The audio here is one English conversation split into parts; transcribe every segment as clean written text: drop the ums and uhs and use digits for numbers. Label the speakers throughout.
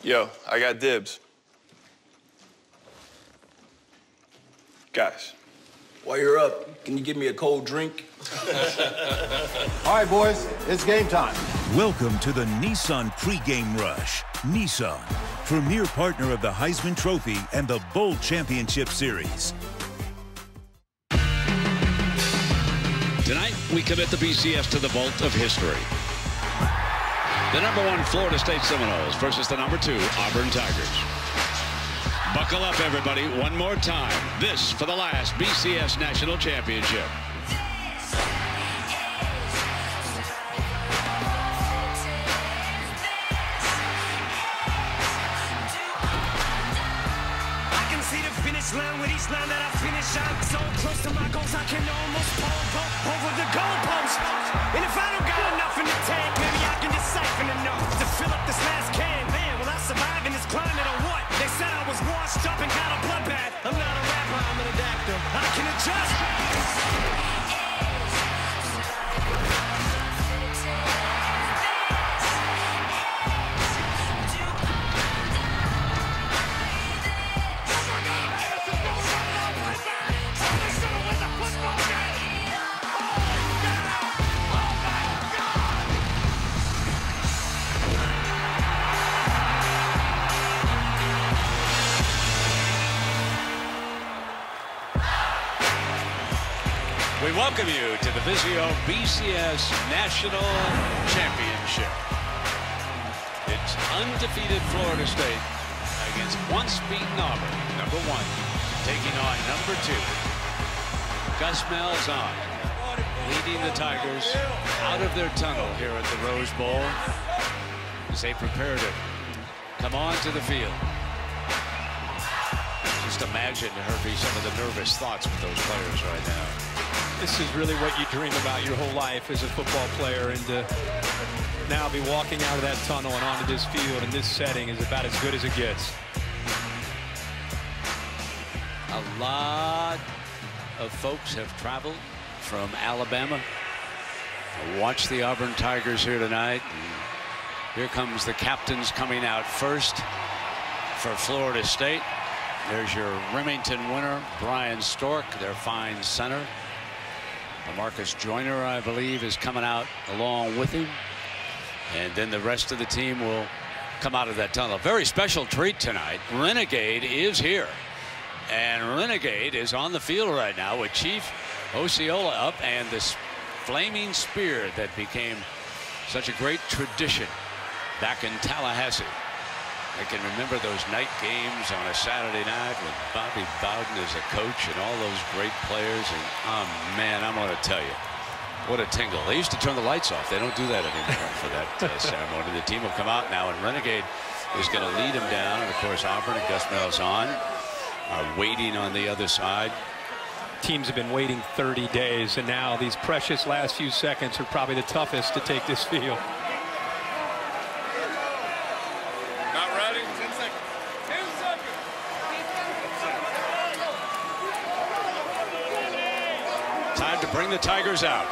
Speaker 1: Yo, I got dibs. Guys,
Speaker 2: while you're up, can you give me a cold drink?
Speaker 3: All right, boys, it's game time.
Speaker 4: Welcome to the Nissan pregame rush. Nissan, premier partner of the Heisman Trophy and the Bowl Championship Series.
Speaker 5: Tonight, we commit the BCS to the vault of history. The #1 Florida State Seminoles versus the #2 Auburn Tigers. Buckle up, everybody, one more time. This for the last BCS National Championship.
Speaker 6: Line with each line that I finish, I'm so close to my goals I can almost pull over the goalpost. And if I don't got enough in the tank, maybe I can just siphon enough to fill up this last can. Man, will I survive in this climate or what? They said I was washed up and got a bloodbath. I'm not a rapper, I'm an adapter. I can adjust.
Speaker 5: We welcome you to the Vizio BCS National Championship. It's undefeated Florida State against once beaten Auburn, #1, taking on #2. Gus Malzahn leading the Tigers out of their tunnel here at the Rose Bowl as they prepare to come on to the field. Just imagine, Herbie, some of the nervous thoughts with those players right now.
Speaker 7: This is really what you dream about your whole life as a football player, and to now be walking out of that tunnel and onto this field in this setting is about as good as it gets.
Speaker 5: A lot of folks have traveled from Alabama to watch the Auburn Tigers here tonight. And here comes the captains coming out first for Florida State. There's your Remington winner, Brian Stork, their fine center. Marcus Joyner, I believe, is coming out along with him. And then the rest of the team will come out of that tunnel. Very special treat tonight. Renegade is here. And Renegade is on the field right now with Chief Osceola up and this flaming spear that became such a great tradition back in Tallahassee. I can remember those night games on a Saturday night with Bobby Bowden as a coach and all those great players. And, oh, man, I'm going to tell you, what a tingle. They used to turn the lights off. They don't do that anymore for that ceremony. The team will come out now, and Renegade is going to lead them down. And, of course, Auburn and Gus Malzahn are waiting on the other side.
Speaker 7: Teams have been waiting 30 days, and now these precious last few seconds are probably the toughest to take this field.
Speaker 5: Time to bring the Tigers out.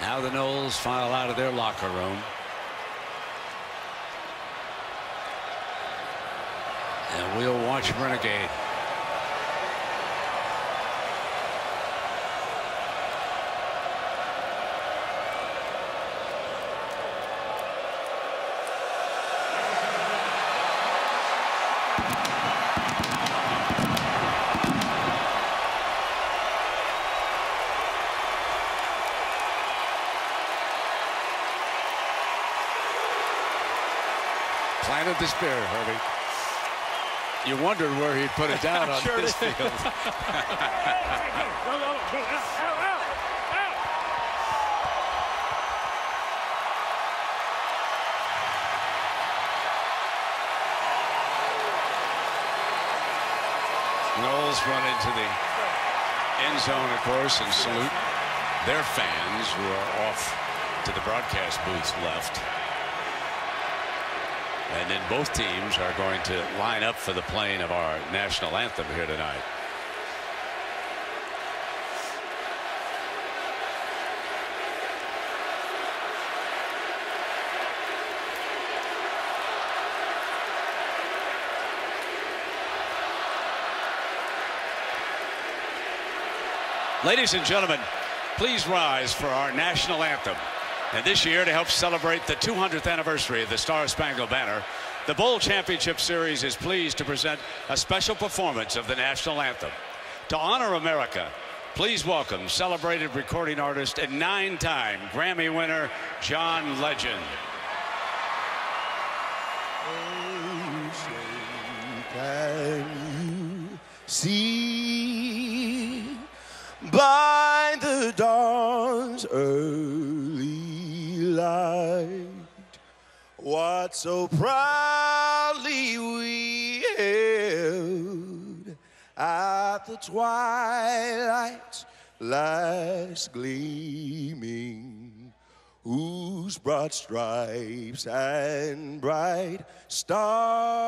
Speaker 5: Now the Noles file out of their locker room. And we'll watch Renegade. Planted the spear, Herbie. You wondered where he'd put it down on
Speaker 7: Sure
Speaker 5: this
Speaker 7: did.
Speaker 5: field. Knowles run into the end zone, of course, and salute their fans who are off to the broadcast booth's left. And then both teams are going to line up for the playing of our national anthem here tonight. Ladies and gentlemen, please rise for our national anthem. And this year, to help celebrate the 200th anniversary of the Star-Spangled Banner, the Bowl Championship Series is pleased to present a special performance of the national anthem. To honor America, please welcome celebrated recording artist and 9-time Grammy winner, John Legend.
Speaker 1: Oh, say, can you see by the dawn's early light what so proudly we hailed at the twilight's last gleaming, whose broad stripes and bright stars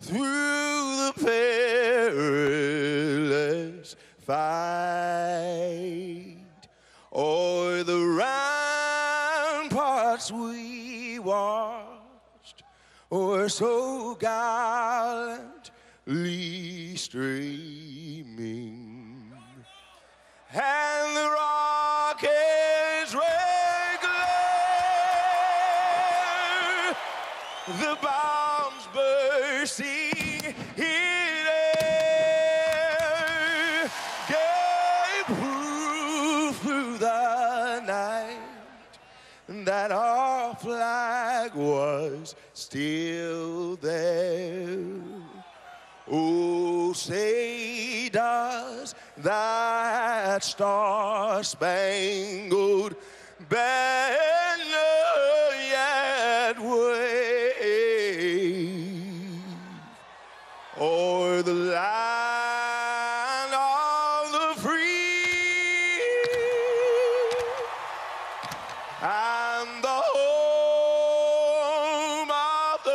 Speaker 1: through the perilous fight o'er the ramparts we watched were so gallantly streaming, and the rocket's red glare, the bombs bursting in air, gave proof through the night that our flag was still there. Oh, say does that star-spangled banner yet wave o'er the land of the free and the home of the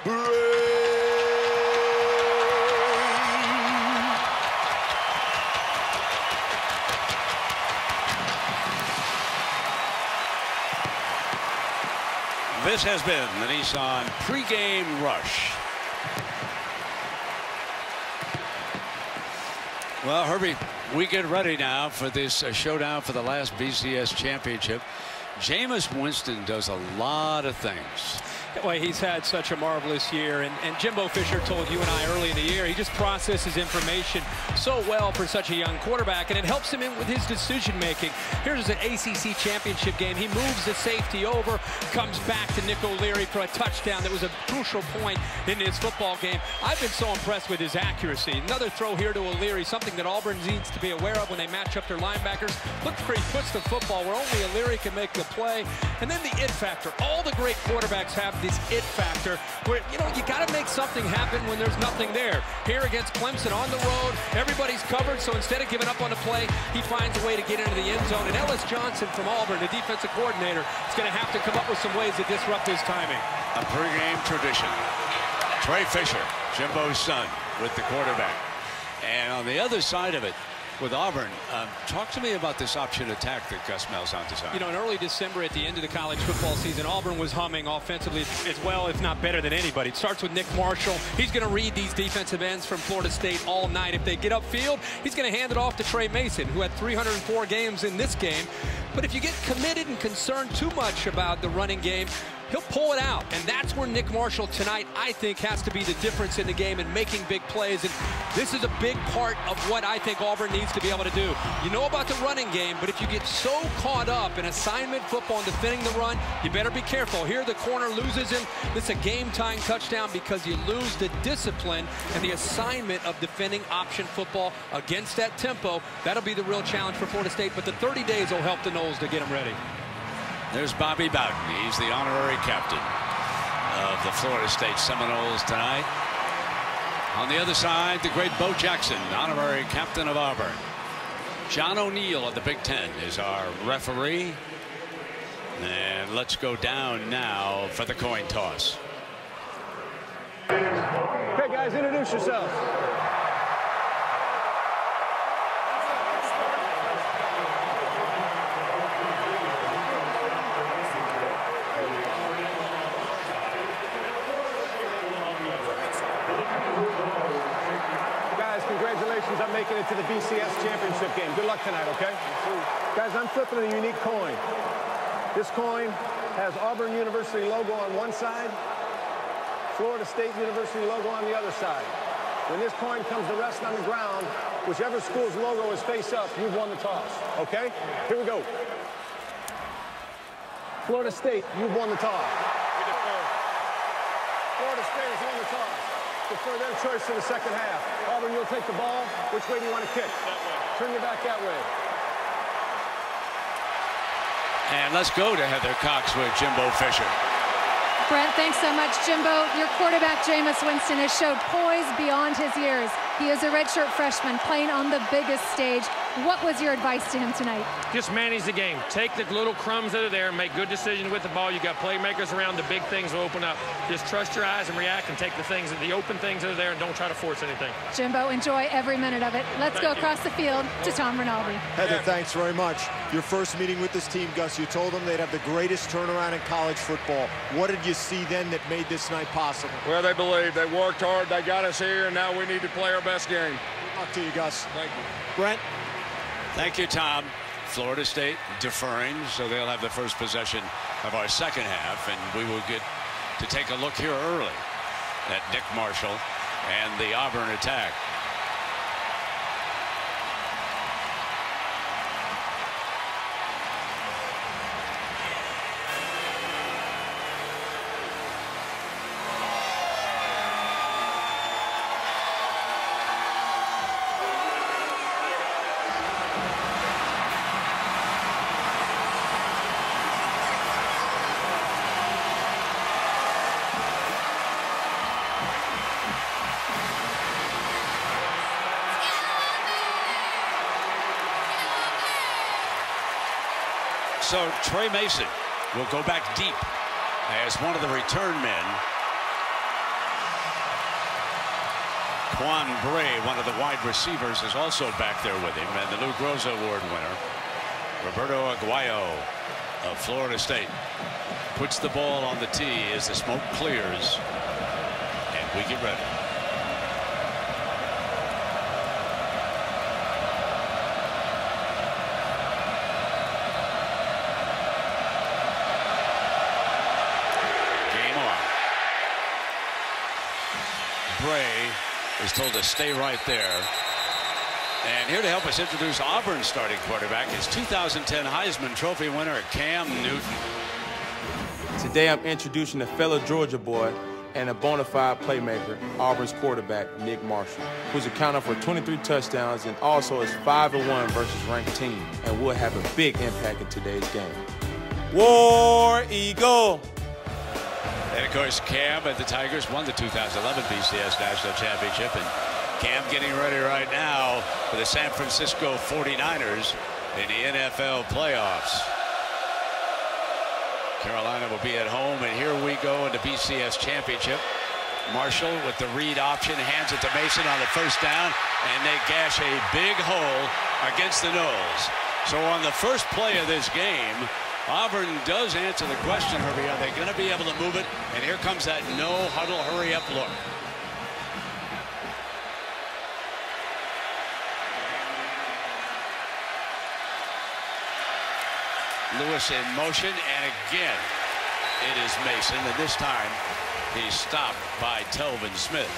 Speaker 1: brave?
Speaker 5: This has been the Nissan pregame rush. Well, Herbie, we get ready now for this showdown for the last BCS championship. Jameis Winston does a lot of things.
Speaker 7: Well, he's had such a marvelous year, and Jimbo Fisher told you and I early in the year, he just processes information so well for such a young quarterback, and it helps him in with his decision-making. Here's an ACC championship game. He moves the safety over, comes back to Nick O'Leary for a touchdown that was a crucial point in this football game. I've been so impressed with his accuracy. Another throw here to O'Leary, something that Auburn needs to be aware of when they match up their linebackers. Look where he puts the football, where only O'Leary can make the play. And then the it factor. All the great quarterbacks have this it factor where, you know, you got to make something happen when there's nothing there. Here against Clemson on the road, everybody's covered, so instead of giving up on the play, he finds a way to get into the end zone. And Ellis Johnson from Auburn, the defensive coordinator, is going to have to come up with some ways to disrupt his timing.
Speaker 5: A pregame tradition. Trey Fisher, Jimbo's son, with the quarterback. And on the other side of it, with Auburn, talk to me about this option attack that Gus Malzahn designed.
Speaker 7: You know, in early December at the end of the college football season, Auburn was humming offensively as well, if not better than anybody. It starts with Nick Marshall. He's going to read these defensive ends from Florida State all night. If they get upfield, he's going to hand it off to Trey Mason, who had 304 games in this game. But if you get committed and concerned too much about the running game, he'll pull it out. And that's where Nick Marshall tonight, I think, has to be the difference in the game and making big plays. And this is a big part of what I think Auburn needs to be able to do. You know about the running game, but if you get so caught up in assignment football and defending the run, you better be careful. Here the corner loses him. This is a game-tying touchdown because you lose the discipline and the assignment of defending option football against that tempo. That'll be the real challenge for Florida State, but the 30 days will help the Noles to get them ready.
Speaker 5: There's Bobby Bowden. He's the honorary captain of the Florida State Seminoles tonight. On the other side, the great Bo Jackson, honorary captain of Auburn. John O'Neill of the Big Ten is our referee. And let's go down now for the coin toss.
Speaker 3: Okay, guys, introduce yourselves. Guys, congratulations on making it to the BCS championship game. Good luck tonight, okay? Guys, I'm flipping a unique coin. This coin has Auburn University logo on one side, Florida State University logo on the other side. When this coin comes to rest on the ground, whichever school's logo is face up, you've won the toss, okay? Here we go. Florida State, you've won the toss. Florida State has won the toss. Defer their choice to the second half. Auburn, you'll take the ball. Which way do you want to kick? That way. Turn your back that way.
Speaker 5: And let's go to Heather Cox with Jimbo Fisher.
Speaker 8: Brent, thanks so much. Jimbo, your quarterback, Jameis Winston, has showed poise beyond his years. He is a redshirt freshman playing on the biggest stage. What was your advice to him tonight?
Speaker 9: Just manage the game. Take the little crumbs that are there and make good decisions with the ball. You got playmakers around. The big things will open up. Just trust your eyes and react and take the open things that are there and don't try to force anything.
Speaker 8: Jimbo, enjoy every minute of it. Let's go across the field to Tom Rinaldi.
Speaker 10: Heather, thanks very much. Your first meeting with this team, Gus, you told them they'd have the greatest turnaround in college football. What did you see then that made this night possible?
Speaker 11: Well, they believed. They worked hard. They got us here, and now we need to play our best game.
Speaker 10: Good luck to you, Gus.
Speaker 11: Thank you.
Speaker 10: Brent?
Speaker 5: Thank you, Tom. Florida State deferring, so they'll have the first possession of our second half, and we will get to take a look here early at Nick Marshall and the Auburn attack. So Trey Mason will go back deep as one of the return men. Quan Bray, one of the wide receivers, is also back there with him, and the Lou Groza Award winner, Roberto Aguayo of Florida State, puts the ball on the tee as the smoke clears, and we get ready. Bray is told to stay right there. And here to help us introduce Auburn's starting quarterback is 2010 Heisman Trophy winner Cam Newton.
Speaker 12: Today I'm introducing a fellow Georgia boy and a bona fide playmaker, Auburn's quarterback, Nick Marshall, who's accounted for 23 touchdowns and also is 5-1 versus ranked team and will have a big impact in today's game. War Eagle!
Speaker 5: And of course, Cam and the Tigers won the 2011 BCS National Championship, and Cam getting ready right now for the San Francisco 49ers in the NFL playoffs. Carolina will be at home, and here we go in the BCS Championship. Marshall with the read option hands it to Mason on the first down, and they gash a big hole against the Noles. So on the first play of this game, Auburn does answer the question, Herbie, are they going to be able to move it? And here comes that no huddle, hurry up look. Lewis in motion, and again, It is Mason, and this time he's stopped by Telvin Smith.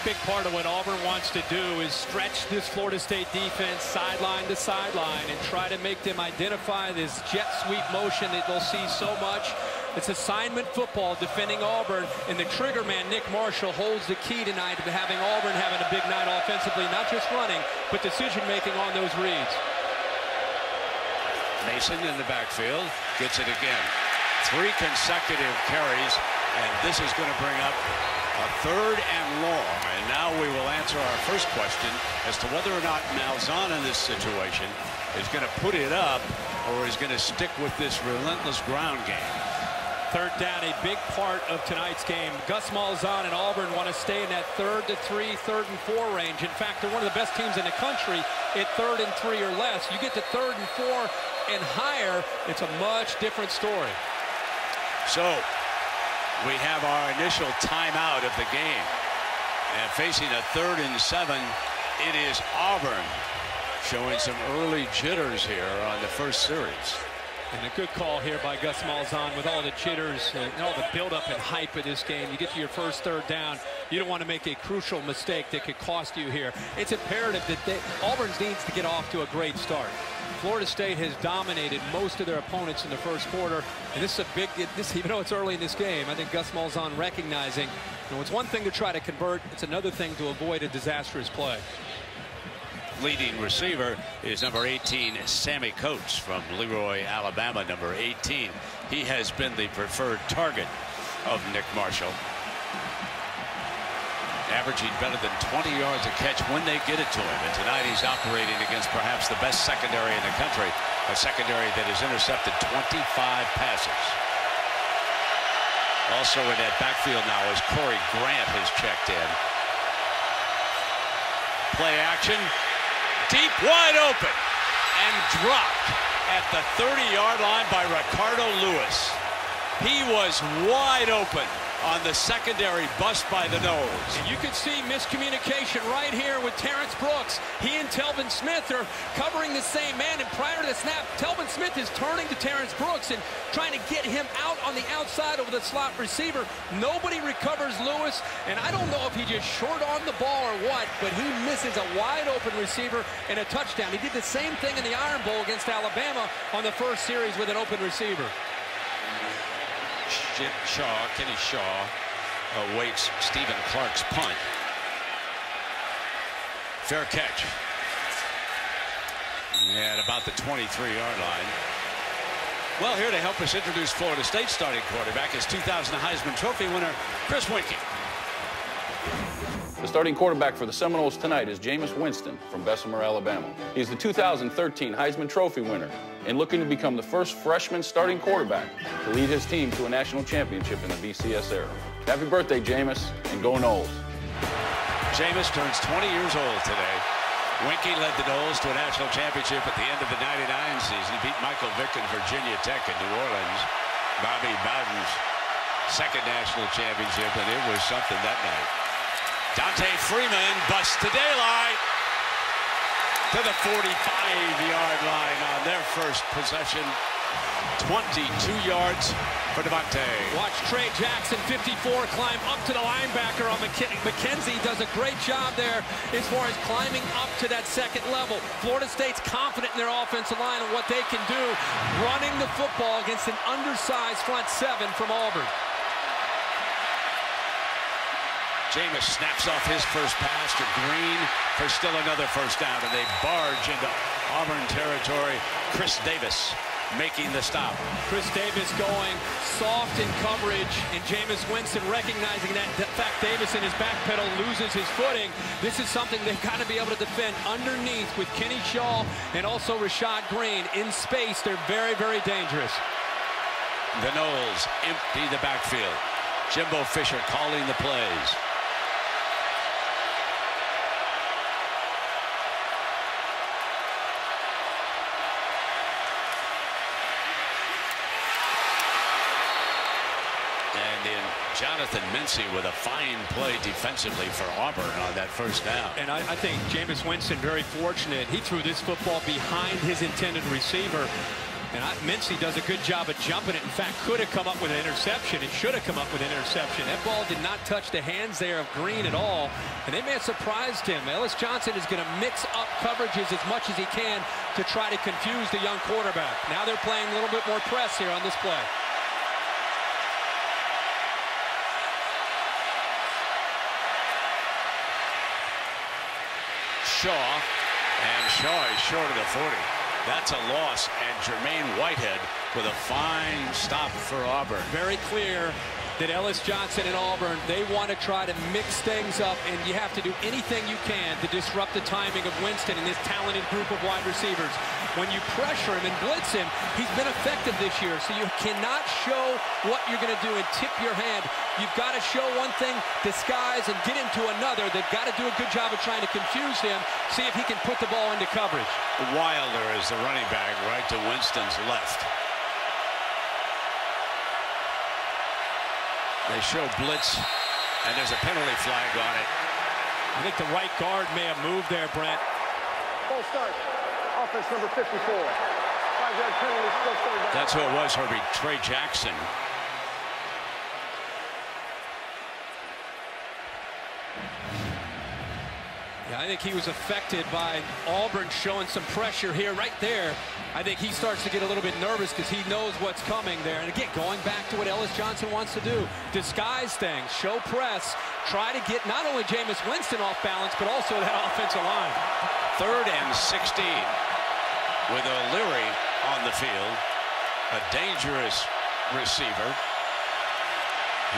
Speaker 7: Big part of what Auburn wants to do is stretch this Florida State defense sideline to sideline and try to make them identify this jet sweep motion that they'll see so much. It's assignment football defending Auburn, and the trigger man, Nick Marshall, holds the key tonight to having Auburn having a big night offensively, not just running, but decision-making on those reads.
Speaker 5: Mason in the backfield gets it again. 3 consecutive carries, and this is going to bring up a 3rd and long. And now we will answer our first question as to whether or not Malzahn in this situation is going to put it up or is going to stick with this relentless ground game.
Speaker 7: 3rd down, a big part of tonight's game. Gus Malzahn and Auburn want to stay in that 3rd to 3, 3rd and 4 range. In fact, they're one of the best teams in the country at 3rd and 3 or less. You get to 3rd and 4 and higher, it's a much different story.
Speaker 5: So we have our initial timeout of the game. And facing a 3rd and 7, it is Auburn showing some early jitters here on the first series.
Speaker 7: And a good call here by Gus Malzahn with all the jitters and all the buildup and hype of this game. You get to your first 3rd down, you don't want to make a crucial mistake that could cost you here. It's imperative that Auburn needs to get off to a great start. Florida State has dominated most of their opponents in the first quarter, and this is a big, even though it's early in this game, I think Gus Malzahn recognizing, you know, it's one thing to try to convert, it's another thing to avoid a disastrous play.
Speaker 5: Leading receiver is number 18, Sammy Coates from Leroy, Alabama, number 18. He has been the preferred target of Nick Marshall. Averaging better than 20 yards a catch when they get it to him. And tonight he's operating against perhaps the best secondary in the country, a secondary that has intercepted 25 passes. Also in that backfield now is Corey Grant has checked in. Play action. Deep, wide open, and dropped at the 30-yard line by Ricardo Lewis. He was wide open on the secondary bust by the nose.
Speaker 7: And you can see miscommunication right here with Terrence Brooks. He and Telvin Smith are covering the same man, and prior to the snap, Telvin Smith is turning to Terrence Brooks and trying to get him out on the outside over the slot receiver. Nobody recovers Lewis, and I don't know if he just short on the ball or what, but he misses a wide open receiver and a touchdown. He did the same thing in the Iron Bowl against Alabama on the first series with an open receiver.
Speaker 5: Kenny Shaw awaits Stephen Clark's punt. Fair catch. At about the 23-yard line. Well, here to help us introduce Florida State starting quarterback is 2000 Heisman Trophy winner Chris Winkie.
Speaker 13: The starting quarterback for the Seminoles tonight is Jameis Winston from Bessemer, Alabama. He's the 2013 Heisman Trophy winner and looking to become the first freshman starting quarterback to lead his team to a national championship in the BCS era. Happy birthday, Jameis, and go Noles.
Speaker 5: Jameis turns 20 years old today. Winkie led the Noles to a national championship at the end of the '99 season. He beat Michael Vick and Virginia Tech in New Orleans. Bobby Bowden's second national championship, and it was something that night. Dante Freeman busts to daylight to the 45-yard line on their first possession. 22 yards for Devontae.
Speaker 7: Watch Trey Jackson, 54, climb up to the linebacker on McKenzie. Does a great job there as far as climbing up to that second level. Florida State's confident in their offensive line and what they can do running the football against an undersized front seven from Auburn.
Speaker 5: Jameis snaps off his first pass to Green for still another first down, and they barge into Auburn territory. Chris Davis making the stop.
Speaker 7: Chris Davis going soft in coverage, and Jameis Winston recognizing that. In fact, Davis in his back pedal loses his footing. This is something they've got to be able to defend underneath with Kenny Shaw and also Rashad Green. In space, they're very, very dangerous.
Speaker 5: The Noles empty the backfield. Jimbo Fisher calling the plays. Jonathan Mincy with a fine play defensively for Auburn on that first down.
Speaker 7: And I think Jameis Winston very fortunate. He threw this football behind his intended receiver. And Mincy does a good job of jumping it. In fact, could have come up with an interception. It should have come up with an interception. That ball did not touch the hands there of Green at all. And they may have surprised him. Ellis Johnson is going to mix up coverages as much as he can to try to confuse the young quarterback. Now they're playing a little bit more press here on this play.
Speaker 5: Shaw is short of the 40. That's a loss, and Jermaine Whitehead with a fine stop for Auburn.
Speaker 7: Very clear that Ellis Johnson and Auburn, they want to try to mix things up, and you have to do anything you can to disrupt the timing of Winston and this talented group of wide receivers. When you pressure him and blitz him, he's been effective this year, so you cannot show what you're going to do and tip your hand. You've got to show one thing, disguise, and get into another. They've got to do a good job of trying to confuse him, see if he can put the ball into coverage.
Speaker 5: Wilder is the running back right to Winston's left. They show blitz, and there's a penalty flag on it.
Speaker 7: I think the right guard may have moved there, Brent.
Speaker 3: Full start. Offense number 54. 5-yard penalty, still third down.
Speaker 5: That's who it was, Herbie. Trey Jackson.
Speaker 7: Yeah, I think he was affected by Auburn showing some pressure here right there. I think he starts to get a little bit nervous because he knows what's coming there. And again, going back to what Ellis Johnson wants to do, disguise things, show press, try to get not only Jameis Winston off balance, but also that offensive line.
Speaker 5: 3rd and 16 with O'Leary on the field. A dangerous receiver.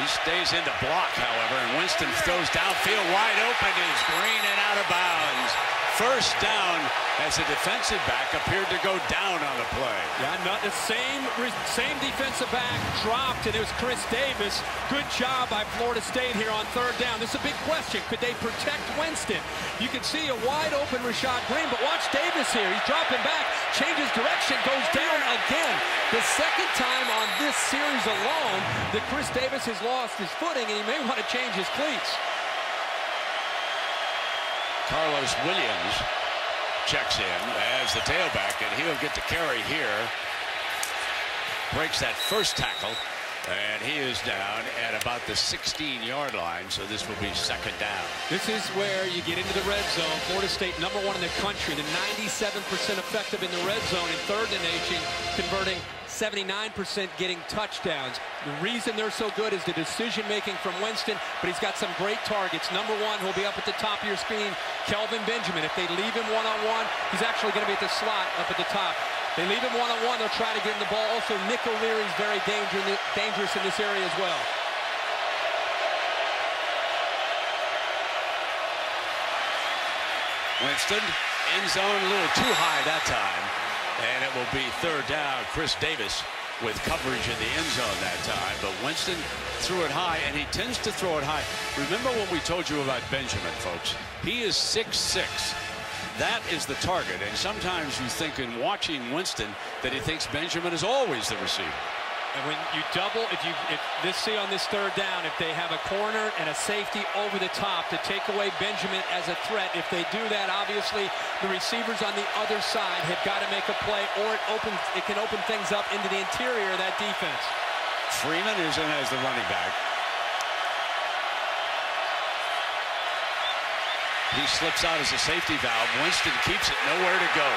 Speaker 5: He stays in the block, however, and Winston throws downfield wide open. Is Green and out of bounds. First down as the defensive back appeared to go down on the play.
Speaker 7: Yeah, not the same defensive back dropped, and it was Chris Davis. Good job by Florida State here on 3rd down. This is a big question. Could they protect Winston? You can see a wide open Rashad Green, but watch Davis here. He's dropping back, changes direction, goes down again. The second time on this series alone that Chris Davis has lost his footing, and he may want to change his cleats.
Speaker 5: Carlos Williams checks in as the tailback, and he'll get the carry here. Breaks that first tackle, and he is down at about the 16-yard line, so this will be 2nd down.
Speaker 7: This is where you get into the red zone. Florida State, #1 in the country. They're 97% effective in the red zone and 3rd in the nation, converting 79% getting touchdowns. The reason they're so good is the decision-making from Winston, but he's got some great targets. #1, who'll be up at the top of your screen, Kelvin Benjamin. If they leave him one-on-one, he's actually going to be at the slot up at the top. They leave him one-on-one, they'll try to get him the ball. Also, Nick O'Leary is very dangerous in this area as well.
Speaker 5: Winston, end zone, a little too high that time. And it will be 3rd down. Chris Davis with coverage in the end zone that time. But Winston threw it high, and he tends to throw it high. Remember what we told you about Benjamin, folks. He is 6'6". That is the target. And sometimes you think in watching Winston that he thinks Benjamin is always the receiver.
Speaker 7: And when you double, if this see on this 3rd down, if they have a corner and a safety over the top to take away Benjamin as a threat, if they do that, obviously the receivers on the other side have got to make a play, or it can open things up into the interior of that defense.
Speaker 5: Freeman is in as the running back. He slips out as a safety valve. Winston keeps it, nowhere to go.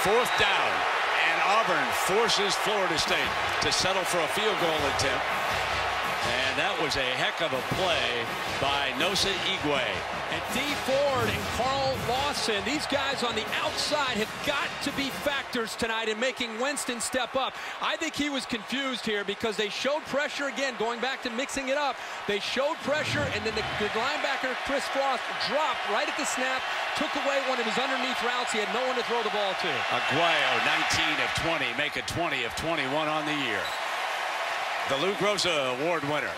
Speaker 5: 4th down. Auburn forces Florida State to settle for a field goal attempt. And that was a heck of a play by Nosa Igwe.
Speaker 7: And D. Ford and Carl Lawson, these guys on the outside have got to be factors tonight in making Winston step up. I think he was confused here because they showed pressure again, going back to mixing it up. They showed pressure, and then the linebacker, Chris Frost, dropped right at the snap, took away one of his underneath routes. He had no one to throw the ball to.
Speaker 5: Aguayo, 19 of 20, make it 20 of 21 on the year. The Lou Groza Award winner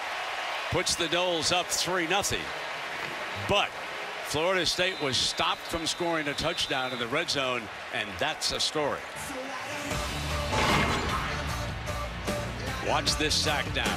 Speaker 5: puts the Noles up 3-0. But Florida State was stopped from scoring a touchdown in the red zone, and that's a story. Watch this sack down.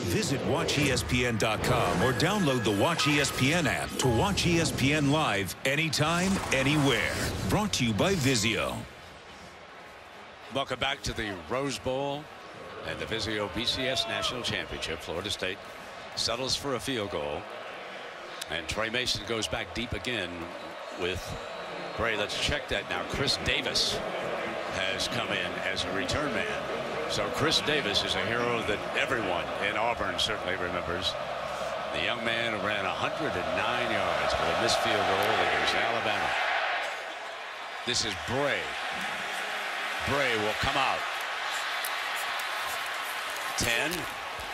Speaker 4: Visit Visit WatchESPN.com or download the Watch ESPN app to watch ESPN live anytime, anywhere. Brought to you by Vizio.
Speaker 5: Welcome back to the Rose Bowl and the Vizio BCS National Championship. Florida State settles for a field goal. And Trey Mason goes back deep again with Bray. Let's check that now. Chris Davis has come in as a return man. So Chris Davis is a hero that everyone in Auburn certainly remembers. The young man who ran 109 yards with a missed field goal against Alabama. This is Bray. Bray will come out. 10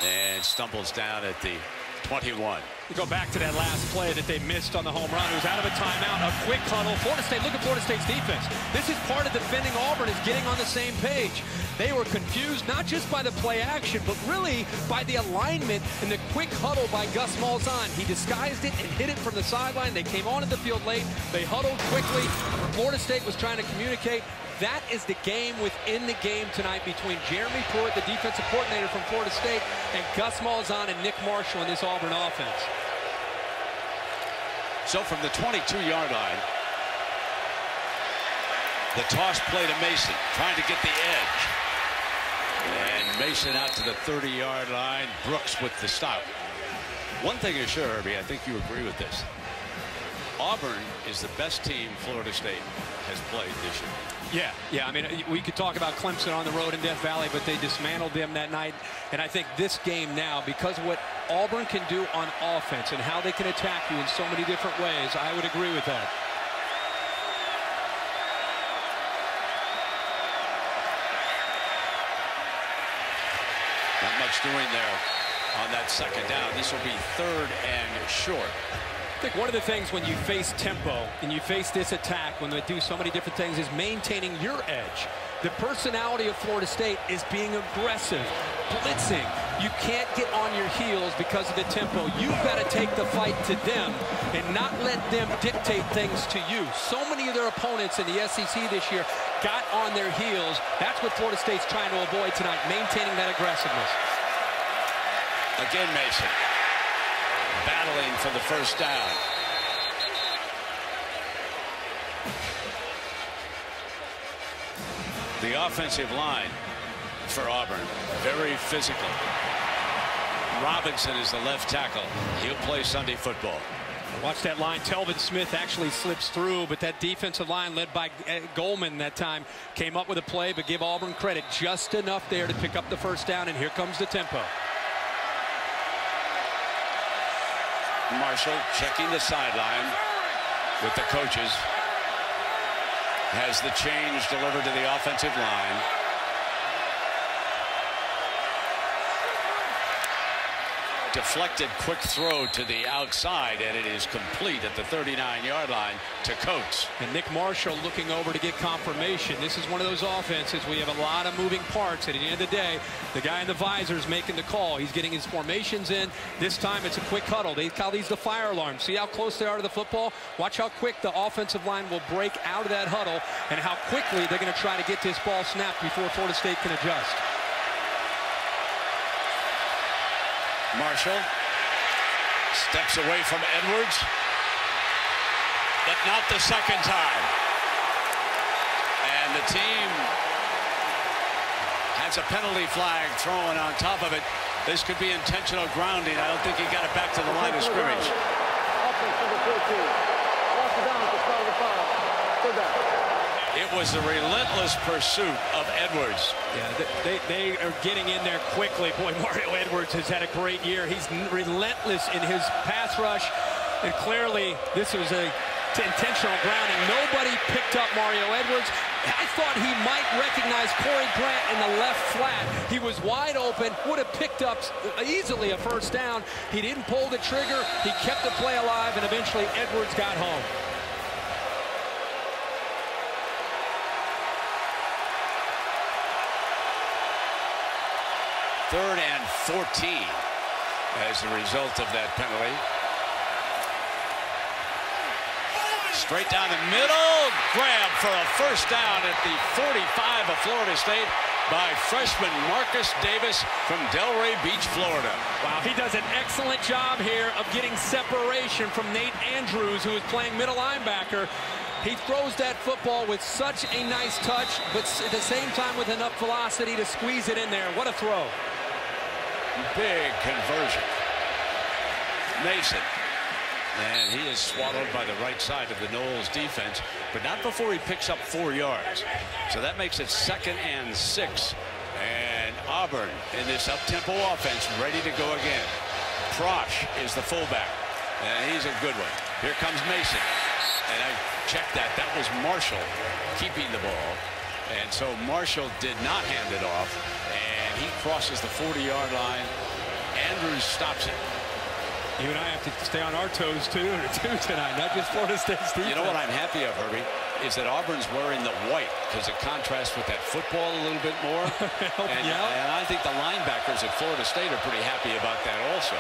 Speaker 5: and stumbles down at the 21.
Speaker 7: You go back to that last play that they missed on the home run. It was out of a timeout, a quick huddle. Florida State, look at Florida State's defense. This is part of defending Auburn, is getting on the same page. They were confused not just by the play action, but really by the alignment and the quick huddle by Gus Malzahn. He disguised it and hit it from the sideline. They came onto the field late. They huddled quickly. Florida State was trying to communicate. That is the game within the game tonight between Jeremy Pruitt, the defensive coordinator from Florida State, and Gus Malzahn and Nick Marshall in this Auburn offense.
Speaker 5: So from the 22-yard line, the toss play to Mason, trying to get the edge. And Mason out to the 30-yard line. Brooks with the stop. One thing is sure, Herbie, I think you agree with this. Auburn is the best team Florida State has played this year.
Speaker 7: Yeah. I mean, we could talk about Clemson on the road in Death Valley, but they dismantled them that night. And I think this game now, because of what Auburn can do on offense and how they can attack you in so many different ways, I would agree with that.
Speaker 5: Not much doing there on that second down. This will be 3rd and short.
Speaker 7: I think one of the things when you face tempo and you face this attack, when they do so many different things, is maintaining your edge. The personality of Florida State is being aggressive, blitzing. You can't get on your heels because of the tempo. You've got to take the fight to them and not let them dictate things to you. So many of their opponents in the SEC this year got on their heels. That's what Florida State's trying to avoid tonight, maintaining that aggressiveness.
Speaker 5: Again, Mason battling for the first down. The offensive line for Auburn, very physical. Robinson is the left tackle. He'll play Sunday football.
Speaker 7: Watch that line. Telvin Smith actually slips through, but that defensive line led by Goldman that time came up with a play, but give Auburn credit, just enough there to pick up the first down, and here comes the tempo.
Speaker 5: Marshall checking the sideline with the coaches. Has the change delivered to the offensive line. Deflected quick throw to the outside, and it is complete at the 39-yard line to Coates.
Speaker 7: And Nick Marshall looking over to get confirmation. This is one of those offenses we have a lot of moving parts. At the end of the day, the guy in the visor is making the call. He's getting his formations in. This time it's a quick huddle. They call these the fire alarms. See how close they are to the football? Watch how quick the offensive line will break out of that huddle and how quickly they're going to try to get this ball snapped before Florida State can adjust.
Speaker 5: Marshall steps away from Edwards, but not the second time. And the team has a penalty flag thrown on top of it. This could be intentional grounding. I don't think he got it back to the line of scrimmage.
Speaker 3: Offense number 14. Lost it down at the start of the foul. Third down.
Speaker 5: It was the relentless pursuit of Edwards.
Speaker 7: Yeah, they are getting in there quickly. Boy, Mario Edwards has had a great year. He's relentless in his pass rush, and clearly this was a intentional grounding. Nobody picked up Mario Edwards. I thought he might recognize Corey Grant in the left flat. He was wide open, would have picked up easily a first down. He didn't pull the trigger. He kept the play alive, and eventually Edwards got home.
Speaker 5: Third and 14 as a result of that penalty. Straight down the middle, grab for a first down at the 45 of Florida State. by freshman Marcus Davis from Delray Beach, Florida.
Speaker 7: Wow, he does an excellent job here of getting separation from Nate Andrews, who is playing middle linebacker. He throws that football with such a nice touch, but at the same time with enough velocity to squeeze it in there. What a throw.
Speaker 5: Big conversion. Mason. And he is swallowed by the right side of the Noles defense, but not before he picks up 4 yards. So that makes it 2nd and 6. And Auburn in this up-tempo offense ready to go again. Prosh is the fullback, and he's a good one. Here comes Mason. And I checked that. That was Marshall keeping the ball. And so Marshall did not hand it off, and he crosses the 40-yard line. Andrews stops it.
Speaker 7: You and I have to stay on our toes too tonight, not just Florida State's defense.
Speaker 5: You know what I'm happy of, Herbie, is that Auburn's wearing the white because it contrasts with that football a little bit more. and I think the linebackers at Florida State are pretty happy about that also.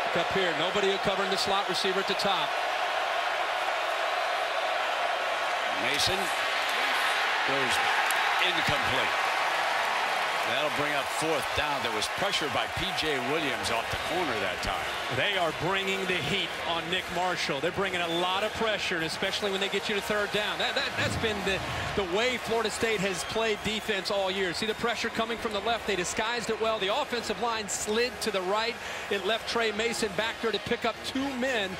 Speaker 7: Look up here, nobody covering the slot receiver at the top.
Speaker 5: Mason goes incomplete. That'll bring up 4th down. There was pressure by P.J. Williams off the corner that time.
Speaker 7: They are bringing the heat on Nick Marshall. They're bringing a lot of pressure, and especially when they get you to 3rd down. That's been the way Florida State has played defense all year. See the pressure coming from the left. They disguised it well. The offensive line slid to the right. It left Trey Mason back there to pick up 2 men.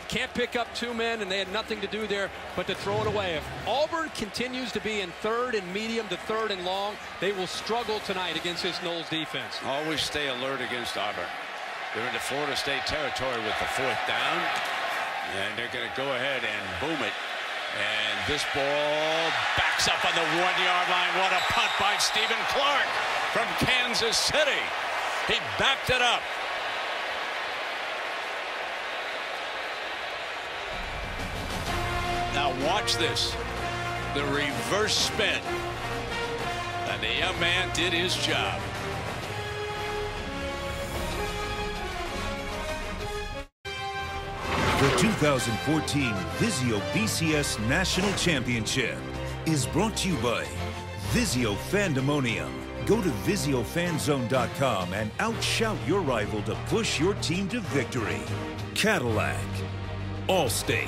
Speaker 7: Can't pick up 2 men, and they had nothing to do there but to throw it away. If Auburn continues to be in 3rd and medium to 3rd and long, they will struggle tonight against this Noles defense.
Speaker 5: Always stay alert against Auburn. They're into Florida State territory with the 4th down, and they're going to go ahead and boom it. And this ball backs up on the 1-yard line. What a punt by Stephen Clark from Kansas City. He backed it up. Now watch this, the reverse spin, and the young man did his job.
Speaker 4: The 2014 Vizio BCS National Championship is brought to you by Vizio Fandemonium. Go to VizioFanZone.com and outshout your rival to push your team to victory. Cadillac, Allstate.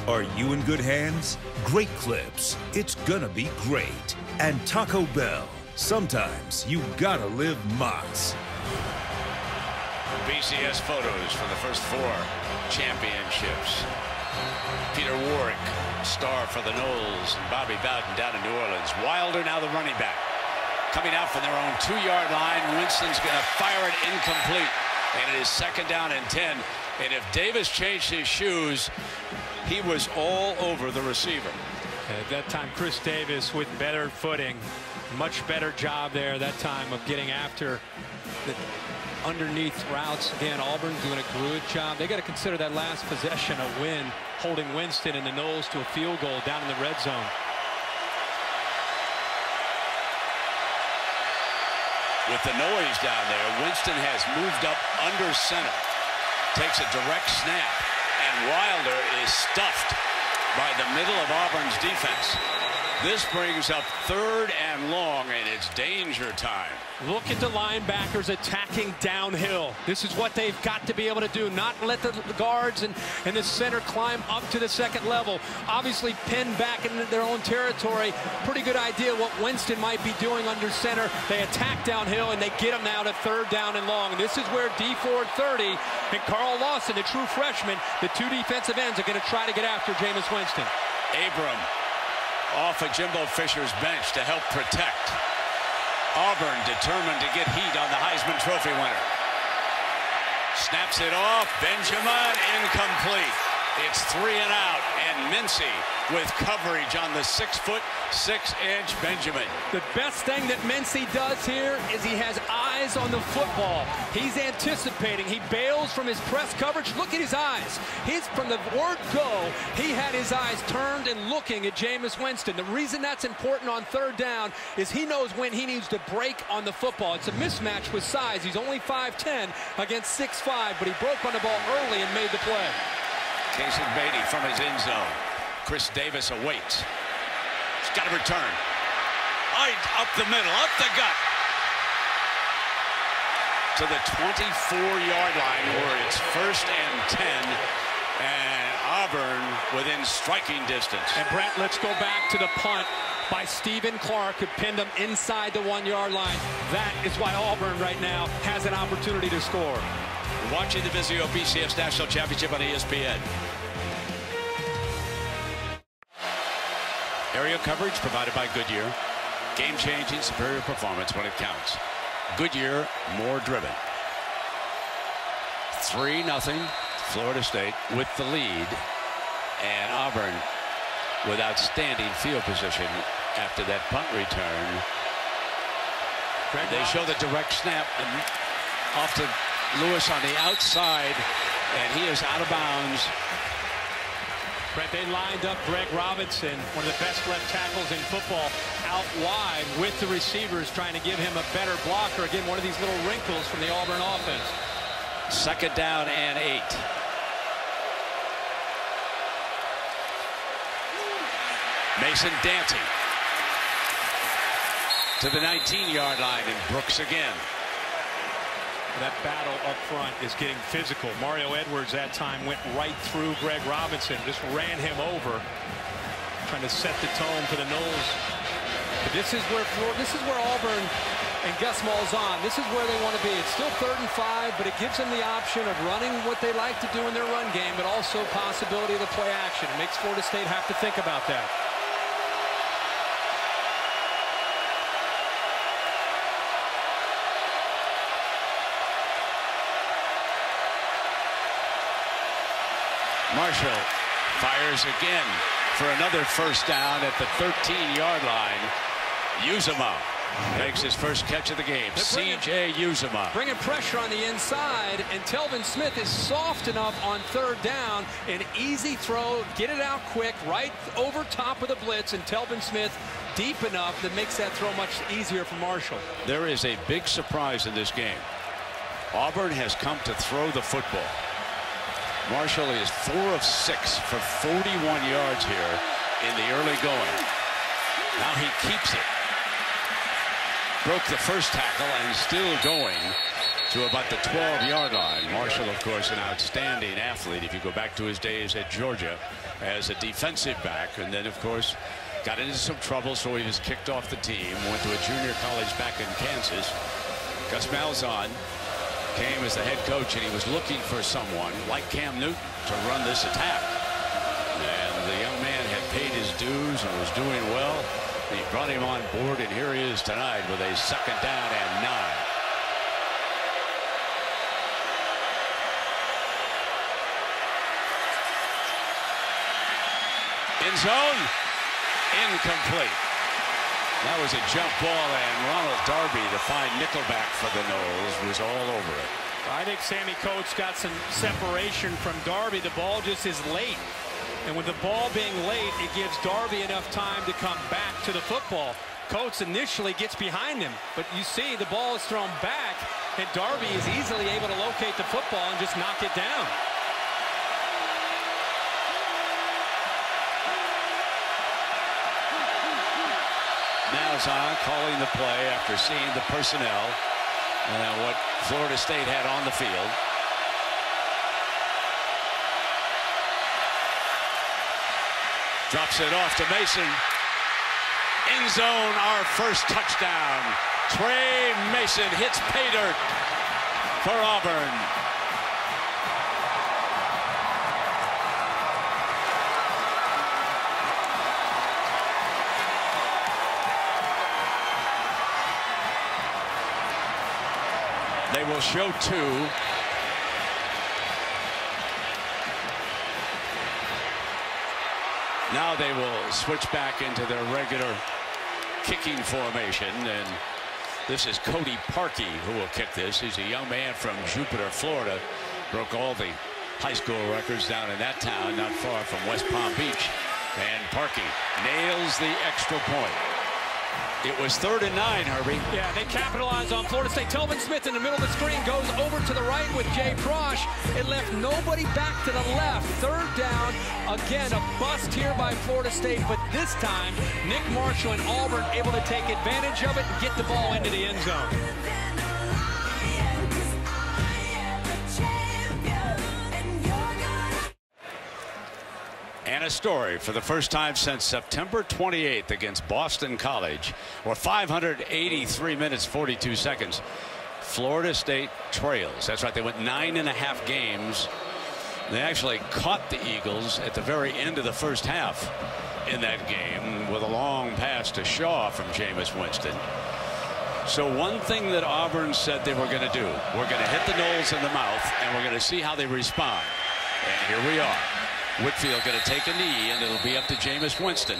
Speaker 4: Are you in good hands? Great clips. It's gonna be great. And Taco Bell. Sometimes you gotta live Mott's.
Speaker 5: BCS photos for the first 4 championships. Peter Warwick, star for the Noles, and Bobby Bowden down in New Orleans. Wilder now the running back. Coming out from their own 2-yard line. Winston's gonna fire it incomplete. And it is 2nd down and 10. And if Davis changed his shoes, he was all over the receiver.
Speaker 7: At that time, Chris Davis with better footing. Much better job there that time of getting after the underneath routes. Again, Auburn doing a good job. They got to consider that last possession a win, holding Winston and the Noles to a field goal down in the red zone.
Speaker 5: With the noise down there, Winston has moved up under center. Takes a direct snap. And Wilder is stuffed by the middle of Auburn's defense. This brings up 3rd and long, and it's danger time.
Speaker 7: Look at the linebackers attacking downhill. This is what they've got to be able to do, not let the guards and the center climb up to the 2nd level. Obviously pinned back in their own territory. Pretty good idea what Winston might be doing under center. They attack downhill, and they get him now to 3rd down and long. And this is where D430 and Carl Lawson, the true freshman, the 2 defensive ends, are going to try to get after Jameis Winston.
Speaker 5: Abram off of Jimbo Fisher's bench to help protect. Auburn determined to get heat on the Heisman Trophy winner. Snaps it off. Benjamin incomplete. It's 3 and out, and Mincy with coverage on the 6'6" Benjamin.
Speaker 7: The best thing that Mincy does here is he has eyes on the football. He's anticipating. He bails from his press coverage. Look at his eyes. He's from the word go. He had his eyes turned and looking at Jameis Winston. The reason that's important on 3rd down is he knows when he needs to break on the football. It's a mismatch with size. He's only 5'10" against 6'5", but he broke on the ball early and made the play.
Speaker 5: Casey Beatty from his end zone. Chris Davis awaits. He's got to return. Right up the middle, up the gut. To the 24-yard line where it's 1st and 10. And Auburn within striking distance.
Speaker 7: And Brent, let's go back to the punt by Stephen Clark, who pinned him inside the 1-yard line. That is why Auburn right now has an opportunity to score.
Speaker 5: We're watching the Vizio BCS National Championship on ESPN. Area coverage provided by Goodyear. Game-changing, superior performance when it counts. Goodyear, more driven. 3-0. Florida State with the lead, and Auburn with outstanding field position after that punt return. They show the direct snap and off to Lewis on the outside, and he is out of bounds.
Speaker 7: Brett, they lined up Greg Robinson, one of the best left tackles in football, out wide with the receivers trying to give him a better blocker. Again, one of these little wrinkles from the Auburn offense.
Speaker 5: 2nd down and 8. Mason dancing to the 19-yard line, and Brooks again.
Speaker 7: That battle up front is getting physical. Mario Edwards that time went right through Greg Robinson, just ran him over, trying to set the tone for the Noles. But this is where Auburn and Gus Malzahn, this is where they want to be. It's still 3rd and 5, but it gives them the option of running what they like to do in their run game, but also possibility of the play action. It makes Florida State have to think about that.
Speaker 5: Marshall fires again for another 1st down at the 13-yard line. Uzomah makes his first catch of the game. C.J. Uzomah.
Speaker 7: Bringing pressure on the inside, and Telvin Smith is soft enough on 3rd down. An easy throw, get it out quick, right over top of the blitz, and Telvin Smith deep enough that makes that throw much easier for Marshall.
Speaker 5: There is a big surprise in this game. Auburn has come to throw the football. Marshall is 4 of 6 for 41 yards here in the early going. Now he keeps it. Broke the first tackle and still going to about the 12-yard line. Marshall, of course, an outstanding athlete if you go back to his days at Georgia as a defensive back, and then, of course, got into some trouble, so he was kicked off the team, went to a junior college back in Kansas. Gus Malzahn came as the head coach, and he was looking for someone like Cam Newton to run this attack. And the young man had paid his dues and was doing well. He brought him on board, and here he is tonight with a 2nd down and 9. End zone, incomplete. That was a jump ball, and Ronald Darby, to find nickelback for the Noles, was all over it.
Speaker 7: I think Sammy Coates got some separation from Darby. The ball just is late. And with the ball being late, it gives Darby enough time to come back to the football. Coates initially gets behind him, but you see the ball is thrown back, and Darby is easily able to locate the football and just knock it down.
Speaker 5: Malzahn calling the play after seeing the personnel and what Florida State had on the field. Drops it off to Mason. End zone, our first touchdown. Trey Mason hits pay dirt for Auburn. They will show 2. Now they will switch back into their regular kicking formation, and this is Cody Parkey who will kick this. He's a young man from Jupiter, Florida. Broke all the high school records down in that town, not far from West Palm Beach. And Parkey nails the extra point. It was 3rd and 9, Herbie.
Speaker 7: Yeah, they capitalized on Florida State. Telvin Smith in the middle of the screen goes over to the right with DrJforprez. It left nobody back to the left. 3rd down. Again, a bust here by Florida State, but this time, Nick Marshall and Auburn able to take advantage of it and get the ball into the end zone.
Speaker 5: And a story for the first time since September 28th against Boston College, where 583 minutes, 42 seconds. Florida State trails. That's right. They went 9.5 games. They actually caught the Eagles at the very end of the first half in that game with a long pass to Shaw from Jameis Winston. So one thing that Auburn said they were going to do, we're going to hit the Noles in the mouth, and we're going to see how they respond. And here we are. Whitfield going to take a knee, and it'll be up to Jameis Winston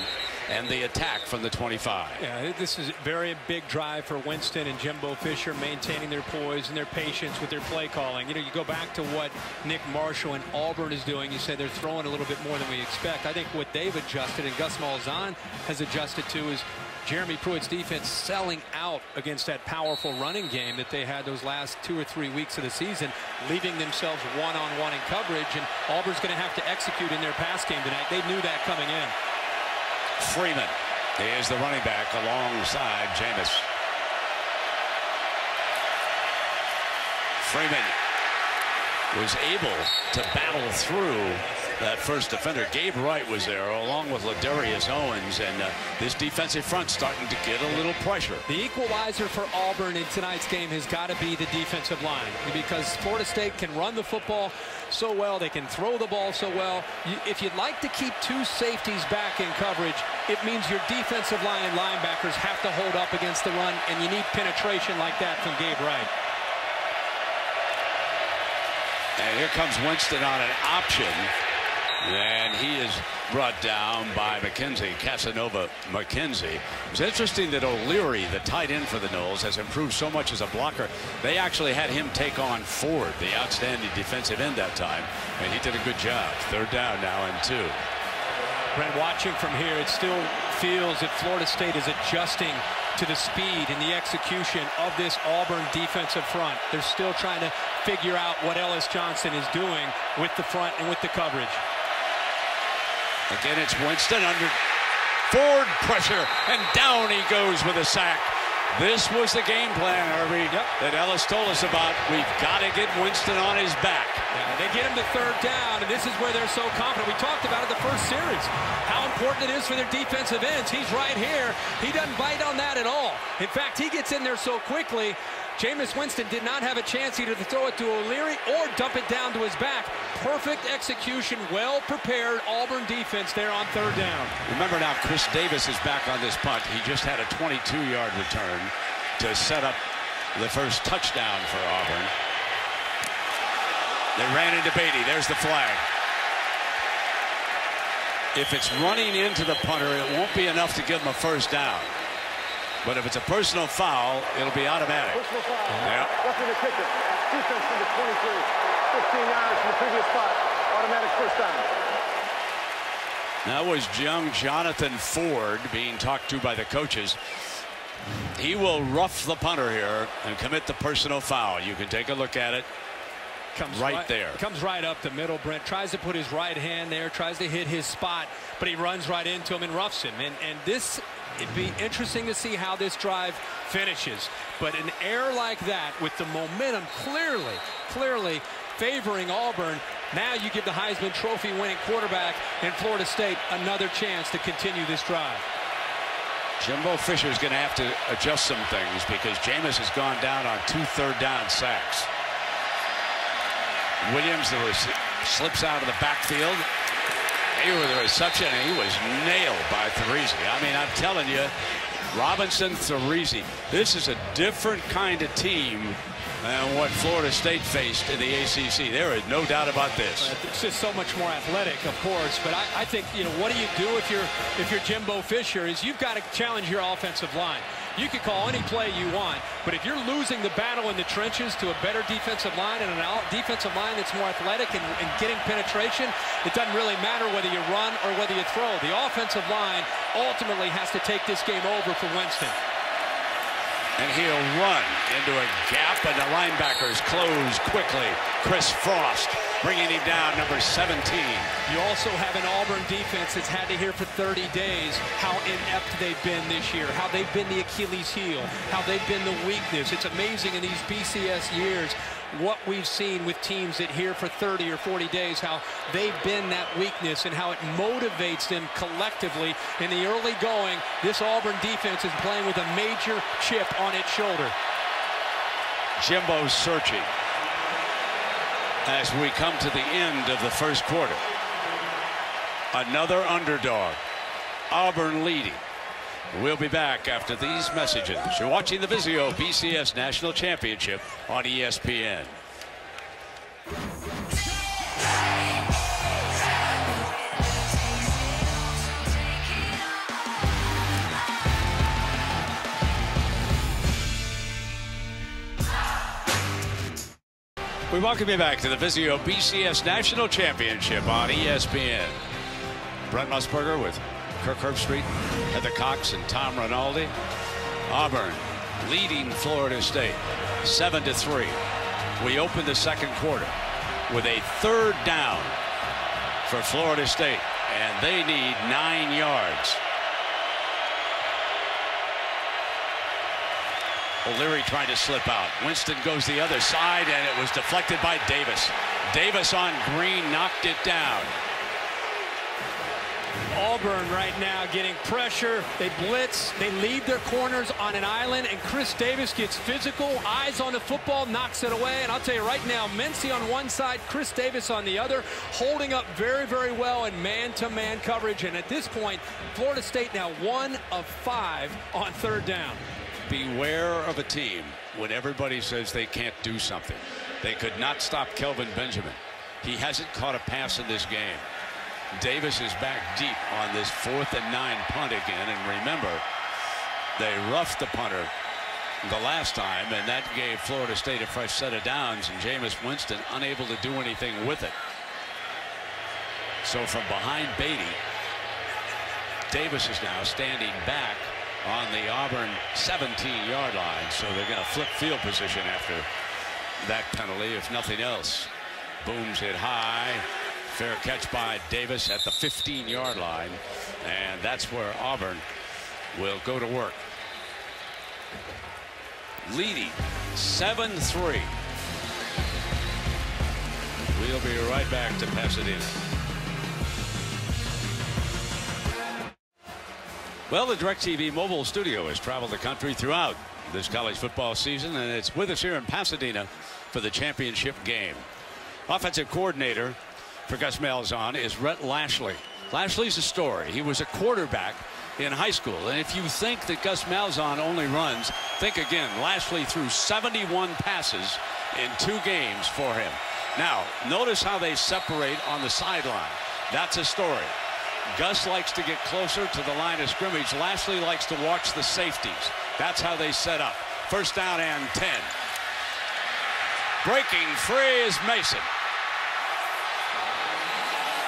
Speaker 5: and the attack from the 25.
Speaker 7: Yeah, this is a very big drive for Winston and Jimbo Fisher, maintaining their poise and their patience with their play calling. You know, you go back to what Nick Marshall and Auburn is doing. You say they're throwing a little bit more than we expect. I think what they've adjusted and Gus Malzahn has adjusted to is Jeremy Pruitt's defense selling out against that powerful running game that they had those last 2 or 3 weeks of the season, leaving themselves one-on-one in coverage, and Auburn's going to have to execute in their pass game tonight. They knew that coming in.
Speaker 5: Freeman is the running back alongside Jameis. Freeman was able to battle through that first defender. Gabe Wright was there along with Ladarius Owens, and this defensive front starting to get a little pressure.
Speaker 7: The equalizer for Auburn in tonight's game has got to be the defensive line, because Florida State can run the football so well, they can throw the ball so well. If you'd like to keep 2 safeties back in coverage, it means your defensive line and linebackers have to hold up against the run, and you need penetration like that from Gabe Wright.
Speaker 5: And here comes Winston on an option, and he is brought down by Casanova McKenzie. It's interesting that O'Leary, the tight end for the Noles, has improved so much as a blocker. They actually had him take on Ford, the outstanding defensive end that time, and he did a good job. 3rd down now and 2.
Speaker 7: Brent, watching from here, it still feels that Florida State is adjusting to the speed and the execution of this Auburn defensive front. They're still trying to figure out what Ellis Johnson is doing with the front and with the coverage.
Speaker 5: Again, it's Winston under Ford pressure, and down he goes with a sack. This was the game plan, Herbie, that Ellis told us about. We've got to get Winston on his back.
Speaker 7: Yeah, they get him to 3rd down, and this is where they're so confident. We talked about it the first series, how important it is for their defensive ends. He's right here. He doesn't bite on that at all. In fact, he gets in there so quickly, Jameis Winston did not have a chance either to throw it to O'Leary or dump it down to his back. Perfect execution, well-prepared Auburn defense there on 3rd down.
Speaker 5: Remember now, Chris Davis is back on this punt. He just had a 22-yard return to set up the first touchdown for Auburn. They ran into Beatty. There's the flag. If it's running into the punter, it won't be enough to give him a 1st down. But if it's a personal foul, it'll be automatic.
Speaker 3: Personal foul.
Speaker 5: Yeah.
Speaker 3: Roughing the kicker. Defense from the 23. 15 yards from the previous spot. Automatic 1st down.
Speaker 5: That was young Jonathan Ford being talked to by the coaches. He will rough the punter here and commit the personal foul. You can take a look at it.
Speaker 7: Comes
Speaker 5: right there.
Speaker 7: Comes right up the middle. Brent tries to put his right hand there, tries to hit his spot, but he runs right into him and roughs him. And this, it'd be interesting to see how this drive finishes. But an error like that, with the momentum clearly favoring Auburn, now you give the Heisman Trophy winning quarterback in Florida State another chance to continue this drive.
Speaker 5: Jimbo Fisher's going to have to adjust some things because Jameis has gone down on 2 third-down sacks. Williams slips out of the backfield. Here with the reception, and he was nailed by Threese. I mean, I'm telling you, Robinson, Threese, this is a different kind of team than what Florida State faced in the ACC. There is no doubt about this.
Speaker 7: It's just so much more athletic, of course. But I think, you know, what do you do if you're Jimbo Fisher? Is you've got to challenge your offensive line. You can call any play you want, but if you're losing the battle in the trenches to a better defensive line and an defensive line that's more athletic and getting penetration, it doesn't really matter whether you run or whether you throw. The offensive line ultimately has to take this game over for Winston.
Speaker 5: And he'll run into a gap, and the linebackers close quickly. Chris Frost bringing him down, number 17.
Speaker 7: You also have an Auburn defense that's had to hear for 30 days how inept they've been this year, how they've been the Achilles heel, how they've been the weakness. It's amazing in these BCS years what we've seen with teams that here for 30 or 40 days, how they've been that weakness and how it motivates them collectively. In the early going, this Auburn defense is playing with a major chip on its shoulder.
Speaker 5: Jimbo searching as we come to the end of the first quarter. Another underdog, Auburn leading. We'll be back after these messages. You're watching the Vizio BCS National Championship on ESPN. We welcome you back to the Vizio BCS National Championship on ESPN. Brent Musburger with Kirk Herbstreit, Heather Cox, and Tom Rinaldi. Auburn leading Florida State 7-3. We open the second quarter with a third down for Florida State, and they need 9 yards. O'Leary trying to slip out. Winston goes the other side, and it was deflected by Davis. Davis on Green knocked it down.
Speaker 7: Auburn right now getting pressure. They blitz. They lead their corners on an island, and Chris Davis gets physical, eyes on the football, knocks it away. And I'll tell you right now, Mency on one side, Chris Davis on the other, holding up very, very well in man-to-man coverage. And at this point, Florida State now 1 of 5 on third down.
Speaker 5: Beware of a team when everybody says they can't do something. They could not stop Kelvin Benjamin. He hasn't caught a pass in this game. Davis is back deep on this 4th and 9 punt again. And remember, they roughed the punter the last time, and that gave Florida State a fresh set of downs, and Jameis Winston unable to do anything with it. So from behind Beatty, Davis is now standing back on the Auburn 17-yard line. So they're going to flip field position after that penalty, if nothing else. Booms hit high. Fair catch by Davis at the 15-yard line. And that's where Auburn will go to work. Leading 7-3. We'll be right back to Pasadena. Well, the DirecTV mobile studio has traveled the country throughout this college football season, and it's with us here in Pasadena for the championship game. Offensive coordinator for Gus Malzahn is Rhett Lashley. Lashley's a story. He was a quarterback in high school, and if you think that Gus Malzahn only runs, think again. Lashley threw 71 passes in 2 games for him. Now, notice how they separate on the sideline. That's a story. Gus likes to get closer to the line of scrimmage. Lashley likes to watch the safeties. That's how they set up. First down and 10. Breaking free is Mason.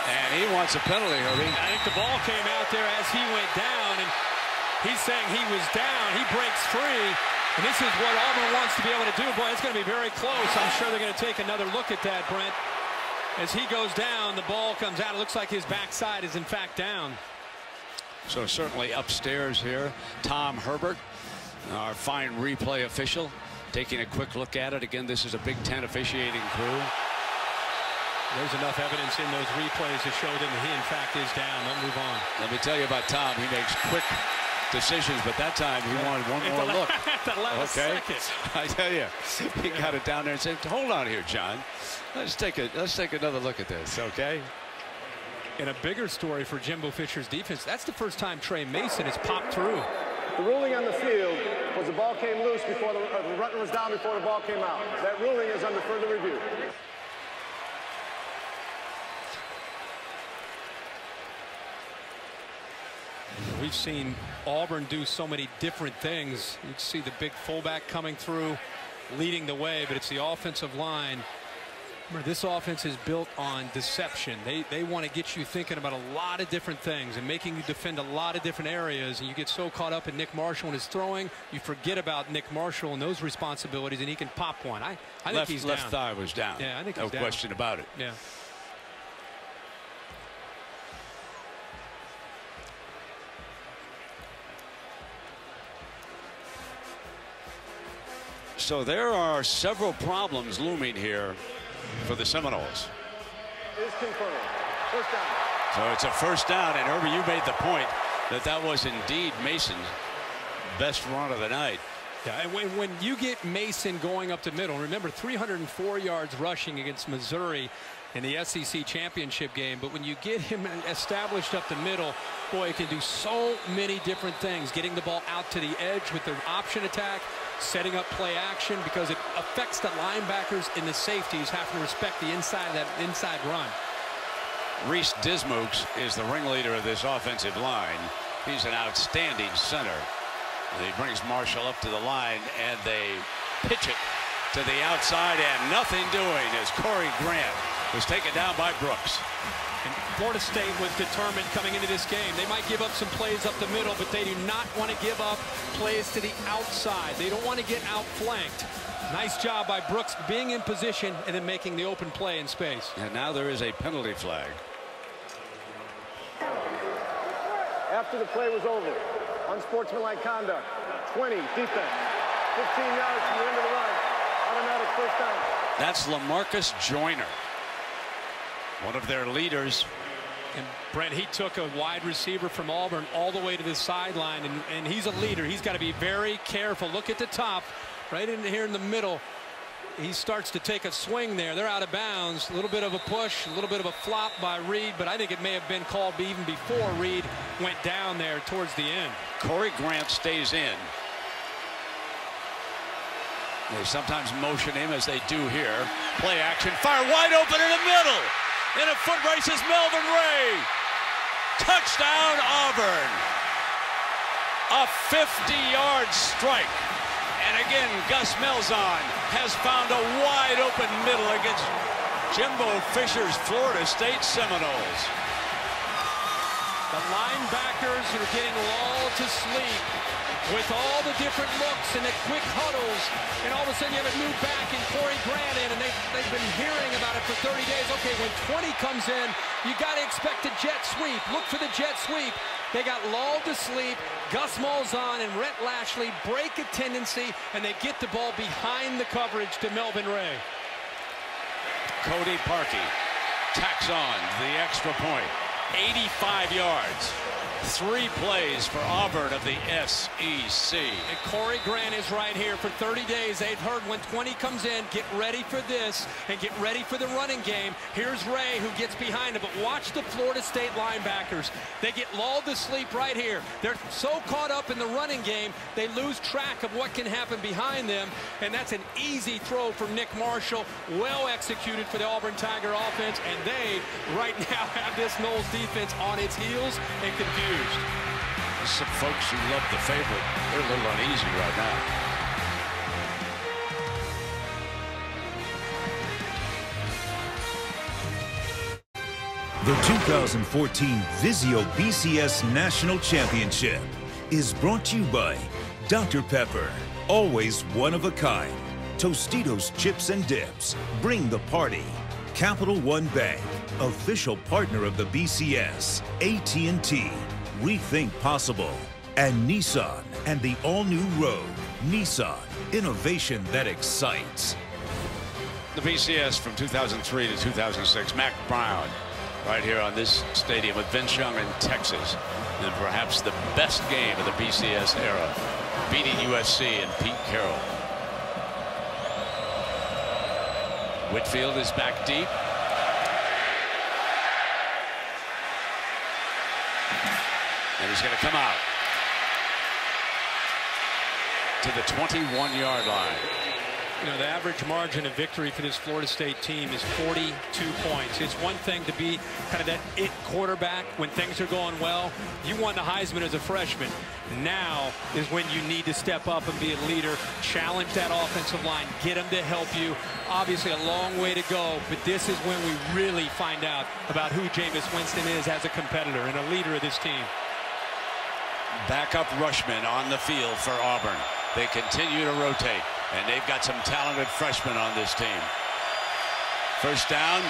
Speaker 5: And he wants a penalty, Herbie.
Speaker 7: I think the ball came out there as he went down, and he's saying he was down. He breaks free, and this is what Auburn wants to be able to do. Boy, it's going to be very close. I'm sure they're going to take another look at that, Brent. As he goes down, the ball comes out. It looks like his backside is, in fact, down.
Speaker 5: So certainly upstairs here, Tom Herbert, our fine replay official, taking a quick look at it. Again, this is a Big Ten officiating crew.
Speaker 7: There's enough evidence in those replays to show them that he, in fact, is down. They'll move on.
Speaker 5: Let me tell you about Tom. He makes quick decisions, but that time he wanted one more look.
Speaker 7: At the last second.
Speaker 5: I tell you, he got it down there and said, "Hold on here, John. Let's take another look at this, okay?"
Speaker 7: And a bigger story for Jimbo Fisher's defense. That's the first time Trey Mason has popped through.
Speaker 3: The ruling on the field was the ball came loose before the runner was down before the ball came out. That ruling is under further review.
Speaker 7: We've seen Auburn do so many different things. You see the big fullback coming through, leading the way, but it's the offensive line This offense is built on deception. They want to get you thinking about a lot of different things and making you defend a lot of different areas, and you get so caught up in Nick Marshall and his throwing, you forget about Nick Marshall and those responsibilities, and he can pop one. I think he's down.
Speaker 5: Left thigh was down.
Speaker 7: Yeah, I think he's
Speaker 5: down. No question about it.
Speaker 7: Yeah.
Speaker 5: So there are several problems looming here for the Seminoles.
Speaker 3: Is confirmed. First down.
Speaker 5: So it's a first down, and Herbie, you made the point that was indeed Mason's best run of the night.
Speaker 7: Yeah, and when you get Mason going up the middle, remember 304 yards rushing against Missouri in the SEC championship game, but when you get him established up the middle, boy, it can do so many different things. Getting the ball out to the edge with their option attack, setting up play action, because it affects the linebackers and the safeties having to respect the inside run.
Speaker 5: Reese Dismukes is the ringleader of this offensive line. He's an outstanding center. He brings Marshall up to the line, and they pitch it to the outside, and nothing doing as Corey Grant was taken down by Brooks.
Speaker 7: And Florida State was determined coming into this game. They might give up some plays up the middle, but they do not want to give up plays to the outside. They don't want to get outflanked. Nice job by Brooks being in position and then making the open play in space.
Speaker 5: And now there is a penalty flag.
Speaker 3: After the play was over, unsportsmanlike conduct, 20, defense, 15 yards from the end of the run, automatic first down.
Speaker 5: That's LaMarcus Joyner, one of their leaders.
Speaker 7: And Brent, he took a wide receiver from Auburn all the way to the sideline, and he's a leader. He's got to be very careful. Look at the top, right in here in the middle. He starts to take a swing there. They're out of bounds. A little bit of a push, a little bit of a flop by Reed, but I think it may have been called even before Reed went down there towards the end.
Speaker 5: Corey Grant stays in. They sometimes motion him, as they do here. Play action, fire wide open in the middle. In a foot race is Melvin Ray. Touchdown, Auburn. A 50-yard strike. And again, Gus Malzahn has found a wide open middle against Jimbo Fisher's Florida State Seminoles.
Speaker 7: The linebackers are getting lulled to sleep with all the different looks and the quick huddles, and all of a sudden you have it moved back and Corey Grant in, and they've been hearing about it for 30 days. Okay, when 20 comes in, you got to expect a jet sweep. Look for the jet sweep. They got lulled to sleep. Gus Malzahn and Rhett Lashley break a tendency, and they get the ball behind the coverage to Melvin Ray.
Speaker 5: Cody Parkey tacks on the extra point. 85 yards. 3 plays for Auburn of the SEC.
Speaker 7: And Corey Grant is right here for 30 days. They've heard when 20 comes in, get ready for this and get ready for the running game. Here's Ray who gets behind him, but watch the Florida State linebackers. They get lulled to sleep right here. They're so caught up in the running game, they lose track of what can happen behind them, and that's an easy throw from Nick Marshall. Well executed for the Auburn Tiger offense, and they right now have this Noles defense on its heels and confused.
Speaker 5: Some folks who love the favorite, they're a little uneasy right now.
Speaker 4: The 2014 Vizio BCS National Championship is brought to you by Dr. Pepper, always one of a kind. Tostitos chips and dips, bring the party. Capital One Bank, official partner of the BCS. AT&T, rethink possible. And Nissan and the all-new Rogue. Nissan, innovation that excites.
Speaker 5: The BCS from 2003 to 2006, Mac Brown right here on this stadium with Vince Young in Texas. And perhaps the best game of the BCS era, beating USC and Pete Carroll. Whitfield is back deep. And he's going to come out to the 21-yard line.
Speaker 7: You know, the average margin of victory for this Florida State team is 42 points. It's one thing to be kind of that it quarterback when things are going well. You won the Heisman as a freshman. Now is when you need to step up and be a leader, challenge that offensive line, get them to help you. Obviously a long way to go, but this is when we really find out about who Jameis Winston is as a competitor and a leader of this team.
Speaker 5: Backup Rushman on the field for Auburn. They continue to rotate, and they've got some talented freshmen on this team. First down,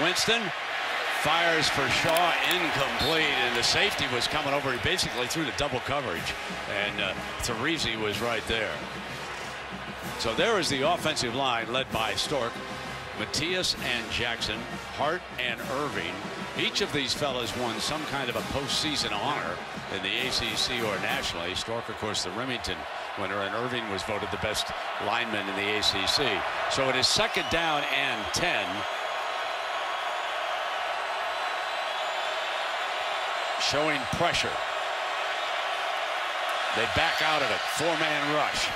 Speaker 5: Winston fires for Shaw, incomplete, and the safety was coming over basically through the double coverage, and Threese was right there. So there is the offensive line led by Stork, Matias and Jackson, Hart and Irving. Each of these fellas won some kind of a postseason honor in the ACC or nationally. Stork, of course, the Remington winner, and Irving was voted the best lineman in the ACC. So it is second down and 10. Showing pressure. They back out of it. Four-man rush.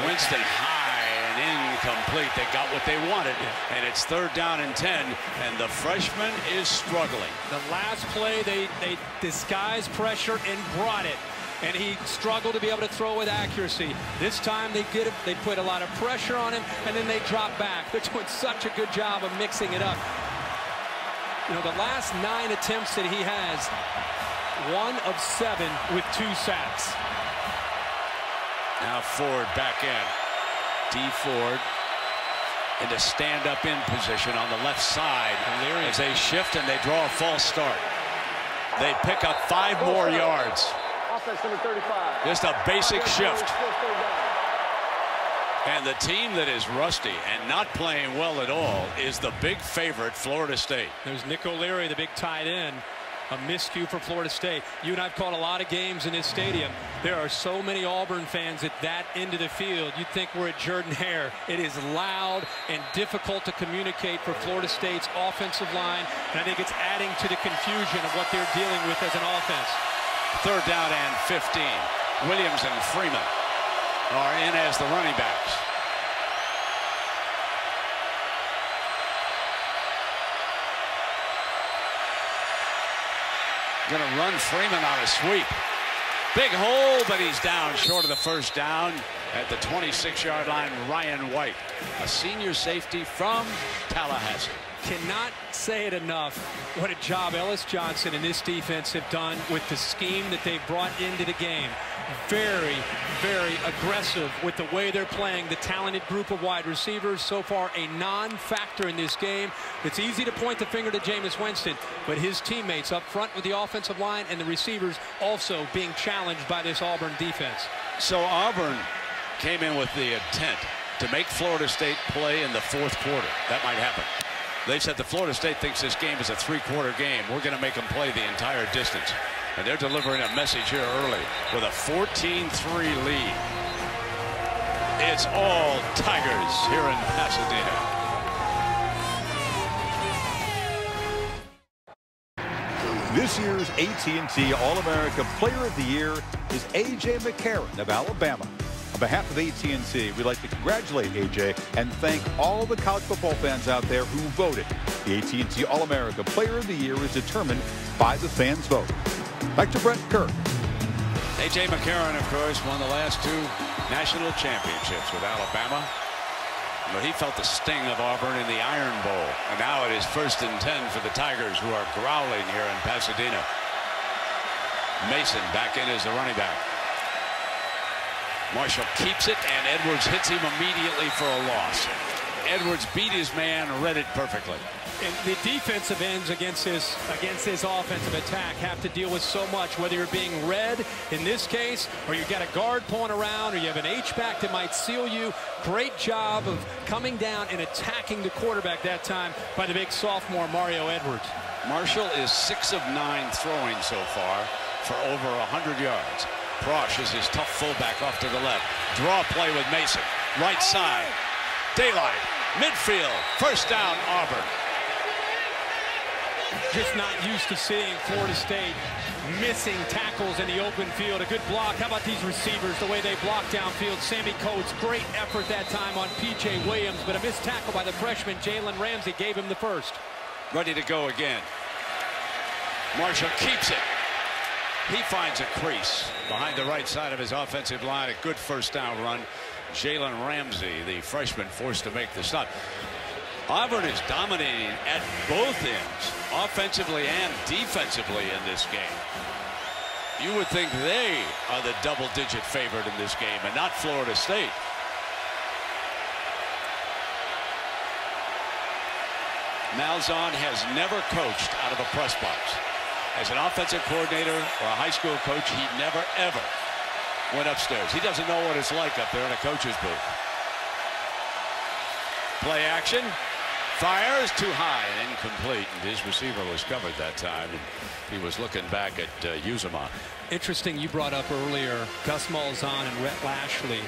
Speaker 5: Winston high and incomplete. They got what they wanted, and it's third down and 10, and the freshman is struggling.
Speaker 7: The last play, they disguised pressure and brought it, and he struggled to be able to throw with accuracy. This time they put a lot of pressure on him, and then they drop back. They're doing such a good job of mixing it up. You know, the last 9 attempts that he has, 1 of 7 with 2 sacks.
Speaker 5: Now Ford back in. D. Ford into stand-up in position on the left side as they shift and they draw a false start. They pick up 5 more yards.
Speaker 3: Offense number 35.
Speaker 5: Just a basic shift. And the team that is rusty and not playing well at all is the big favorite, Florida State.
Speaker 7: There's Nick O'Leary, the big tight end. A miscue for Florida State. You and I have called a lot of games in this stadium. There are so many Auburn fans at that end of the field. You'd think we're at Jordan-Hare. It is loud and difficult to communicate for Florida State's offensive line, and I think it's adding to the confusion of what they're dealing with as an offense.
Speaker 5: Third down and 15. Williams and Freeman are in as the running backs. Going to run Freeman on a sweep. Big hole, but he's down short of the first down at the 26-yard line. Ryan White, a senior safety from Tallahassee.
Speaker 7: Cannot say it enough what a job Ellis Johnson and this defense have done with the scheme that they've brought into the game. Very, very aggressive with the way they're playing. The talented group of wide receivers, so far a non-factor in this game. It's easy to point the finger to Jameis Winston, but his teammates up front with the offensive line and the receivers also being challenged by this Auburn defense.
Speaker 5: So Auburn came in with the intent to make Florida State play in the fourth quarter. That might happen. They said the Florida State thinks this game is a 3-quarter game. We're going to make them play the entire distance. And they're delivering a message here early with a 14-3 lead. It's all Tigers here in Pasadena.
Speaker 14: This year's AT&T All-America Player of the Year is A.J. McCarron of Alabama. On behalf of AT&T, we'd like to congratulate A.J. and thank all the college football fans out there who voted. The AT&T All-America Player of the Year is determined by the fans' vote. Back to Brent Kirk.
Speaker 5: A.J. McCarron, of course, won the last 2 national championships with Alabama. But he felt the sting of Auburn in the Iron Bowl. And now it is 1st and 10 for the Tigers, who are growling here in Pasadena. Mason back in as the running back. Marshall keeps it, and Edwards hits him immediately for a loss. Edwards beat his man, read it perfectly.
Speaker 7: And the defensive ends against this offensive attack have to deal with so much, whether you're being read in this case, or you've got a guard pulling around, or you have an H-back that might seal you. Great job of coming down and attacking the quarterback that time by the big sophomore Mario Edwards.
Speaker 5: Marshall is 6 of 9 throwing so far for over 100 yards. Prosh is his tough fullback off to the left. Draw play with Mason. Right side. Daylight. Midfield. First down, Auburn.
Speaker 7: just not used to seeing Florida State missing tackles in the open field. A good block. How about these receivers, the way they block downfield? Sammy Coates, great effort that time on P.J. Williams, but a missed tackle by the freshman Jalen Ramsey gave him the first.
Speaker 5: Ready to go again. Marshall keeps it. He finds a crease behind the right side of his offensive line. A good first down run. Jalen Ramsey, the freshman, forced to make the stop. Auburn is dominating at both ends, offensively and defensively in this game. You would think they are the double-digit favorite in this game and not Florida State. Malzahn has never coached out of a press box. As an offensive coordinator or a high school coach, he never, ever went upstairs. He doesn't know what it's like up there in a coach's booth. Play action. Fires too high and incomplete, and his receiver was covered that time, and he was looking back at Uzomah.
Speaker 7: Interesting, you brought up earlier Gus Malzahn and Rhett Lashley.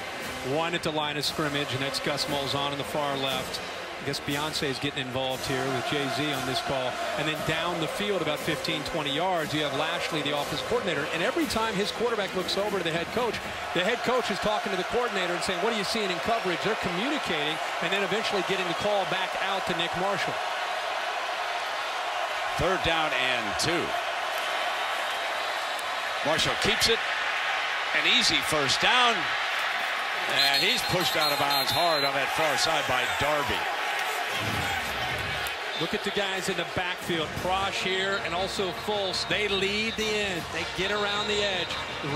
Speaker 7: One at the line of scrimmage, and that's Gus Malzahn on the far left. I guess Beyonce is getting involved here with Jay-Z on this call. And then down the field about 15, 20 yards, you have Lashley, the offensive coordinator. And every time his quarterback looks over to the head coach is talking to the coordinator and saying, what are you seeing in coverage? They're communicating and then eventually getting the call back out to Nick Marshall.
Speaker 5: 3rd down and 2. Marshall keeps it. An easy first down. And he's pushed out of bounds hard on that far side by Darby.
Speaker 7: Look at the guys in the backfield. Prosh here and also Fultz. They lead the end. They get around the edge.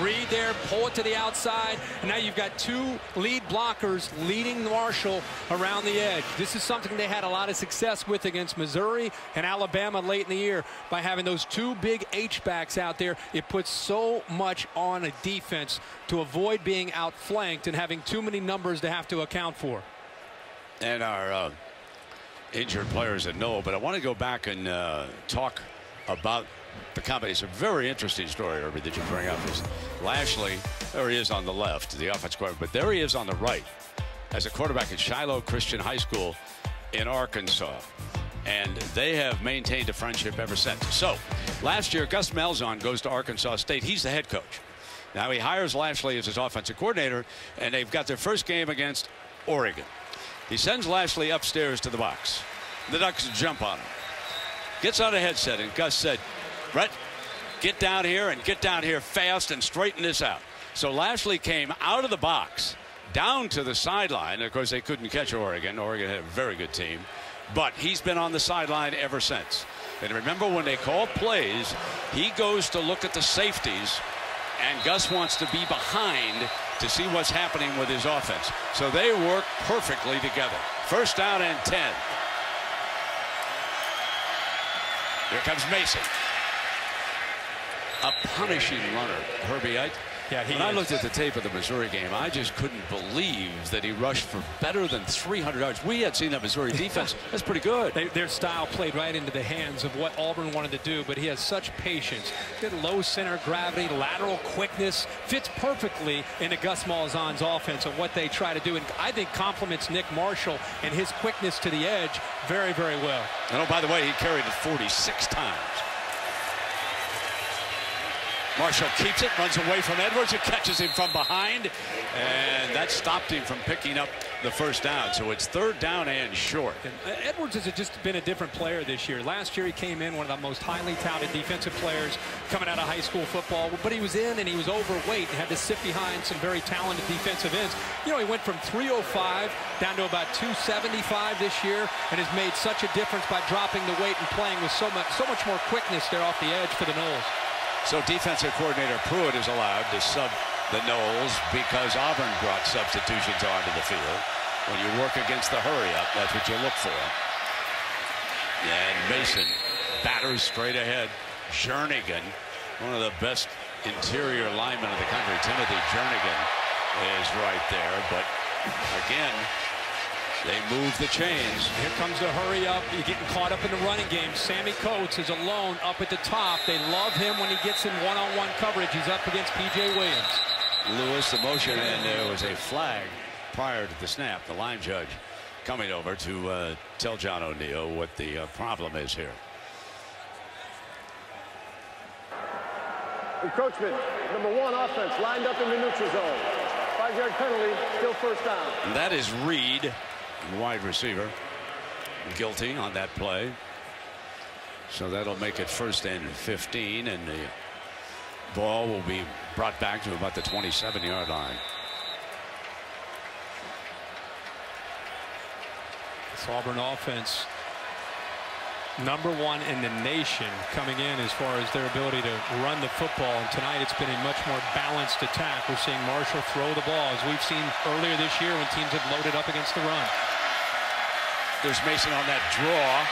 Speaker 7: Reed there, pull it to the outside. And now you've got 2 lead blockers leading Marshall around the edge. This is something they had a lot of success with against Missouri and Alabama late in the year by having those 2 big H-backs out there. It puts so much on a defense to avoid being outflanked and having too many numbers to have to account for.
Speaker 5: And our injured players that know, but I want to go back and talk about the combination. It's a very interesting story, Irby, that you bring up. Is Lashley, there he is on the left, the offense quarterback, but there he is on the right as a quarterback at Shiloh Christian High School in Arkansas. And they have maintained a friendship ever since. So last year, Gus Malzahn goes to Arkansas State. He's the head coach. Now he hires Lashley as his offensive coordinator, and they've got their first game against Oregon. He sends Lashley upstairs to the box. The Ducks jump on him. Gets on a headset, and Gus said, Brett, get down here and get down here fast and straighten this out. So Lashley came out of the box down to the sideline. Of course, they couldn't catch Oregon. Oregon had a very good team. But he's been on the sideline ever since. And remember, when they call plays, he goes to look at the safeties, and Gus wants to be behind to see what's happening with his offense. So they work perfectly together. 1st down and 10. Here comes Mason. A punishing runner, Herbie. When I looked at the tape of the Missouri game, I just couldn't believe that he rushed for better than 300 yards. We had seen that Missouri defense. That's pretty good.
Speaker 7: Their style played right into the hands of what Auburn wanted to do, but he has such patience. Good low center of gravity, lateral quickness, fits perfectly into Gus Malzahn's offense and what they try to do, and I think complements Nick Marshall and his quickness to the edge very, very well.
Speaker 5: And oh, by the way, he carried it 46 times. Marshall keeps it, runs away from Edwards, who catches him from behind, and that stopped him from picking up the 1st down. So it's 3rd down and short.
Speaker 7: And Edwards has just been a different player this year. Last year he came in one of the most highly touted defensive players coming out of high school football, but he was in and he was overweight and had to sit behind some very talented defensive ends. You know, he went from 305 down to about 275 this year and has made such a difference by dropping the weight and playing with so much more quickness there off the edge for the Noles.
Speaker 5: So defensive coordinator Pruitt is allowed to sub the Noles because Auburn brought substitutions onto the field. When you work against the hurry-up, that's what you look for. And Mason batters straight ahead. Jernigan, one of the best interior linemen of the country, Timothy Jernigan, is right there. But again, they move the chains.
Speaker 7: Here comes the hurry up. You're getting caught up in the running game. Sammy Coates is alone up at the top. They love him when he gets in one-on-one coverage. He's up against P.J. Williams.
Speaker 5: Lewis, the motion, and there was a flag prior to the snap. The line judge coming over to tell John O'Neill what the problem is here.
Speaker 3: Encroachment, number 1 offense, lined up in the neutral zone. 5-yard penalty, still first down.
Speaker 5: And that is Reed, wide receiver, guilty on that play. So that'll make it 1st and 15, and the ball will be brought back to about the 27-yard line.
Speaker 7: This Auburn offense, number 1 in the nation coming in as far as their ability to run the football. And tonight it's been a much more balanced attack. We're seeing Marshall throw the ball as we've seen earlier this year when teams have loaded up against the run.
Speaker 5: There's Mason on that draw.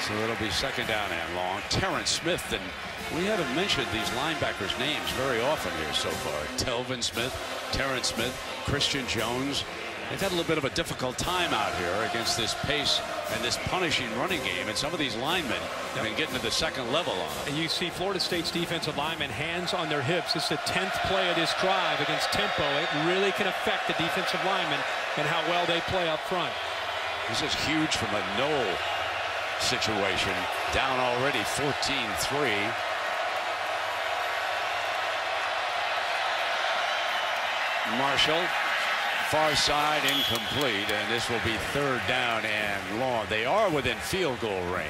Speaker 5: So it'll be 2nd down and long. Terrence Smith, and we haven't mentioned these linebackers' names very often here so far. Telvin Smith, Terrence Smith, Christian Jones. They've had a little bit of a difficult time out here against this pace and this punishing running game, and some of these linemen have been getting to the 2nd level on it.
Speaker 7: And you see Florida State's defensive linemen hands on their hips. This is the 10th play of this drive against tempo. It really can affect the defensive linemen and how well they play up front.
Speaker 5: This is huge from a no situation. Down already 14-3. Marshall, far side, incomplete, and this will be 3rd down and long. They are within field goal range.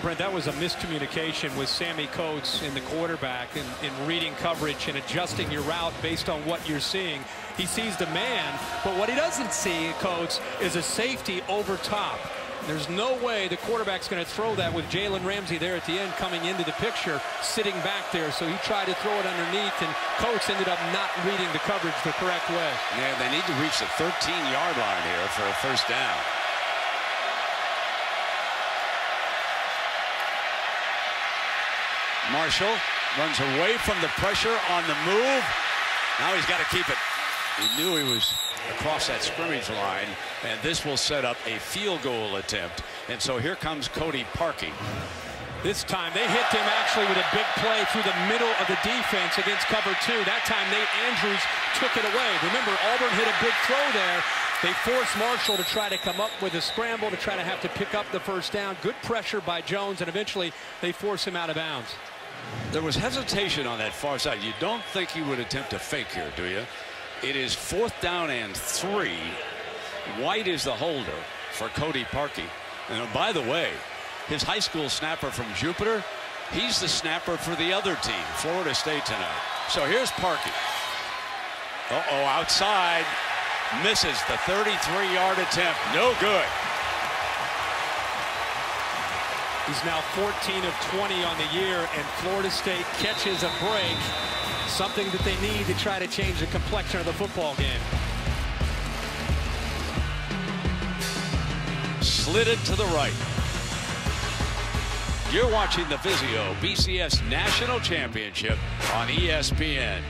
Speaker 7: Brent, that was a miscommunication with Sammy Coates in the quarterback in reading coverage and adjusting your route based on what you're seeing. He sees the man, but what he doesn't see, Coates, is a safety over top. There's no way the quarterback's going to throw that with Jalen Ramsey there at the end coming into the picture, sitting back there. So he tried to throw it underneath, and Coates ended up not reading the coverage the correct way.
Speaker 5: Yeah, they need to reach the 13-yard line here for a 1st down. Marshall runs away from the pressure on the move. Now he's got to keep it. He knew he was across that scrimmage line, and this will set up a field goal attempt. And so here comes Cody Parkey.
Speaker 7: This time they hit him actually with a big play through the middle of the defense against cover 2. That time Nate Andrews took it away. Remember, Auburn hit a big throw there. They forced Marshall to try to come up with a scramble to try to have to pick up the 1st down. Good pressure by Jones, and eventually they force him out of bounds.
Speaker 5: There was hesitation on that far side. You don't think he would attempt a fake here, do you? It is 4th down and 3. White is the holder for Cody Parkey. And by the way, his high school snapper from Jupiter, he's the snapper for the other team, Florida State, tonight. So here's Parkey. Uh-oh, outside. Misses the 33-yard attempt. No good.
Speaker 7: He's now 14 of 20 on the year, and Florida State catches a break. Something that they need to try to change the complexion of the football game.
Speaker 5: Slid it to the right. You're watching the Vizio BCS National Championship on ESPN.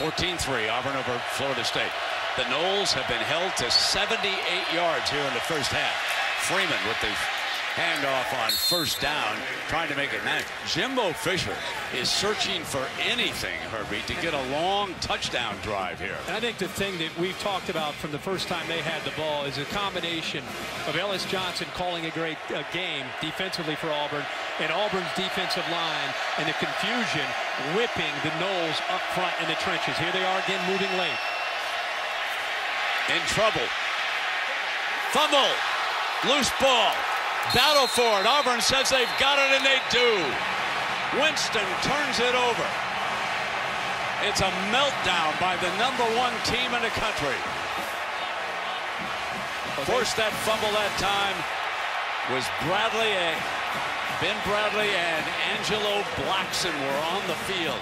Speaker 5: Auburn over Florida State. The Noles have been held to 78 yards here in the 1st half. Freeman with the handoff on 1st down, trying to make it match. Jimbo Fisher is searching for anything, Herbie, to get a long touchdown drive here.
Speaker 7: And I think the thing that we've talked about from the first time they had the ball is a combination of Ellis Johnson calling a great game defensively for Auburn, and Auburn's defensive line, and the confusion whipping the Noles up front in the trenches. Here they are again, moving late.
Speaker 5: In trouble. Fumble. Loose ball. Battle for it. Auburn says they've got it, and they do. Winston turns it over. It's a meltdown by the #1 team in the country. Forced that fumble that time was Bradley. Ben Bradley and Angelo Blackson were on the field.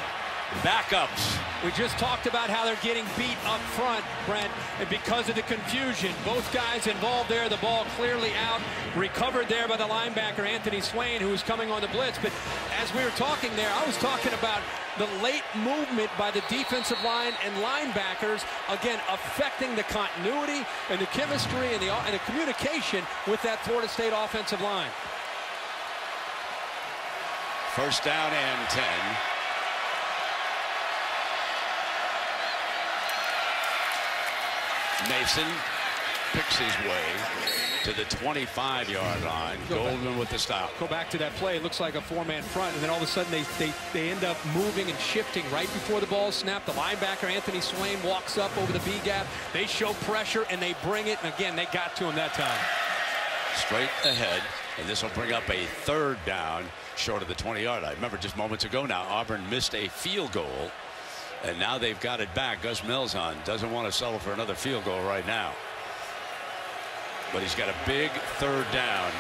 Speaker 5: Backups.
Speaker 7: We just talked about how they're getting beat up front, Brent, and because of the confusion. Both guys involved there, the ball clearly out, recovered there by the linebacker, Anthony Swain, who was coming on the blitz. But as we were talking there, I was talking about the late movement by the defensive line and linebackers, again, affecting the continuity and the chemistry and the communication with that Florida State offensive line.
Speaker 5: 1st down and 10. Mason picks his way to the 25-yard line. Goldman with the stop.
Speaker 7: Go back to that play. It looks like a four-man front, and then all of a sudden they end up moving and shifting right before the ball snapped. The linebacker, Anthony Swain, walks up over the B-gap. They show pressure, and they bring it. And again, they got to him that time.
Speaker 5: Straight ahead, and this will bring up a 3rd down short of the 20-yard line. Remember, just moments ago now, Auburn missed a field goal, and now they've got it back. Gus Malzahn doesn't want to settle for another field goal right now. But he's got a big 3rd down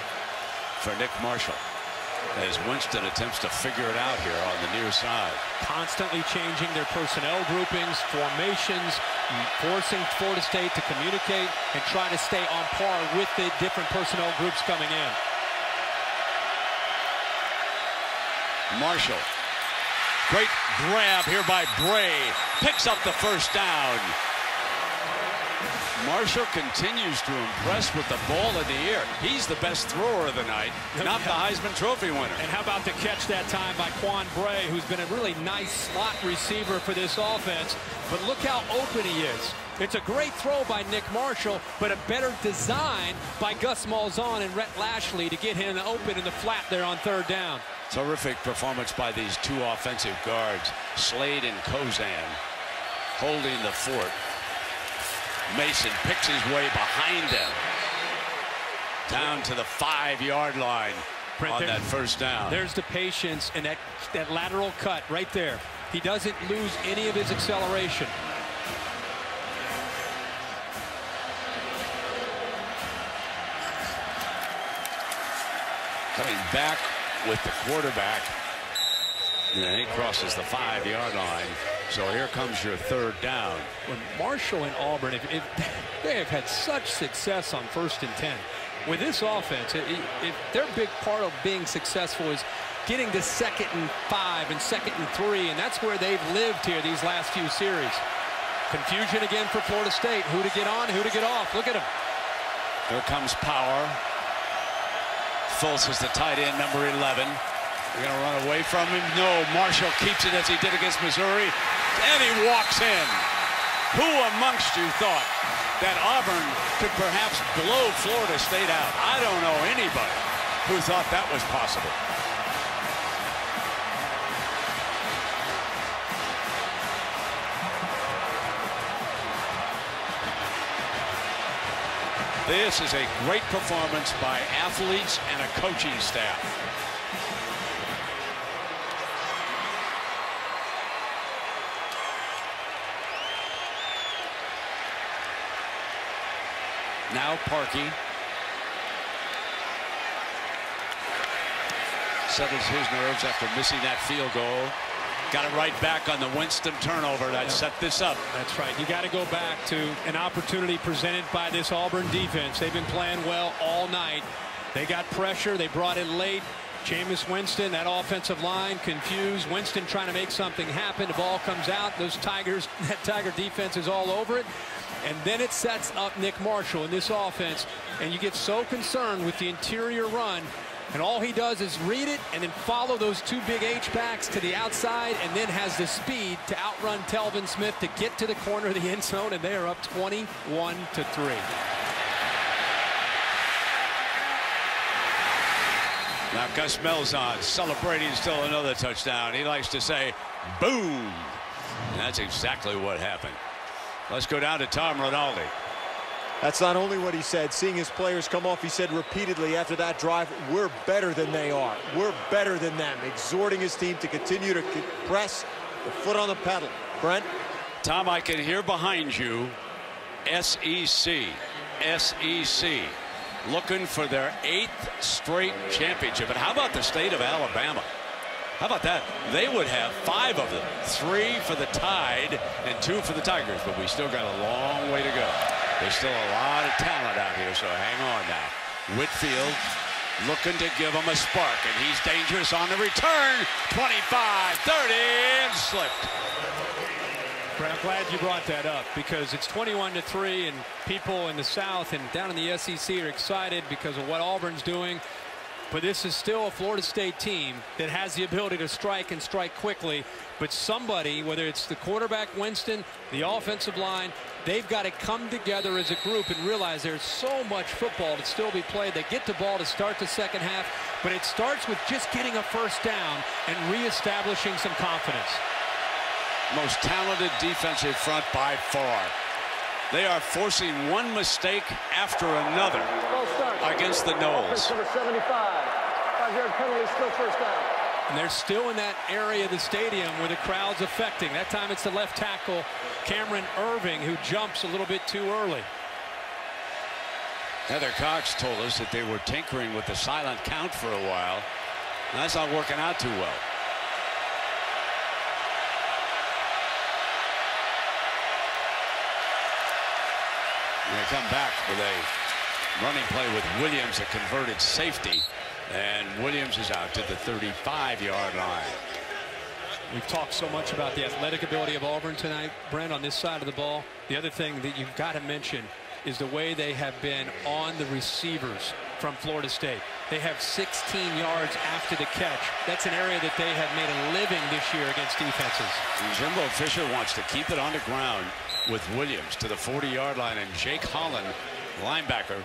Speaker 5: for Nick Marshall as Winston attempts to figure it out here on the near side.
Speaker 7: Constantly changing their personnel groupings, formations, forcing Florida State to communicate and try to stay on par with the different personnel groups coming in.
Speaker 5: Marshall. Great grab here by Bray. Picks up the 1st down. Marshall continues to impress with the ball in the air. He's the best thrower of the night, not the Heisman Trophy winner.
Speaker 7: And how about the catch that time by Quan Bray, who's been a really nice slot receiver for this offense. But look how open he is. It's a great throw by Nick Marshall, but a better design by Gus Malzahn and Rhett Lashley to get him open in the flat there on 3rd down.
Speaker 5: Terrific performance by these 2 offensive guards, Slade and Kozan, holding the fort. Mason picks his way behind them down to the 5-yard line on that 1st down.
Speaker 7: There's the patience and that lateral cut right there. He doesn't lose any of his acceleration.
Speaker 5: Coming back with the quarterback. And he crosses the 5-yard line. So here comes your 3rd down.
Speaker 7: When Marshall and Auburn, if they have had such success on 1st and 10. With this offense, if their big part of being successful is getting to 2nd and 5 and 2nd and 3, and that's where they've lived here these last few series. Confusion again for Florida State. Who to get on, who to get off. Look at him.
Speaker 5: Here comes Power. Fultz is the tight end, number 11. They're going to run away from him. No, Marshall keeps it as he did against Missouri. And he walks in. Who amongst you thought that Auburn could perhaps blow Florida State out? I don't know anybody who thought that was possible. This is a great performance by athletes and a coaching staff. Now Parkey settles his nerves after missing that field goal. Got it right back on the Winston turnover that set this up.
Speaker 7: That's right. You got to go back to an opportunity presented by this Auburn defense. They've been playing well all night. They got pressure. They brought it late. Jameis Winston, that offensive line confused. Winston trying to make something happen. The ball comes out. Those Tigers, that Tiger defense is all over it. And then it sets up Nick Marshall in this offense. And you get so concerned with the interior run. And all he does is read it and then follow those 2 big H-backs to the outside and then has the speed to outrun Telvin Smith to get to the corner of the end zone, and they are up 21-3.
Speaker 5: Now Gus Malzahn celebrating still another touchdown. He likes to say, boom. And that's exactly what happened. Let's go down to Tom Rinaldi.
Speaker 10: That's not only what he said. Seeing his players come off, he said repeatedly after that drive, we're better than they are. We're better than them. Exhorting his team to continue to press the foot on the pedal. Brent?
Speaker 5: Tom, I can hear behind you, SEC. Looking for their 8th straight championship. And how about the state of Alabama? How about that? They would have 5 of them. 3 for the Tide and 2 for the Tigers. But we still got a long way to go. There's still a lot of talent out here, so hang on now. Whitfield looking to give him a spark, and he's dangerous on the return. 25, 30, and slipped.
Speaker 7: Brett, I'm glad you brought that up because it's 21-3, and people in the South and down in the SEC are excited because of what Auburn's doing. But this is still a Florida State team that has the ability to strike and strike quickly. But somebody, whether it's the quarterback Winston, the offensive line, they've got to come together as a group and realize there's so much football to still be played. They get the ball to start the second half, but it starts with just getting a first down and reestablishing some confidence.
Speaker 5: Most talented defensive front by far. They are forcing one mistake after another against the Noles.
Speaker 3: Number 75. 5-yard penalty, still first down.
Speaker 7: And they're still in that area of the stadium where the crowd's affecting. That time it's the left tackle, Cameron Irving, who jumps a little bit too early.
Speaker 5: Heather Cox told us that they were tinkering with the silent count for a while. That's not working out too well. And they come back with a running play with Williams, a converted safety. And Williams is out to the 35-yard line.
Speaker 7: We've talked so much about the athletic ability of Auburn tonight, Brent, on this side of the ball. The other thing that you've got to mention is the way they have been on the receivers from Florida State. They have 16 yards after the catch. That's an area that they have made a living this year against defenses.
Speaker 5: And Jimbo Fisher wants to keep it on the ground with Williams to the 40-yard line, and Jake Holland, linebacker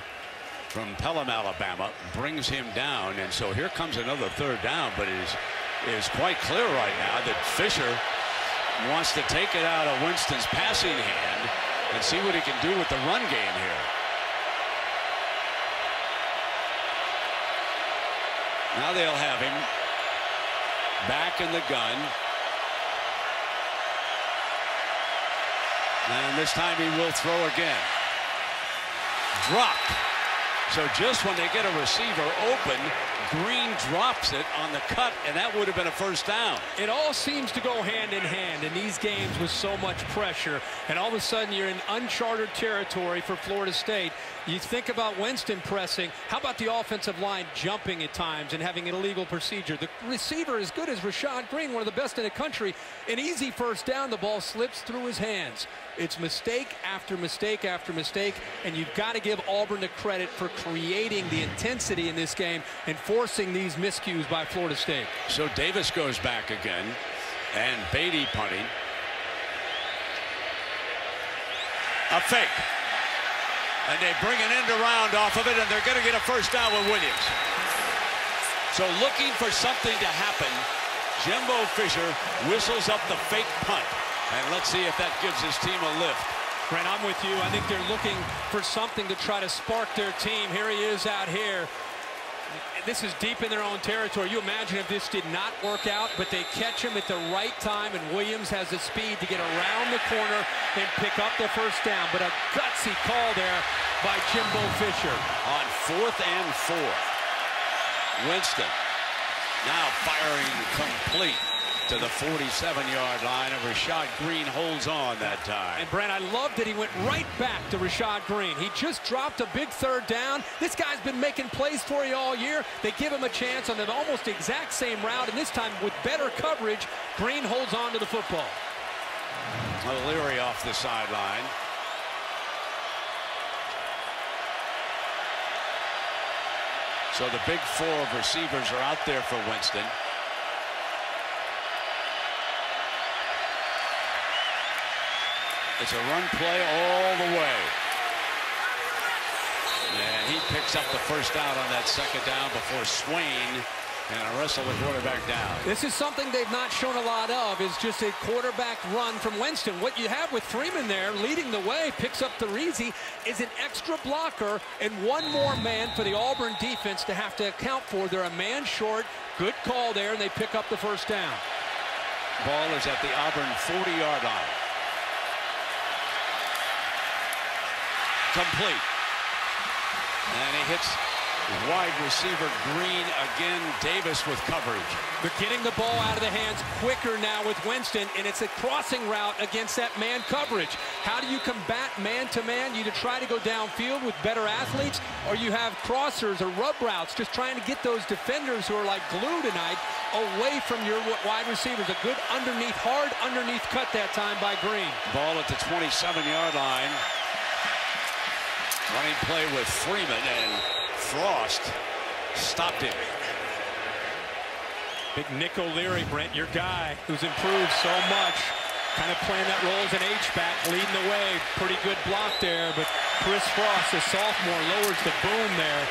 Speaker 5: from Pelham, Alabama, brings him down. And so here comes another third down, but it is quite clear right now that Fisher wants to take it out of Winston's passing hand and see what he can do with the run game here. Now they'll have him back in the gun. And this time he will throw again. Dropped. So just when they get a receiver open, Green drops it on the cut, and that would have been a first down.
Speaker 7: It all seems to go hand in hand in these games with so much pressure, and all of a sudden you're in uncharted territory for Florida State. You think about Winston pressing. How about the offensive line jumping at times and having an illegal procedure? The receiver as good as Rashad Green, one of the best in the country, an easy first down, the ball slips through his hands. It's mistake after mistake after mistake, and you've got to give Auburn the credit for creating the intensity in this game and forcing these miscues by Florida State.
Speaker 5: So Davis goes back again, and Beatty punting. A fake. And they bring an end around off of it, and they're going to get a first down with Williams. So looking for something to happen, Jimbo Fisher whistles up the fake punt. And let's see if that gives his team a lift.
Speaker 7: Brent, I'm with you. I think they're looking for something to try to spark their team. Here he is out here. This is deep in their own territory. You imagine if this did not work out, but they catch him at the right time, and Williams has the speed to get around the corner and pick up the first down. But a gutsy call there by Jimbo Fisher.
Speaker 5: On 4th and 4. Winston now firing complete to the 47-yard line, and Rashad Green holds on that time.
Speaker 7: And Brent, I love that he went right back to Rashad Green. He just dropped a big third down. This guy's been making plays for you all year. They give him a chance on the almost exact same route, and this time with better coverage, Green holds on to the football.
Speaker 5: O'Leary off the sideline. So the big 4 of receivers are out there for Winston. It's a run play all the way. And he picks up the first down on that second down before Swain and wrestle the quarterback down.
Speaker 7: This is something they've not shown a lot of, is just a quarterback run from Winston. What you have with Freeman there leading the way, picks up the Reezy, is an extra blocker and one more man for the Auburn defense to have to account for. They're a man short. Good call there, and they pick up the first down.
Speaker 5: Ball is at the Auburn 40-yard line. Complete. And he hits wide receiver Green again. Davis with coverage.
Speaker 7: They're getting the ball out of the hands quicker now with Winston, and it's a crossing route against that man coverage. How do you combat man-to-man? You either try to go downfield with better athletes, or you have crossers or rub routes, just trying to get those defenders who are like glue tonight away from your wide receivers. A good underneath, hard underneath cut that time by Green.
Speaker 5: Ball at the 27-yard line. Running play with Freeman, and Frost stopped him.
Speaker 7: Big Nick O'Leary, Brent, your guy, who's improved so much. Kind of playing that role as an H-back, leading the way. Pretty good block there, but Chris Frost, a sophomore, lowers the boom there,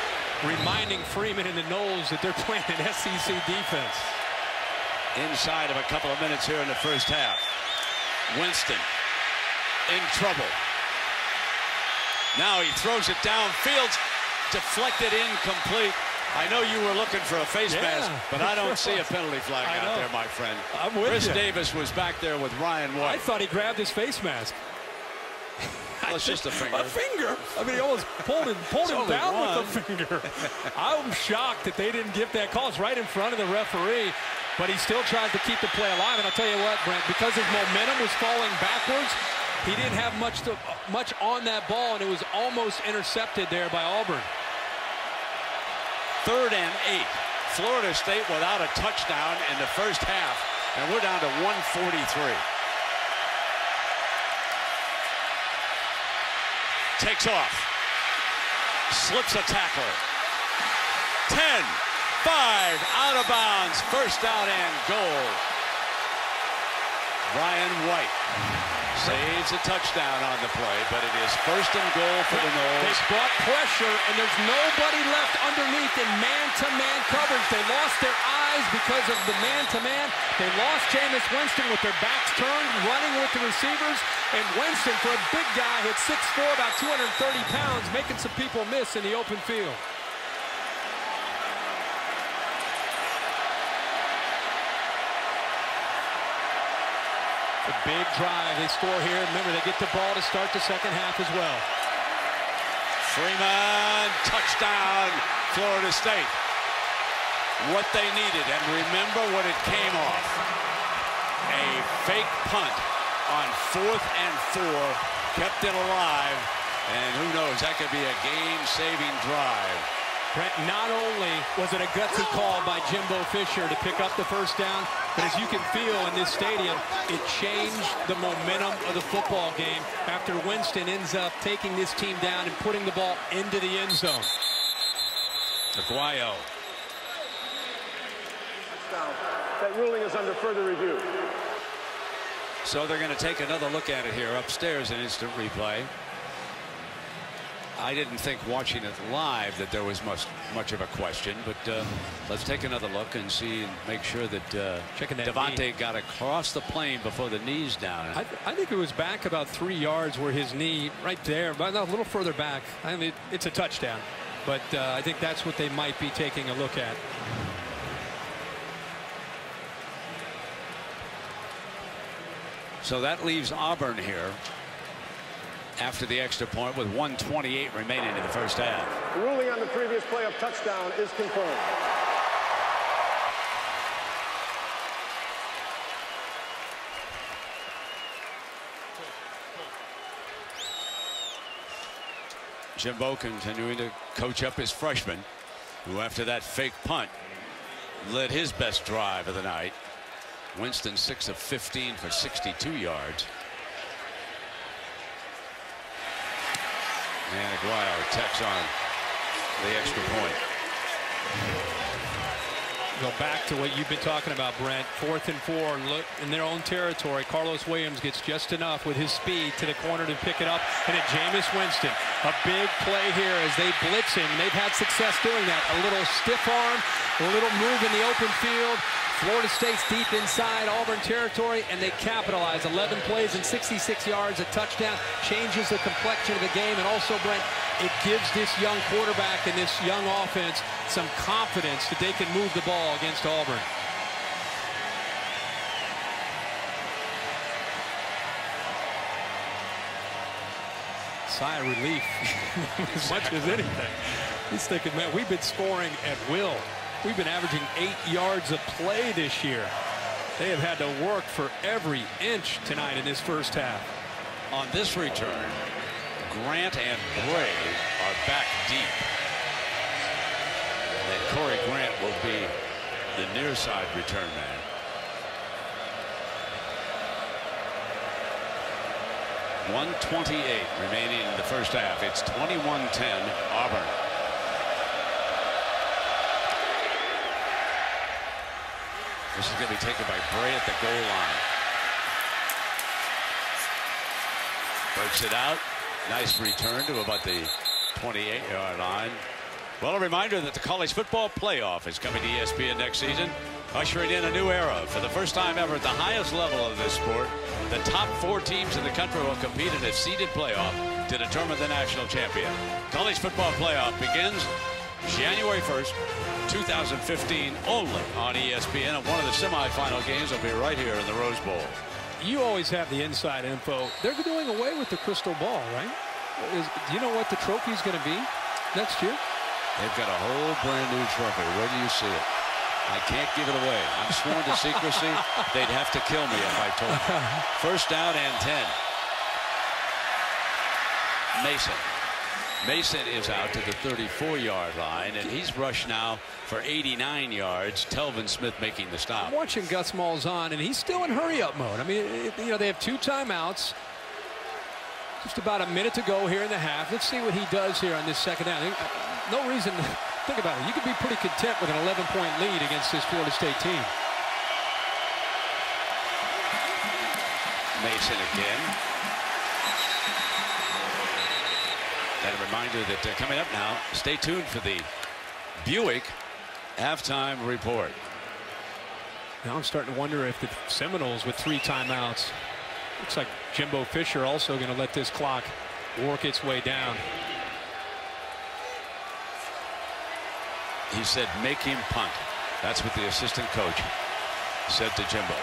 Speaker 7: reminding Freeman and the Noles that they're playing an SEC defense.
Speaker 5: Inside of a couple of minutes here in the first half. Winston in trouble. Now he throws it downfield, deflected, incomplete. I know you were looking for a face mask, but I don't see a penalty flag out there, my friend.
Speaker 7: I'm with
Speaker 5: Chris
Speaker 7: you.
Speaker 5: Davis was back there with Ryan White.
Speaker 7: I thought he grabbed his face mask.
Speaker 5: Well, it's just a finger.
Speaker 7: A finger? I mean, he almost pulled him down with a finger. I'm shocked that they didn't give that call. It's right in front of the referee, but he still tries to keep the play alive. And I'll tell you what, Brent, because his momentum was falling backwards, he didn't have much on that ball, and it was almost intercepted there by Auburn.
Speaker 5: 3rd and 8. Florida State without a touchdown in the first half, and we're down to 143. Takes off. Slips a tackler. 10, 5, out of bounds. First down and goal. Ryan White saves a touchdown on the play, but it is 1st and goal for the Noles.
Speaker 7: They brought pressure, and there's nobody left underneath in man-to-man coverage. They lost their eyes because of the man-to-man. They lost Jameis Winston with their backs turned, running with the receivers. And Winston, for a big guy, hit 6'4", about 230 pounds, making some people miss in the open field. A big drive. They score here. Remember, they get the ball to start the second half as well.
Speaker 5: Freeman, touchdown, Florida State. What they needed, and remember what it came off. A fake punt on 4th and 4, kept it alive, and who knows, that could be a game-saving drive.
Speaker 7: Brent, not only was it a gutsy call by Jimbo Fisher to pick up the first down, but as you can feel in this stadium, it changed the momentum of the football game after Winston ends up taking this team down and putting the ball into the end zone.
Speaker 5: Aguayo.
Speaker 3: That ruling is under further review.
Speaker 5: So they're going to take another look at it here upstairs in instant replay. I didn't think watching it live that there was much of a question, but let's take another look and see and make sure that Devontae got across the plane before the knee's down.
Speaker 7: I think it was back about 3 yards where his knee right there, but a little further back. I mean, it's a touchdown, but I think that's what they might be taking a look at.
Speaker 5: So that leaves Auburn here after the extra point with 1:28 remaining in the first half.
Speaker 3: The ruling on the previous play of touchdown is confirmed.
Speaker 5: Jimbo continuing to coach up his freshman, who after that fake punt led his best drive of the night. Winston 6 of 15 for 62 yards. And Aguayo tacks on the extra point.
Speaker 7: Go back to what you've been talking about, Brent. 4th and 4, look in their own territory. Carlos Williams gets just enough with his speed to the corner to pick it up. And at Jameis Winston, a big play here as they blitz him. They've had success doing that. A little stiff arm, a little move in the open field. Florida State's deep inside Auburn territory, and they capitalize. 11 plays and 66 yards, a touchdown, changes the complexion of the game. And also, Brent, it gives this young quarterback and this young offense some confidence that they can move the ball against Auburn. Sigh of relief as much as anything. He's thinking, man, we've been scoring at will. We've been averaging 8 yards a play this year. They have had to work for every inch tonight in this first half.
Speaker 5: On this return, Grant and Bray are back deep. And Corey Grant will be the near side return man. .128 remaining in the first half. It's 21-10 Auburn. This is going to be taken by Bray at the goal line. Breaks it out. Nice return to about the 28-yard line. Well, a reminder that the college football playoff is coming to ESPN next season, ushering in a new era. For the first time ever at the highest level of this sport, the top 4 teams in the country will compete in a seeded playoff to determine the national champion. College football playoff begins January 1st, 2015, only on ESPN, and one of the semifinal games will be right here in the Rose Bowl.
Speaker 7: You always have the inside info. They're doing away with the crystal ball, right? Do you know what the trophy is going to be next year?
Speaker 5: They've got a whole brand new trophy. Where do you see it? I can't give it away. I'm sworn to secrecy. They'd have to kill me if I told you. First down and 10. Mason is out to the 34-yard line, and he's rushed now for 89 yards. Telvin Smith making the stop.
Speaker 7: I'm watching Gus Malzahn, and he's still in hurry-up mode. I mean, you know, they have 2 timeouts. Just about a minute to go here in the half. Let's see what he does here on this second down. No reason to think about it. You could be pretty content with an 11-point lead against this Florida State team.
Speaker 5: Mason again. And a reminder that coming up now, stay tuned for the Buick halftime report.
Speaker 7: Now I'm starting to wonder if the Seminoles with 3 timeouts. Looks like Jimbo Fisher also going to let this clock work its way down.
Speaker 5: He said, make him punt. That's what the assistant coach said to Jimbo.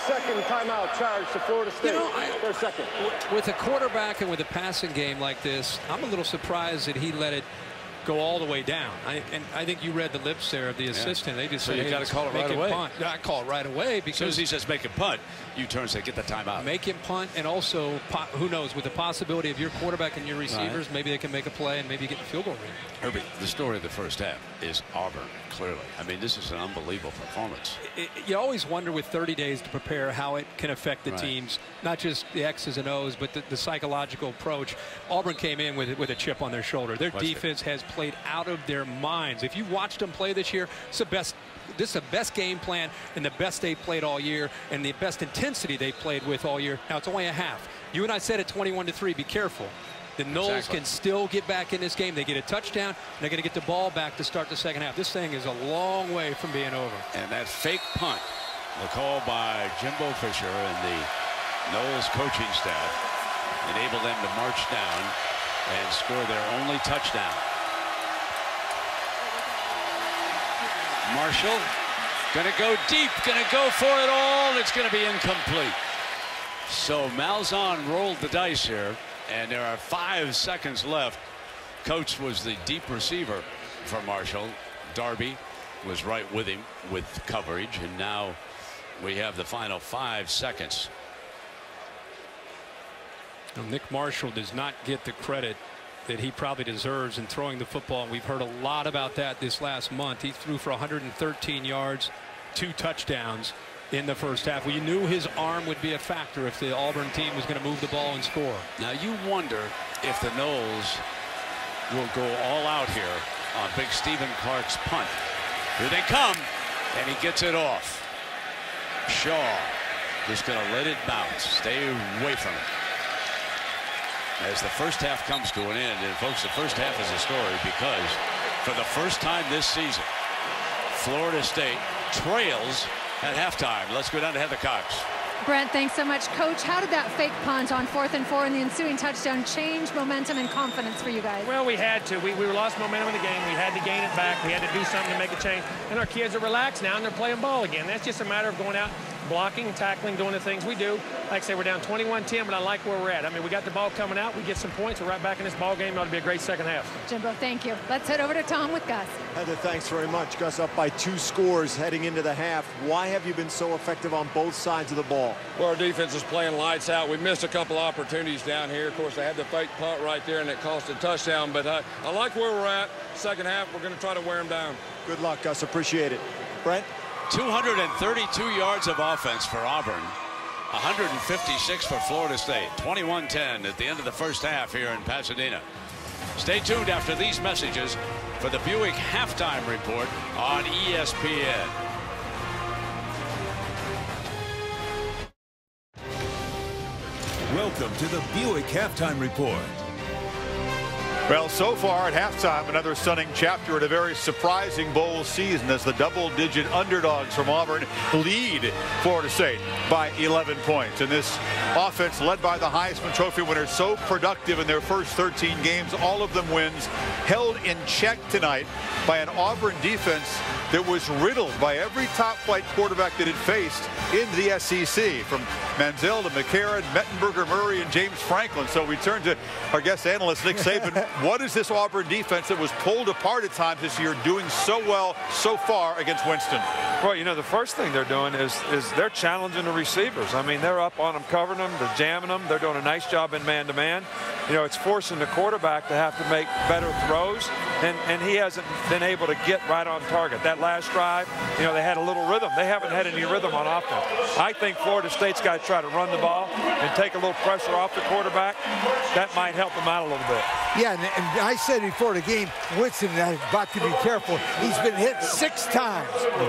Speaker 3: Second timeout charge to Florida State.
Speaker 7: You know,
Speaker 3: Their second.
Speaker 7: With a quarterback and with a passing game like this, I'm a little surprised that he let it go all the way down. I think you read the lips there of the assistant. They just
Speaker 5: so
Speaker 7: said,
Speaker 5: you got to call it right away.
Speaker 7: Punt. I call it right away because
Speaker 5: as soon as he says make a punt, you turn and say get the timeout.
Speaker 7: Make him punt, and also who knows, with the possibility of your quarterback and your receivers,
Speaker 5: right,
Speaker 7: maybe they can make a play and maybe get the field goal range.
Speaker 5: Herbie, the story of the first half is Auburn. Clearly, I mean, this is an unbelievable performance.
Speaker 7: You always wonder with 30 days to prepare how it can affect the
Speaker 5: right,
Speaker 7: teams, not just the X's and O's, but the psychological approach. Auburn came in with a chip on their shoulder. Their defense has played out of their minds. If you watched them play this year, it's the best. This is the best game plan and the best they played all year and the best intensity they played with all year. Now it's only a half. You and I said at 21-3, be careful. The Noles can still get back in this game. They get a touchdown, and they're going to get the ball back to start the second half. This thing is a long way from being over.
Speaker 5: And that fake punt, the call by Jimbo Fisher and the Noles coaching staff, enabled them to march down and score their only touchdown. Marshall going to go deep, going to go for it all. It's going to be incomplete. So Malzahn rolled the dice here. And there are 5 seconds left. Coach was the deep receiver for Marshall. Darby was right with him with coverage. And now we have the final 5 seconds.
Speaker 7: Well, Nick Marshall does not get the credit that he probably deserves in throwing the football. We've heard a lot about that this last month. He threw for 113 yards, 2 touchdowns in the first half. We knew his arm would be a factor if the Auburn team was going to move the ball and score.
Speaker 5: Now you wonder if the Noles will go all out here on big Stephen Clark's punt. Here they come, and he gets it off. Shaw just going to let it bounce. Stay away from it. As the first half comes to an end, and folks, the first half is a story because for the first time this season, Florida State trails at halftime. Let's go down to Heather Cox.
Speaker 8: Brent, thanks so much. Coach, how did that fake punt on 4th and 4 and the ensuing touchdown change momentum and confidence for you guys?
Speaker 9: Well, we had to. We lost momentum in the game. We had to gain it back. We had to do something to make a change. And our kids are relaxed now, and they're playing ball again. That's just a matter of going out, blocking, tackling, doing the things we do. Like I say, we're down 21-10, but I like where we're at. I mean, we got the ball coming out. We get some points. We're right back in this ball game. It ought to be a great second half.
Speaker 8: Jimbo, thank you. Let's head over to Tom with Gus.
Speaker 10: Heather, thanks very much. Gus up by 2 scores heading into the half. Why have you been so effective on both sides of the ball?
Speaker 11: Well, our defense is playing lights out. We missed a couple opportunities down here. Of course, they had the fake punt right there, and it cost a touchdown. But I like where we're at. Second half, we're going to try to wear them down.
Speaker 10: Good luck, Gus. Appreciate it. Brent?
Speaker 5: 232 yards of offense for Auburn. 156 for Florida State. 21-10 at the end of the first half here in Pasadena. Stay tuned after these messages for the Buick Halftime Report on ESPN.
Speaker 4: Welcome to the Buick Halftime Report.
Speaker 14: Well, so far at halftime, another stunning chapter in a very surprising bowl season as the double-digit underdogs from Auburn lead Florida State by 11 points. And this offense, led by the Heisman Trophy winners, so productive in their first 13 games, all of them wins, held in check tonight by an Auburn defense that was riddled by every top-flight quarterback that it faced in the SEC, from Manziel to McCarron, Mettenberger, Murray, and James Franklin. So we turn to our guest analyst, Nick Saban. What is this Auburn defense that was pulled apart at times this year doing so well so far against Winston?
Speaker 15: Well, you know, the first thing they're doing is they're challenging the receivers. I mean, they're up on them, covering them, they're jamming them. They're doing a nice job in man-to-man. You know, it's forcing the quarterback to have to make better throws, and he hasn't been able to get right on target. That last drive, you know, they had a little rhythm. They haven't had any rhythm on offense. I think Florida State's got to try to run the ball and take a little pressure off the quarterback. That might help them out a little bit.
Speaker 16: Yeah, and I said before the game, Winston has got to be careful. He's been hit 6 times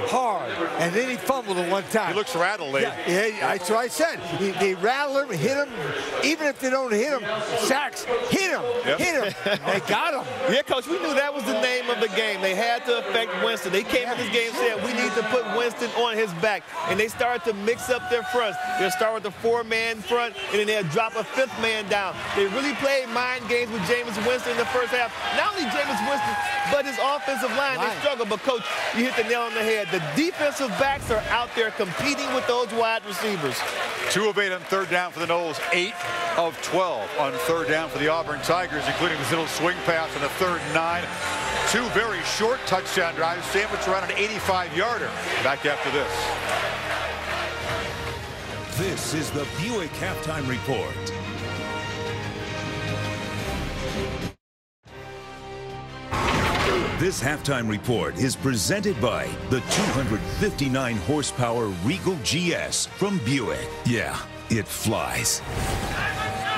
Speaker 16: hard, and then he fumbled it 1 time.
Speaker 14: He looks rattled, Lee.
Speaker 16: Yeah, that's what I said. They rattle him, hit him. Even if they don't hit him, sacks, hit him, hit him. They got him.
Speaker 17: Yeah, Coach, we knew that was the name of the game. They had to affect Winston. They came in this game saying, we need to put Winston on his back. And they started to mix up their fronts. They'll start with the 4-man front, and then they'll drop a 5th man down. They really played mind games with Jameis Winston in the first half. Not only Jameis Winston, but his offensive line, they struggle. But, Coach, you hit the nail on the head. The defensive backs are out there competing with those wide receivers.
Speaker 14: 2 of 8 on 3rd down for the Noles, 8 of 12 on 3rd down for the Auburn Tigers, including this little swing pass on a 3rd and 9. 2 very short touchdown drives sandwiched around an 85-yarder. Back after this.
Speaker 4: This is the Buick Halftime Report. This halftime report is presented by the 259 horsepower Regal GS from Buick. Yeah, it flies.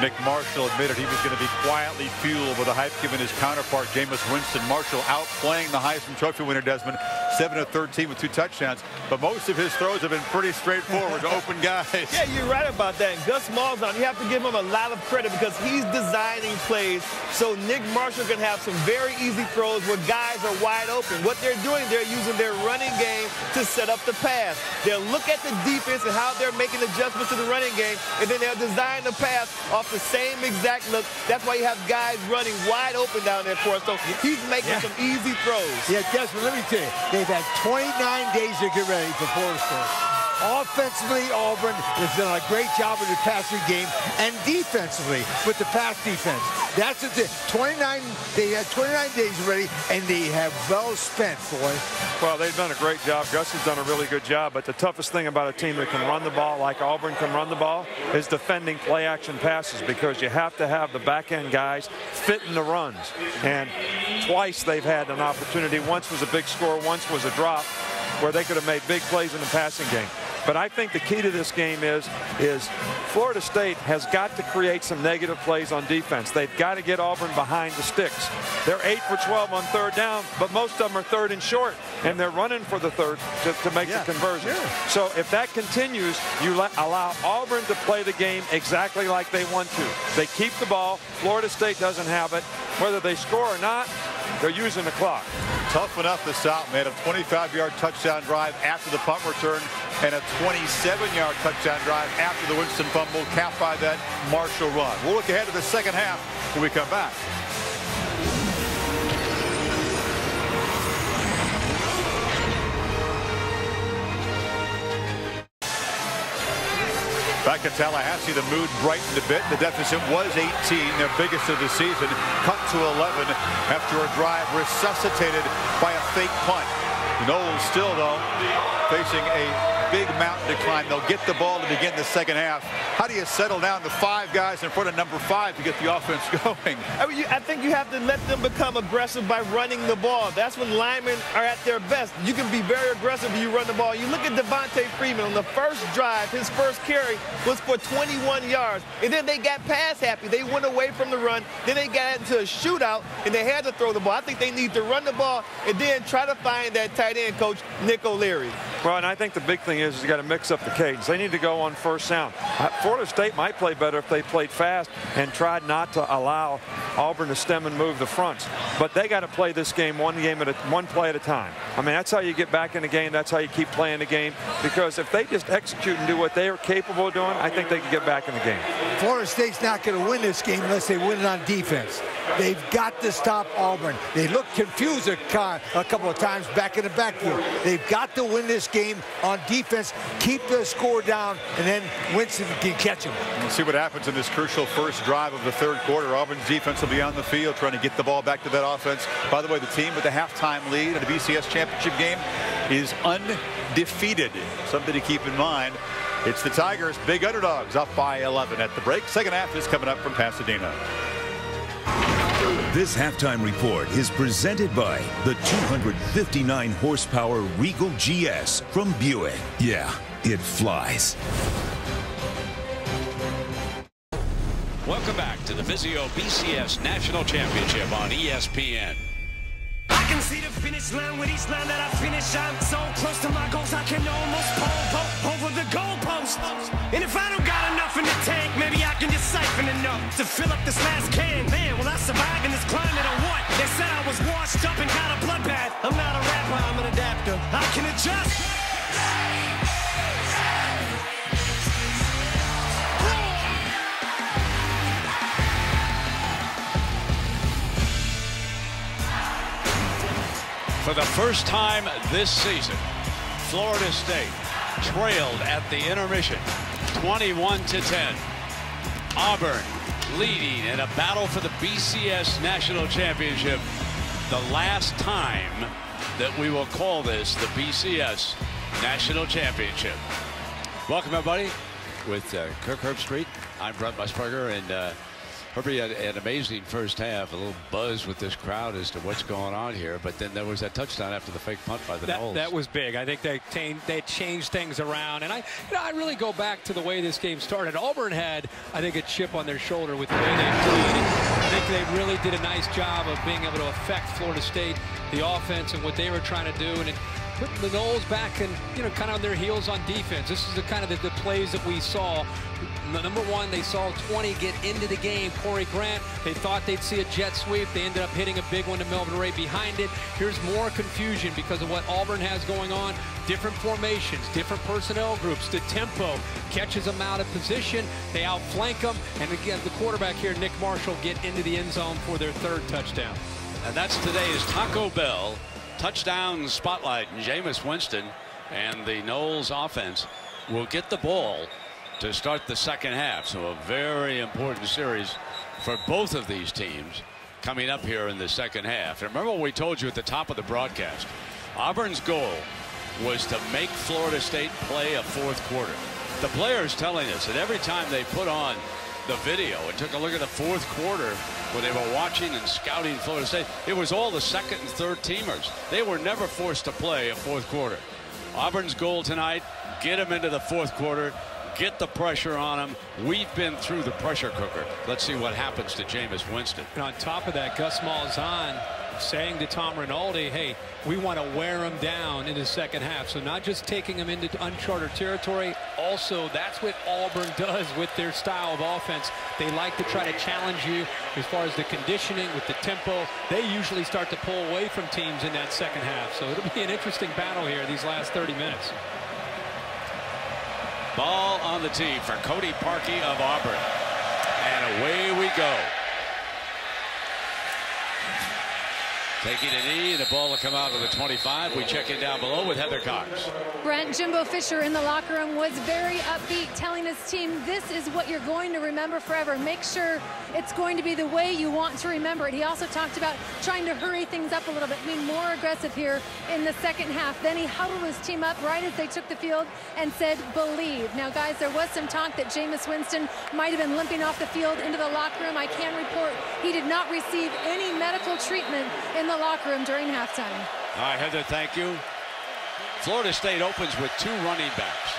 Speaker 14: Nick Marshall admitted he was going to be quietly fueled with the hype given his counterpart, Jameis Winston. Marshall outplaying the Heisman Trophy winner, Desmond, 7 of 13 with 2 touchdowns. But most of his throws have been pretty straightforward to open guys.
Speaker 17: Yeah, you're right about that. And Gus Malzahn, you have to give him a lot of credit because he's designing plays so Nick Marshall can have some very easy throws where guys are wide open. What they're doing, they're using their running game to set up the pass. They'll look at the defense and how they're making adjustments to the running game, and then they'll design the pass off the same exact look. That's why you have guys running wide open down there for us. So he's making some easy throws.
Speaker 16: Yeah, Desmond, let me tell you, they've had 29 days to get ready for Florida State. Offensively, Auburn has done a great job with the passing game, and defensively with the pass defense. That's it. They had 29 days ready, and they have well spent, boy.
Speaker 15: Well, they've done a great job. Gus has done a really good job, but the toughest thing about a team that can run the ball like Auburn can run the ball is defending play-action passes, because you have to have the back-end guys fit in the runs. And twice they've had an opportunity. Once was a big score, once was a drop, where they could have made big plays in the passing game. But I think the key to this game is Florida State has got to create some negative plays on defense. They've got to get Auburn behind the sticks. They're 8 for 12 on 3rd down, but most of them are 3rd and short, and they're running for the 3rd to make the conversion. So if that continues, you allow Auburn to play the game exactly like they want to. They keep the ball. Florida State doesn't have it. Whether they score or not, they're using the clock.
Speaker 14: Tough enough to stop, man. A 25-yard touchdown drive after the punt return and a 27-yard touchdown drive after the Winston fumble, capped by that Marshall run. We'll look ahead to the second half when we come back. Back in Tallahassee, the mood brightened a bit. The deficit was 18, their biggest of the season, cut to 11 after a drive resuscitated by a fake punt. The Noles still, though, facing a big mountain to climb. They'll get the ball to begin the second half how do you settle down to 5 guys in front of number 5 to get the offense going?
Speaker 17: I mean, I think you have to let them become aggressive by running the ball. That's when linemen are at their best. You can be very aggressive when you run the ball. You look at Devontae Freeman on the first drive, his first carry was for 21 yards. And then they got pass happy. They went away from the run. Then they got into a shootout, and they had to throw the ball. I think they need to run the ball and then try to find that tight end coach, Nick O'Leary.
Speaker 15: Well, and I think the big thing is you got to mix up the cadence. They need to go on first down. Florida State might play better if they played fast and tried not to allow Auburn to stem and move the fronts. But they got to play this game one play at a time. I mean, that's how you get back in the game. That's how you keep playing the game. Because if they just execute and do what they are capable of doing, I think they can get back in the game.
Speaker 16: Florida State's not going to win this game unless they win it on defense. They've got to stop Auburn. They looked confused a couple of times back in the backfield. They've got to win this game on defense, keep the score down, and then Winston can catch them.
Speaker 14: We'll see what happens in this crucial first drive of the third quarter. Auburn's defense will be on the field trying to get the ball back to that offense. By the way, the team with the halftime lead in the BCS championship game is undefeated. Something to keep in mind. It's the Tigers, big underdogs, up by 11 at the break. Second half is coming up from Pasadena.
Speaker 4: This halftime report is presented by the 259 horsepower Regal GS from Buick. Yeah, it flies.
Speaker 5: Welcome back to the Vizio BCS National Championship on ESPN.
Speaker 6: I can see the finish line with each line that I finish. I'm so close to my goals, I can almost pole over the goalpost. And if I don't got enough in the tank, maybe I can just siphon enough to fill up this last can. Man, will I survive in this climate or what? They said I was washed up and got a bloodbath. I'm not a rapper, I'm an adapter. I can adjust.
Speaker 5: For the first time this season, Florida State trailed at the intermission 21-10. Auburn leading in a battle for the BCS National Championship. The last time that we will call this the BCS National Championship. Welcome, everybody, with Kirk Herbstreit. I'm Brent Musburger, and Herbie had an amazing first half, a little buzz with this crowd as to what's going on here, but then there was that touchdown after the fake punt by the Noles.
Speaker 7: That was big. I think they changed things around, and I really go back to the way this game started. Auburn had, I think, a chip on their shoulder with the way they played. I think they really did a nice job of being able to affect Florida State, the offense, and what they were trying to do, and it put the Noles back and, kind of on their heels on defense. This is the kind of the plays that we saw. Number one, they saw 20 get into the game. Corey Grant, they thought they'd see a jet sweep. They ended up hitting a big one to Melvin Ray behind it. Here's more confusion because of what Auburn has going on. Different formations, different personnel groups. The tempo catches them out of position. They outflank them. And again, the quarterback here, Nick Marshall, get into the end zone for their third touchdown.
Speaker 5: And that's today's Taco Bell touchdown spotlight. Jameis Winston and the Noles offense will get the ball to start the second half. So a very important series for both of these teams coming up here in the second half. And remember what we told you at the top of the broadcast. Auburn's goal was to make Florida State play a fourth quarter. The players telling us that every time they put on the video and took a look at the fourth quarter where they were watching and scouting Florida State, it was all the second and third teamers. They were never forced to play a fourth quarter. Auburn's goal tonight, get them into the fourth quarter, get the pressure on them. We've been through the pressure cooker. Let's see what happens to Jameis Winston.
Speaker 7: And on top of that, Gus Malzahn saying to Tom Rinaldi, hey, we want to wear him down in the second half. So not just taking him into uncharted territory, also that's what Auburn does with their style of offense. They like to try to challenge you as far as the conditioning with the tempo. They usually start to pull away from teams in that second half. So it'll be an interesting battle here these last 30 minutes.
Speaker 5: Ball on the tee for Cody Parkey of Auburn. And away we go. Taking a knee, and the ball will come out of the 25. We check in down below with Heather Cox.
Speaker 8: Brent, Jimbo Fisher in the locker room was very upbeat, telling his team, this is what you're going to remember forever. Make sure it's going to be the way you want to remember it. He also talked about trying to hurry things up a little bit, being more aggressive here in the second half. Then he huddled his team up right as they took the field and said, believe. Now, guys, there was some talk that Jameis Winston might have been limping off the field into the locker room. I can report he did not receive any medical treatment in the locker room during halftime.
Speaker 5: All right, Heather, thank you. Florida State opens with 2 running backs.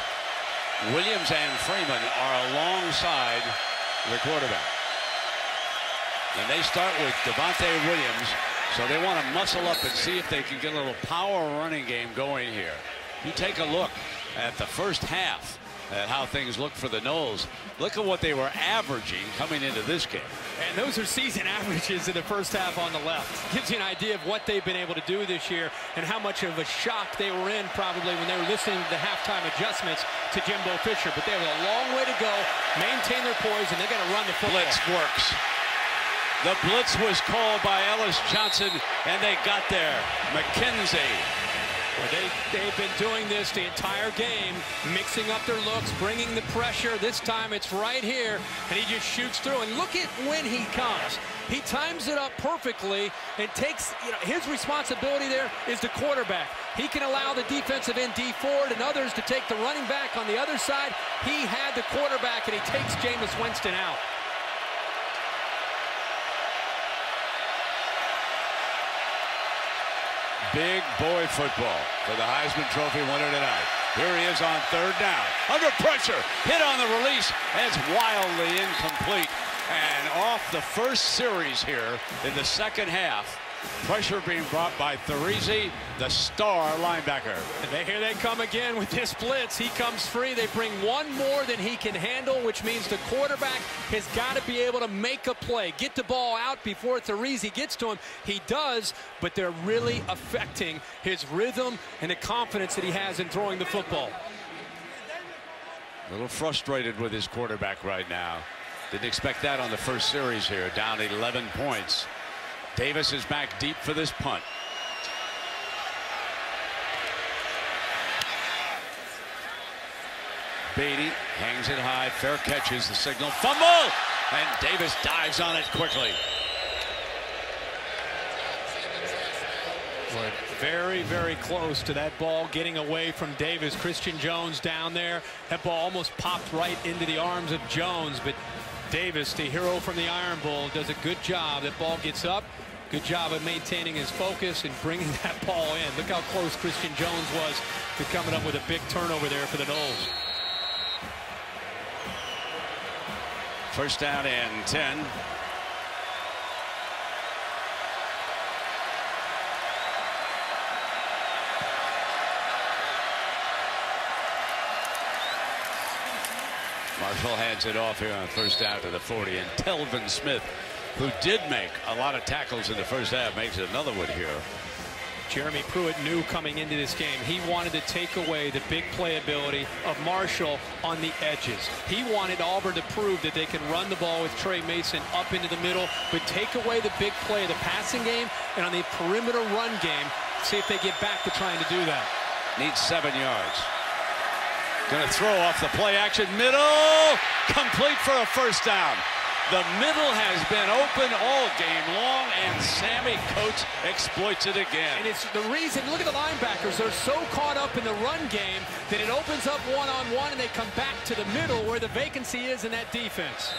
Speaker 5: Williams and Freeman are alongside the quarterback. And they start with Devontae Williams, so they want to muscle up and see if they can get a little power running game going here. You take a look at the first half at how things look for the Noles. Look at what they were averaging coming into this game.
Speaker 7: And those are season averages in the first half on the left. Gives you an idea of what they've been able to do this year and how much of a shock they were in probably when they were listening to the halftime adjustments to Jimbo Fisher. But they have a long way to go, maintain their poise, and they got to run the football.
Speaker 5: Blitz works. The blitz was called by Ellis Johnson, and they got there. McKenzie.
Speaker 7: Well, they've been doing this the entire game, mixing up their looks, bringing the pressure. This time it's right here, and he just shoots through. And look at when he comes. He times it up perfectly and takes, his responsibility there is the quarterback. He can allow the defensive end D Ford and others to take the running back on the other side. He had the quarterback, and he takes Jameis Winston out.
Speaker 5: Big boy football for the Heisman Trophy winner tonight. Here he is on 3rd down. Under pressure. Hit on the release. And it's wildly incomplete. And off the first series here in the second half. Pressure being brought by Thx, the star linebacker.
Speaker 7: And here they come again with this blitz. He comes free. They bring one more than he can handle, which means the quarterback has got to be able to make a play, get the ball out before Thx gets to him. He does, but they're really affecting his rhythm and the confidence that he has in throwing the football.
Speaker 5: A little frustrated with his quarterback right now. Didn't expect that on the first series here. Down 11 points. Davis is back deep for this punt. Beatty hangs it high. Fair catch is the signal. Fumble! And Davis dives on it quickly.
Speaker 7: We're very, very close to that ball getting away from Davis. Christian Jones down there. That ball almost popped right into the arms of Jones, but Davis, the hero from the Iron Bowl, does a good job. That ball gets up. Good job of maintaining his focus and bringing that ball in. Look how close Christian Jones was to coming up with a big turnover there for the Noles.
Speaker 5: First down and 10. Marshall hands it off here on first down to the 40, and Telvin Smith, who did make a lot of tackles in the first half, makes another one here.
Speaker 7: Jeremy Pruitt knew coming into this game he wanted to take away the big playability of Marshall on the edges. He wanted Auburn to prove that they can run the ball with Trey Mason up into the middle, but take away the big play of the passing game, and on the perimeter run game, see if they get back to trying to do that.
Speaker 5: Needs 7 yards. Going to throw off the play action. Middle. Complete for a first down. The middle has been open all game long, and Sammy Coates exploits it again.
Speaker 7: And it's the reason, look at the linebackers, they're so caught up in the run game that it opens up one-on-one, and they come back to the middle where the vacancy is in that defense.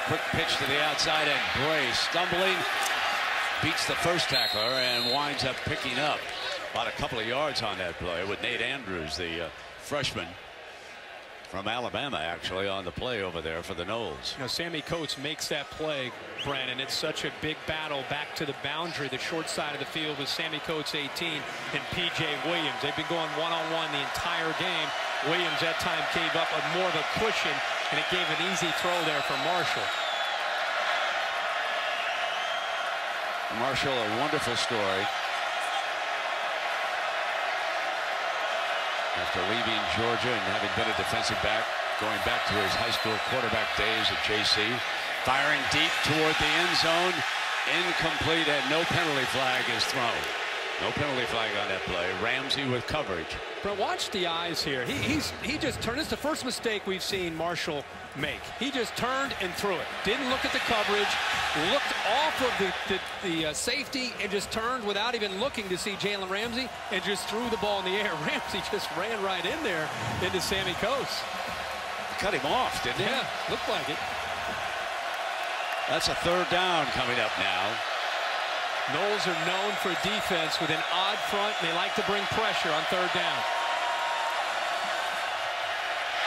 Speaker 5: Quick pitch to the outside, and Bray stumbling. Beats the first tackler and winds up picking up about a couple of yards on that play with Nate Andrews, the freshman from Alabama, actually on the play over there for the Noles.
Speaker 7: You know, Sammy Coates makes that play, Brandon. It's such a big battle back to the boundary, the short side of the field with Sammy Coates 18 and P.J. Williams. They've been going one-on-one the entire game. Williams that time gave up more of a cushion, and it gave an easy throw there for Marshall.
Speaker 5: Marshall, a wonderful story. After leaving Georgia and having been a defensive back going back to his high school quarterback days at JC. Firing deep toward the end zone. Incomplete, and no penalty flag is thrown. No penalty flag on that play. Ramsey with coverage.
Speaker 7: But watch the eyes here. He just turned. It's the first mistake we've seen Marshall make. He just turned and threw it. Didn't look at the coverage. Looked off of the safety and just turned without even looking to see Jalen Ramsey and just threw the ball in the air. Ramsey just ran right in there into Sammy Coates.
Speaker 5: Cut him off, didn't he?
Speaker 7: Yeah, looked like it.
Speaker 5: That's a third down coming up now.
Speaker 7: Noles are known for defense with an odd front, and they like to bring pressure on third down.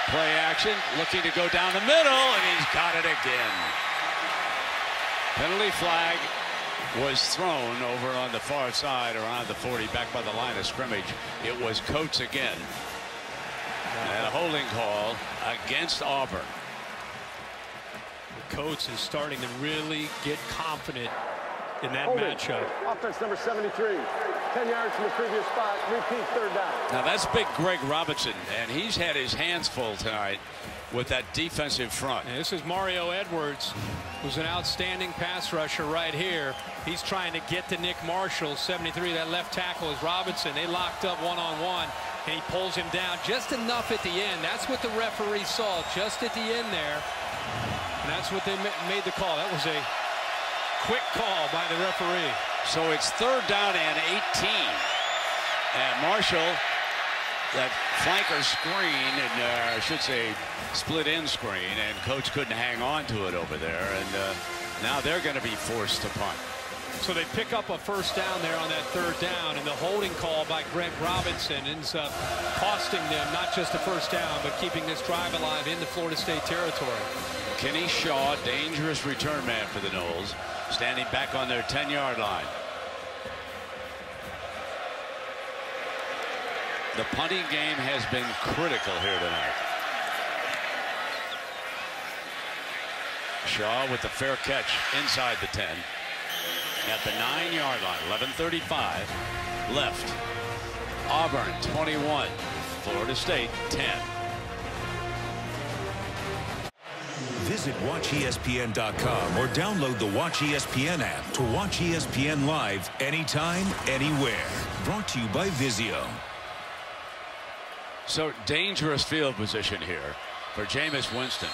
Speaker 5: Play action, looking to go down the middle, and he's got it again. Penalty flag was thrown over on the far side around the 40, back by the line of scrimmage. It was Coates again. And a holding call against Auburn.
Speaker 7: Coates is starting to really get confident in that
Speaker 3: Holding.
Speaker 7: matchup.
Speaker 3: Offense number 73. 10 yards from the previous spot. Repeat third down.
Speaker 5: Now that's big Greg Robinson, and he's had his hands full tonight with that defensive front.
Speaker 7: And this is Mario Edwards, who's an outstanding pass rusher right here. He's trying to get to Nick Marshall, 73. That left tackle is Robinson. They locked up one-on-one, and he pulls him down just enough at the end. That's what the referee saw, just at the end there. And that's what they made the call. That was a quick call by the referee.
Speaker 5: So it's third down and 18. And Marshall, that flanker screen, and I should say split end screen, and Coach couldn't hang on to it over there. And now they're going to be forced to punt.
Speaker 7: So they pick up a first down there on that third down, and the holding call by Greg Robinson ends up costing them not just a first down, but keeping this drive alive into Florida State territory.
Speaker 5: Kenny Shaw, dangerous return man for the Noles, standing back on their 10-yard line. The punting game has been critical here tonight. Shaw with the fair catch inside the 10. At the 9-yard line, 11:35 left. Auburn 21, Florida State 10.
Speaker 4: Visit WatchESPN.com or download the Watch ESPN app to watch ESPN live anytime, anywhere. Brought to you by Vizio.
Speaker 5: So dangerous field position here for Jameis Winston,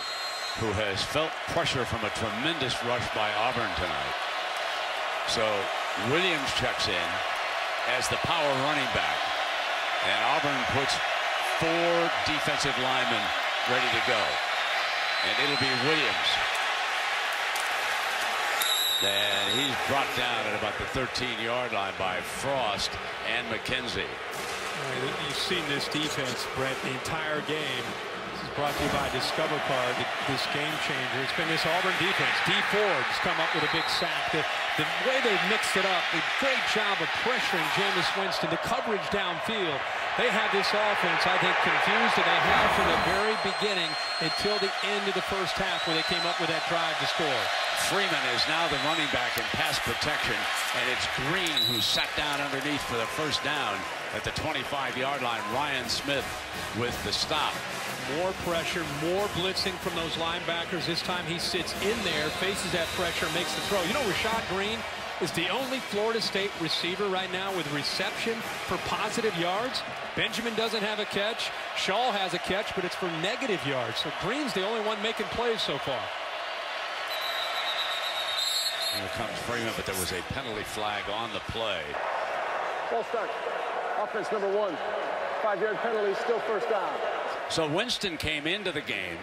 Speaker 5: who has felt pressure from a tremendous rush by Auburn tonight. So Williams checks in as the power running back, and Auburn puts 4 defensive linemen ready to go. And it'll be Williams. And he's brought down at about the 13-yard line by Frost and McKenzie.
Speaker 7: You've seen this defense, Brett, the entire game. This is brought to you by Discover Card, this game changer. It's been this Auburn defense. D. Ford's come up with a big sack. The way they've mixed it up, a great job of pressuring Jameis Winston, the coverage downfield. They had this offense, I think, confused, and they have from the very beginning until the end of the first half where they came up with that drive to score.
Speaker 5: Freeman is now the running back in pass protection, and it's Green who sat down underneath for the first down at the 25-yard line. Ryan Smith with the stop.
Speaker 7: More pressure, more blitzing from those linebackers. This time he sits in there, faces that pressure, makes the throw. You know, Rashad Green is the only Florida State receiver right now with reception for positive yards. Benjamin doesn't have a catch. Shaw has a catch, but it's for negative yards. So Green's the only one making plays so far.
Speaker 5: Here comes Freeman, but there was a penalty flag on the play.
Speaker 3: Ball start. Offense number 1. 5-yard penalty, still first down.
Speaker 5: So Winston came into the game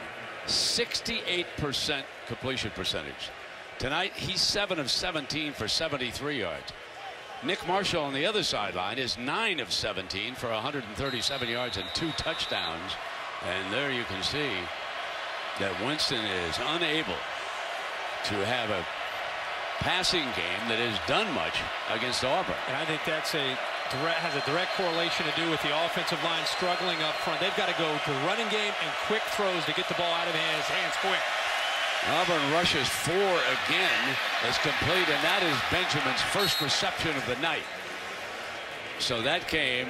Speaker 5: 68% completion percentage. Tonight he's 7 of 17 for 73 yards. Nick Marshall on the other sideline is 9 of 17 for 137 yards and 2 touchdowns. And there you can see that Winston is unable to have a passing game that has done much against Auburn.
Speaker 7: And I think that's has a direct correlation to do with the offensive line struggling up front. They've got to go to running game and quick throws to get the ball out of his hands quick.
Speaker 5: Auburn rushes 4 again. It's complete, and that is Benjamin's first reception of the night. So that came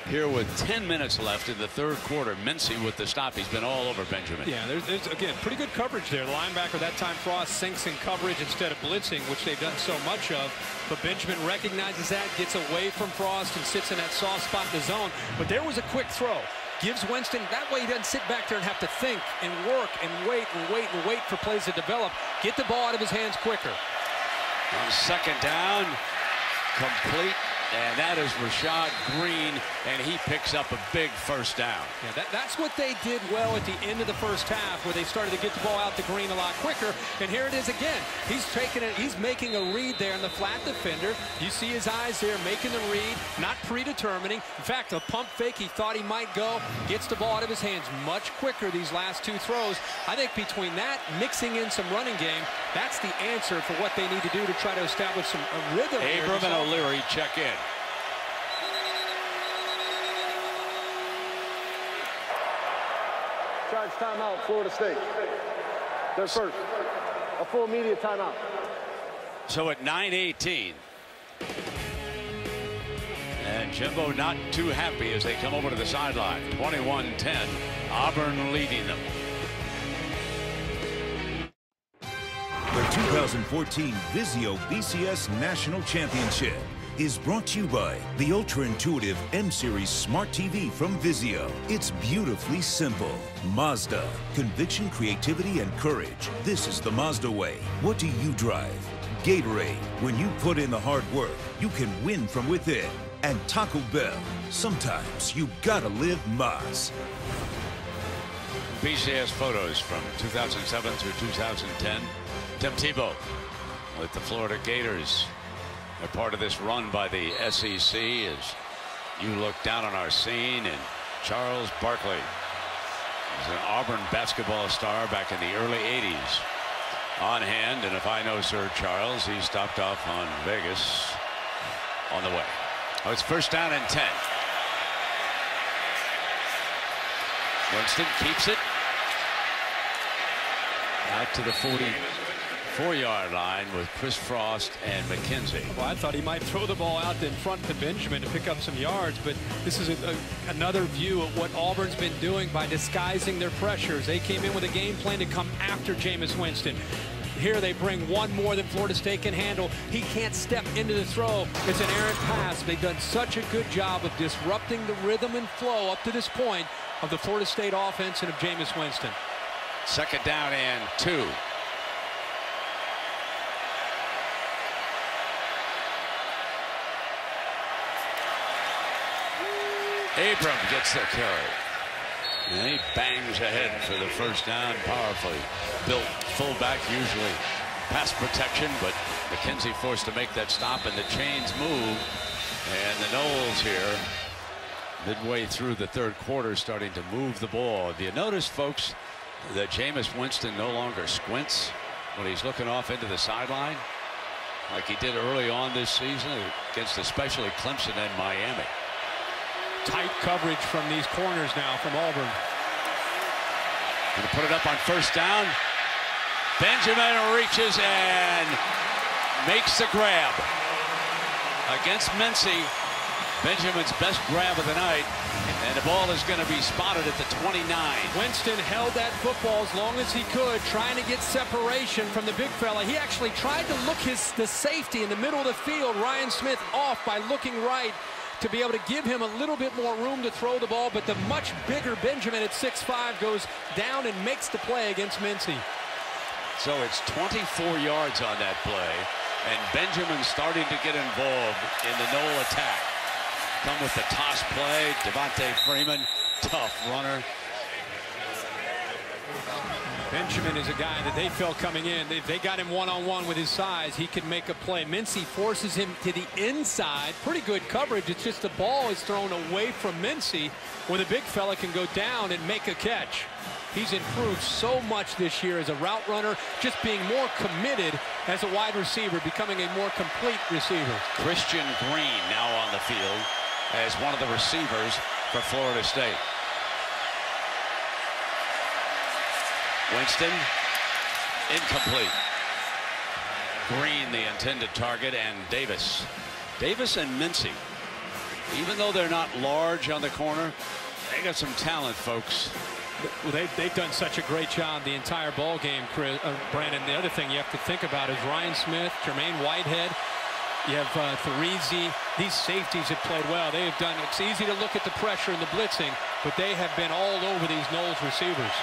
Speaker 5: Here with 10 minutes left in the third quarter. Mincy with the stop. He's been all over Benjamin.
Speaker 7: Yeah, there's again, pretty good coverage there. The linebacker that time, Frost, sinks in coverage instead of blitzing, which they've done so much of. But Benjamin recognizes that, gets away from Frost, and sits in that soft spot in the zone. But there was a quick throw. Gives Winston, that way he doesn't sit back there and have to think and work and wait and wait and wait for plays to develop. Get the ball out of his hands quicker.
Speaker 5: On second down, complete. And that is Rashad Green, and he picks up a big first down.
Speaker 7: Yeah, that's what they did well at the end of the first half, where they started to get the ball out to Green a lot quicker. And here it is again. He's taking it. He's making a read there in the flat defender. You see his eyes there, making the read, not predetermining. In fact, a pump fake he thought he might go, gets the ball out of his hands much quicker these last two throws. I think between that, mixing in some running game, that's the answer for what they need to do to try to establish some rhythm.
Speaker 5: Abram and O'Leary check in.
Speaker 3: Charge timeout, Florida State. They're first. A full media timeout.
Speaker 5: So at 9:18. And Jimbo not too happy as they come over to the sideline. 21-10. Auburn leading them.
Speaker 4: The 2014 Vizio BCS National Championship is brought to you by the ultra-intuitive M-Series Smart TV from Vizio. It's beautifully simple. Mazda. Conviction, creativity, and courage. This is the Mazda way. What do you drive? Gatorade. When you put in the hard work, you can win from within. And Taco Bell. Sometimes you gotta live Maz.
Speaker 5: BCS photos from 2007 through 2010. Tim Tebow with the Florida Gators. They're part of this run by the SEC as you look down on our scene. And Charles Barkley is an Auburn basketball star back in the early 80s. On hand, and if I know Sir Charles, he stopped off on Vegas on the way. Oh, it's first down and 10. Winston keeps it out to the 44-yard line with Chris Frost and McKenzie.
Speaker 7: Well, I thought he might throw the ball out in front to Benjamin to pick up some yards, but this is another view of what Auburn's been doing by disguising their pressures. They came in with a game plan to come after Jameis Winston. Here they bring one more than Florida State can handle. He can't step into the throw. It's an errant pass. They've done such a good job of disrupting the rhythm and flow up to this point of the Florida State offense and of Jameis Winston.
Speaker 5: Second down and 2. Abram gets the carry. And he bangs ahead for the first down. Powerfully built fullback, usually pass protection, but McKenzie forced to make that stop, and the chains move. And the Noles here, midway through the third quarter, starting to move the ball. Have you noticed, folks, that Jameis Winston no longer squints when he's looking off into the sideline like he did early on this season against especially Clemson and Miami?
Speaker 7: Tight coverage from these corners now from Auburn.
Speaker 5: Going to put it up on first down. Benjamin reaches and makes the grab against Mincy. Benjamin's best grab of the night, and the ball is going to be spotted at the 29.
Speaker 7: Winston held that football as long as he could, trying to get separation from the big fella. He actually tried to look the safety in the middle of the field, Ryan Smith, off by looking right, to be able to give him a little bit more room to throw the ball, but the much bigger Benjamin at 6'5" goes down and makes the play against Mincy.
Speaker 5: So it's 24 yards on that play, and Benjamin starting to get involved in the Nole attack. Come with the toss play, Devontae Freeman, tough runner.
Speaker 7: Benjamin is a guy that they felt coming in. They got him one-on-one with his size. He can make a play. Mincy forces him to the inside. Pretty good coverage. It's just the ball is thrown away from Mincy, where the big fella can go down and make a catch. He's improved so much this year as a route runner, just being more committed as a wide receiver, becoming a more complete receiver.
Speaker 5: Christian Green now on the field as one of the receivers for Florida State. Winston, incomplete. Green, the intended target, and Davis. Davis and Mincy even though they're not large on the corner, they got some talent, folks.
Speaker 7: Well, they've done such a great job the entire ball game, Brandon. The other thing you have to think about is Ryan Smith, Jermaine Whitehead. You have Threezy. These safeties have played well. They have done. It's easy to look at the pressure and the blitzing, but they have been all over these Noles receivers.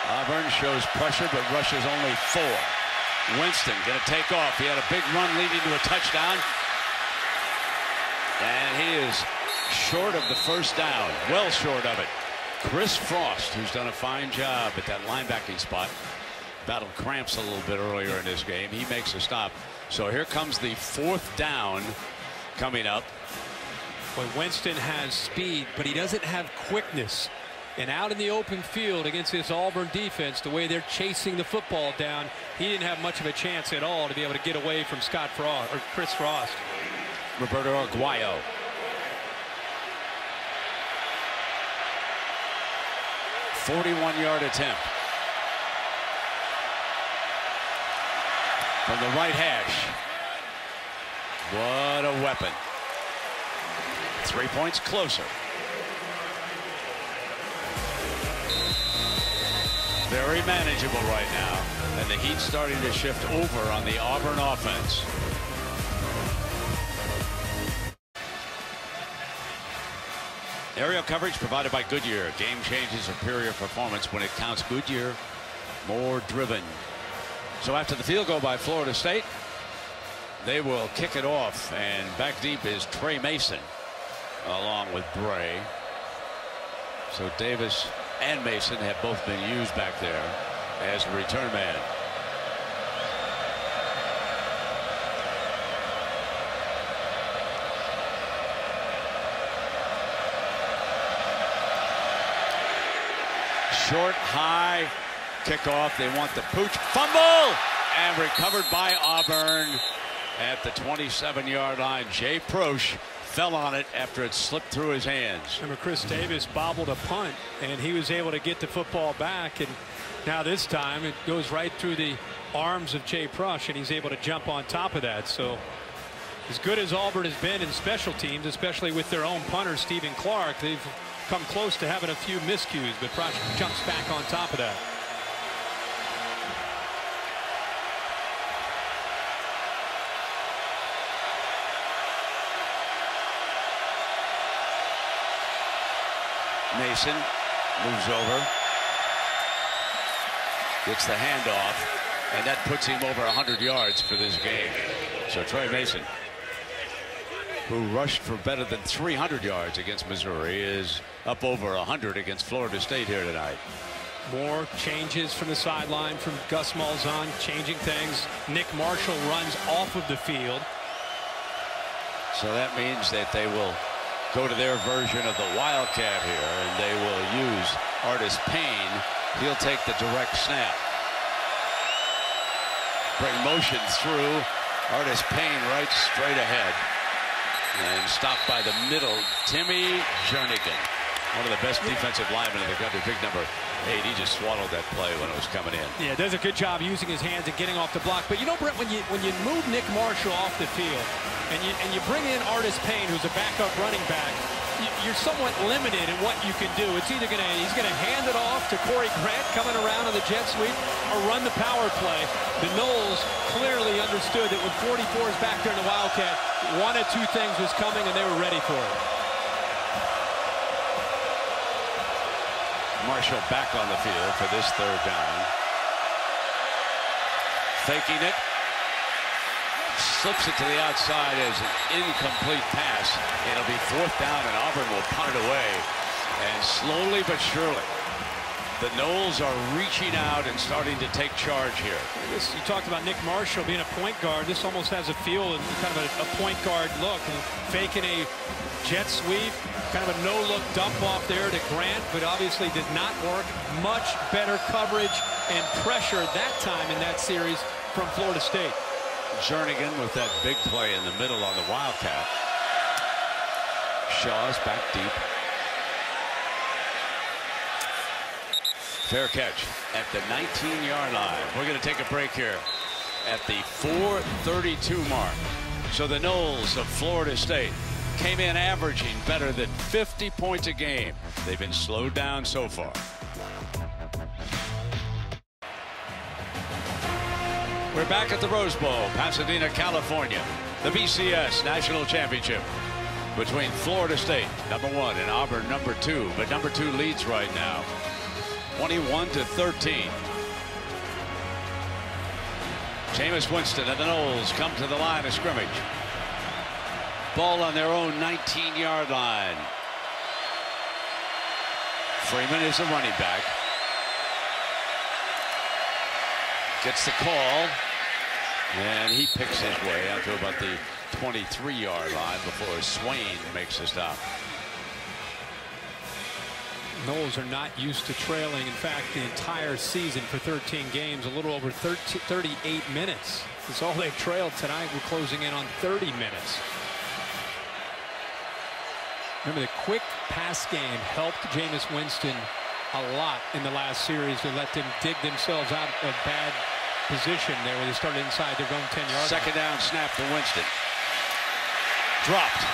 Speaker 5: Auburn shows pressure, but rushes only 4. Winston going to take off. He had a big run leading to a touchdown. And he is short of the first down. Well short of it. Chris Frost, who's done a fine job at that linebacking spot. Battled cramps a little bit earlier in this game. He makes a stop. So here comes the 4th down coming up.
Speaker 7: Well, Winston has speed, but he doesn't have quickness. And out in the open field against this Auburn defense, the way they're chasing the football down, he didn't have much of a chance at all to be able to get away from Chris Frost.
Speaker 5: Roberto Aguayo. "41-yard attempt. From the right hash. What a weapon. 3 points closer. Very manageable right now, and the heat starting to shift over on the Auburn offense. Aerial coverage provided by Goodyear. Game-changing superior performance when it counts. Goodyear, more driven. So after the field goal by Florida State, they will kick it off, and back deep is Trey Mason along with Bray. So Davis and Mason have both been used back there as the return man. Short, high kickoff. They want the pooch. Fumble! And recovered by Auburn at the 27-yard line. Jay Proche fell on it after it slipped through his hands.
Speaker 7: Remember, Chris Davis bobbled a punt, and he was able to get the football back. And now this time it goes right through the arms of Jay Proche, and he's able to jump on top of that. So as good as Auburn has been in special teams, especially with their own punter, Stephen Clark, they've come close to having a few miscues, but Proche jumps back on top of that.
Speaker 5: Mason moves over, gets the handoff, and that puts him over 100 yards for this game. So Trey Mason, who rushed for better than 300 yards against Missouri, is up over 100 against Florida State here tonight.
Speaker 7: More changes from the sideline from Gus Malzahn, changing things. Nick Marshall runs off of the field.
Speaker 5: So that means that they will go to their version of the Wildcat here, and they will use Artis Payne. He'll take the direct snap. Bring motion through. Artis Payne right straight ahead. And stopped by the middle, Timmy Jernigan. One of the best defensive linemen in the country, big number 8. He just swallowed that play when it was coming in.
Speaker 7: Yeah, does a good job using his hands and getting off the block. But you know, Brett, when you move Nick Marshall off the field and you bring in Artis Payne, who's a backup running back, you're somewhat limited in what you can do. It's either he's gonna hand it off to Corey Grant coming around on the jet sweep or run the power play. The Noles clearly understood that when 44 is back there in the Wildcat, one of two things was coming, and they were ready for it.
Speaker 5: Marshall back on the field for this 3rd down. Faking it. Slips it to the outside as an incomplete pass. It'll be 4th down, and Auburn will punt it away. And slowly but surely, the Noles are reaching out and starting to take charge here.
Speaker 7: You talked about Nick Marshall being a point guard. This almost has a feel and kind of a point guard look. And faking a jet sweep, kind of a no-look dump off there to Grant, but obviously did not work. Much better coverage and pressure that time in that series from Florida State.
Speaker 5: Jernigan with that big play in the middle on the Wildcat. Shaw's back deep. Fair catch at the 19-yard line. We're going to take a break here at the 4:32 mark. So the Noles of Florida State came in averaging better than 50 points a game. They've been slowed down so far. We're back at the Rose Bowl, Pasadena, California. The BCS National Championship between Florida State, #1, and Auburn, #2. But #2 leads right now, 21-13. Jameis Winston and the Noles come to the line of scrimmage. Ball on their own 19-yard line. Freeman is the running back. Gets the call, and he picks his way out to about the 23-yard line before Swain makes a stop.
Speaker 7: Noles are not used to trailing. In fact, the entire season for 13 games, a little over 38 minutes. That's all they've trailed tonight. We're closing in on 30 minutes. Remember, the quick pass game helped Jameis Winston a lot in the last series to let them dig themselves out of bad position there where they started inside their own 10-yard line.
Speaker 5: Second down snap to Winston. Dropped.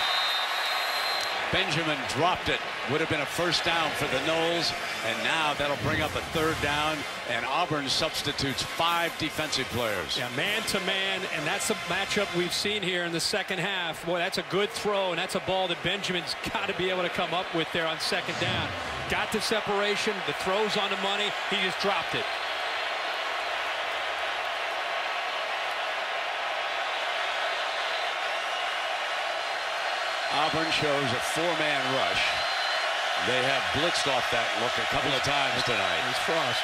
Speaker 5: Benjamin dropped it. Would have been a first down for the Noles, and now that'll bring up a third down, and Auburn substitutes 5 defensive players.
Speaker 7: Yeah, man-to-man, and that's a matchup we've seen here in the second half. Boy, that's a good throw, and that's a ball that Benjamin's got to be able to come up with there on second down. Got the separation, the throw's on the money, he just dropped it.
Speaker 5: Auburn shows a 4-man rush. They have blitzed off that look a couple of times tonight.
Speaker 7: It's Frost.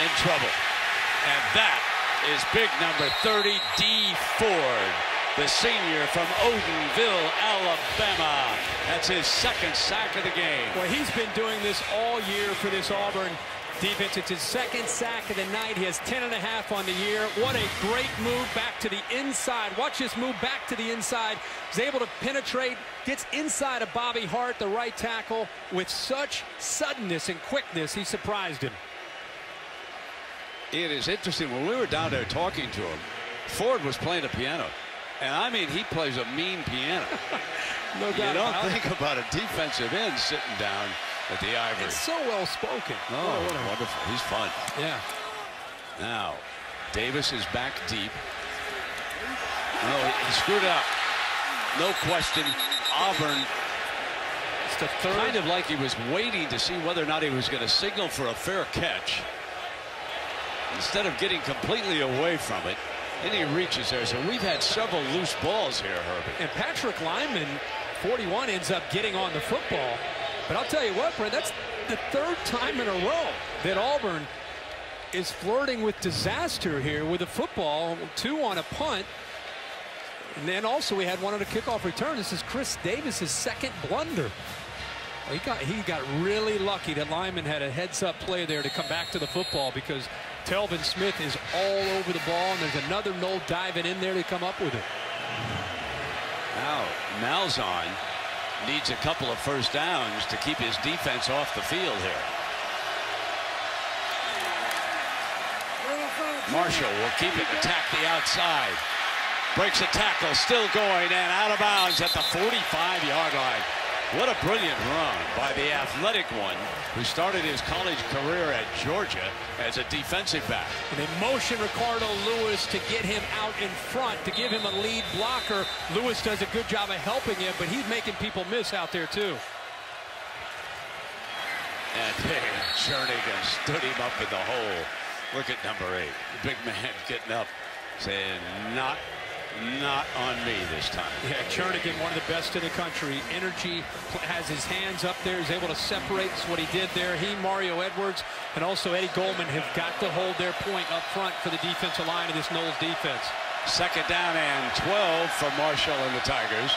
Speaker 5: In trouble. And that is big number 30, D. Ford, the senior from Odenville, Alabama. That's his second sack of the game.
Speaker 7: Well, he's been doing this all year for this Auburn defense. It's his second sack of the night. He has 10.5 on the year. What a great move back to the inside. Watch this move back to the inside. He's able to penetrate, gets inside of Bobby Hart, the right tackle, with such suddenness and quickness. He surprised him.
Speaker 5: It is interesting. When we were down there talking to him, Ford was playing the piano. And I mean, he plays a mean piano.
Speaker 7: No doubt.
Speaker 5: You don't think about a defensive end sitting down at the Ivory.
Speaker 7: It's so well spoken.
Speaker 5: Oh, what a wonderful. He's fun.
Speaker 7: Yeah.
Speaker 5: Now, Davis is back deep. No, he screwed up. No question. Auburn,
Speaker 7: it's the third.
Speaker 5: Kind of like he was waiting to see whether or not he was going to signal for a fair catch. Instead of getting completely away from it, and he reaches there. So we've had several loose balls here, Herbie.
Speaker 7: And Patrick Lyman, 41, ends up getting on the football. But I'll tell you what, Brent, that's the third time in a row that Auburn is flirting with disaster here with a football. 2 on a punt. And then also we had 1 on a kickoff return. This is Chris Davis's second blunder. He got really lucky that Lyman had a heads-up play there to come back to the football, because Telvin Smith is all over the ball, and there's another Nole diving in there to come up with it.
Speaker 5: Now, Malzahn needs a couple of first downs to keep his defense off the field here. Marshall will keep it, attack the outside. Breaks a tackle, still going, and out of bounds at the 45-yard line. What a brilliant run by the athletic one who started his college career at Georgia as a defensive back.
Speaker 7: And they motion Ricardo Lewis to get him out in front, to give him a lead blocker. Lewis does a good job of helping him, but he's making people miss out there too.
Speaker 5: And Jernigan stood him up in the hole. Look at number 8. The big man getting up, saying, not on me this time.
Speaker 7: Yeah, Jernigan, one of the best in the country. Energy, has his hands up there. He's able to separate. That's what he did there. He, Mario Edwards, and also Eddie Goldman have got to hold their point up front for the defensive line of this Noles defense.
Speaker 5: Second down and 12 for Marshall and the Tigers.